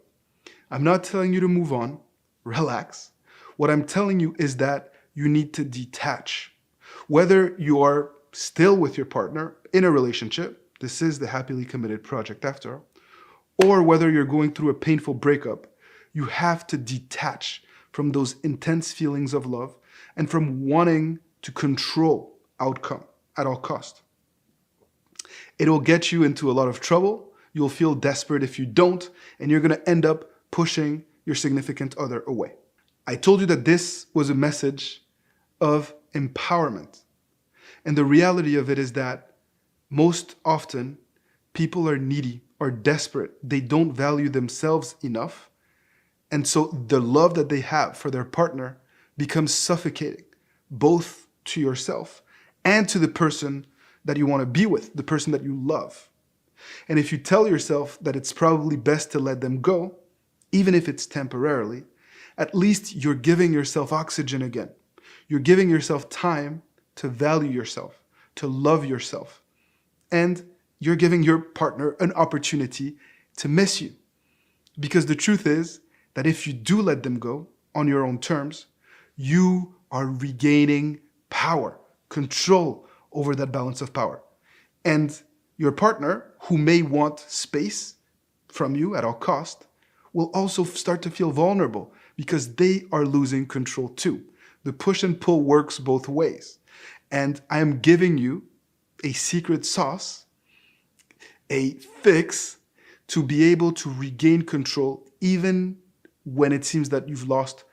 I'm not telling you to move on, relax. What I'm telling you is that you need to detach. Whether you are still with your partner in a relationship, this is the Happily Committed Project after all, or whether you're going through a painful breakup, you have to detach from those intense feelings of love and from wanting to control outcome at all cost. It'll get you into a lot of trouble. You'll feel desperate if you don't, and you're going to end up pushing your significant other away. I told you that this was a message of empowerment. And the reality of it is that most often people are needy or desperate. They don't value themselves enough. And so the love that they have for their partner becomes suffocating, both to yourself and to the person that you want to be with, the person that you love. And if you tell yourself that it's probably best to let them go, even if it's temporarily, at least you're giving yourself oxygen again. You're giving yourself time to value yourself, to love yourself. And you're giving your partner an opportunity to miss you. Because the truth is that if you do let them go on your own terms, you are regaining power, control over that balance of power. And your partner, who may want space from you at all cost, will also start to feel vulnerable because they are losing control too. The push and pull works both ways. And I am giving you a secret sauce, a fix to be able to regain control even when it seems that you've lost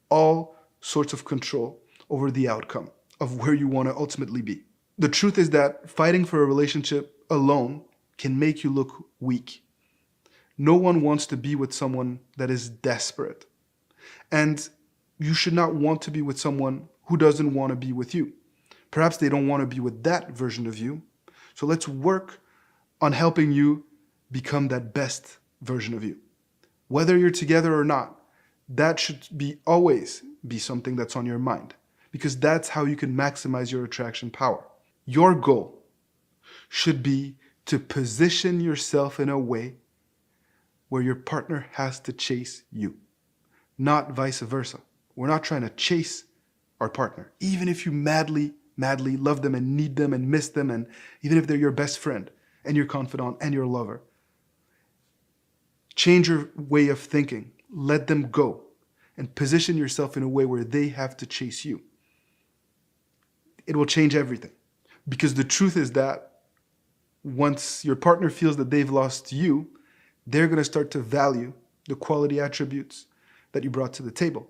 all sorts of control over the outcome of where you want to ultimately be. The truth is that fighting for a relationship alone can make you look weak. No one wants to be with someone that is desperate. And you should not want to be with someone who doesn't want to be with you. Perhaps they don't want to be with that version of you. So let's work on helping you become that best version of you. Whether you're together or not, that should always be something that's on your mind, because that's how you can maximize your attraction power. Your goal should be to position yourself in a way where your partner has to chase you, not vice versa. We're not trying to chase our partner, even if you madly love them and need them and miss them, and even if they're your best friend and your confidant and your lover. Change your way of thinking. Let them go and position yourself in a way where they have to chase you. it will change everything. Because the truth is that once your partner feels that they've lost you, they're going to start to value the quality attributes that you brought to the table.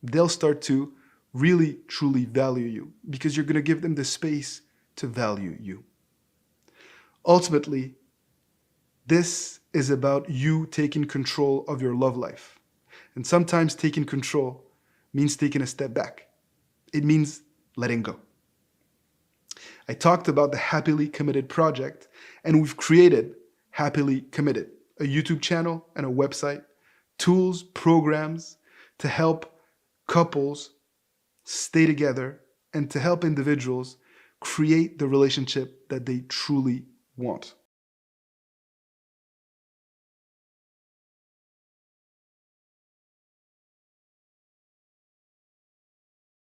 They'll start to really, truly value you because you're going to give them the space to value you. Ultimately, this is about you taking control of your love life. And sometimes taking control means taking a step back. It means letting go. I talked about the Happily Committed project, and we've created Happily Committed, a YouTube channel and a website, tools, programs to help couples stay together and to help individuals create the relationship that they truly want.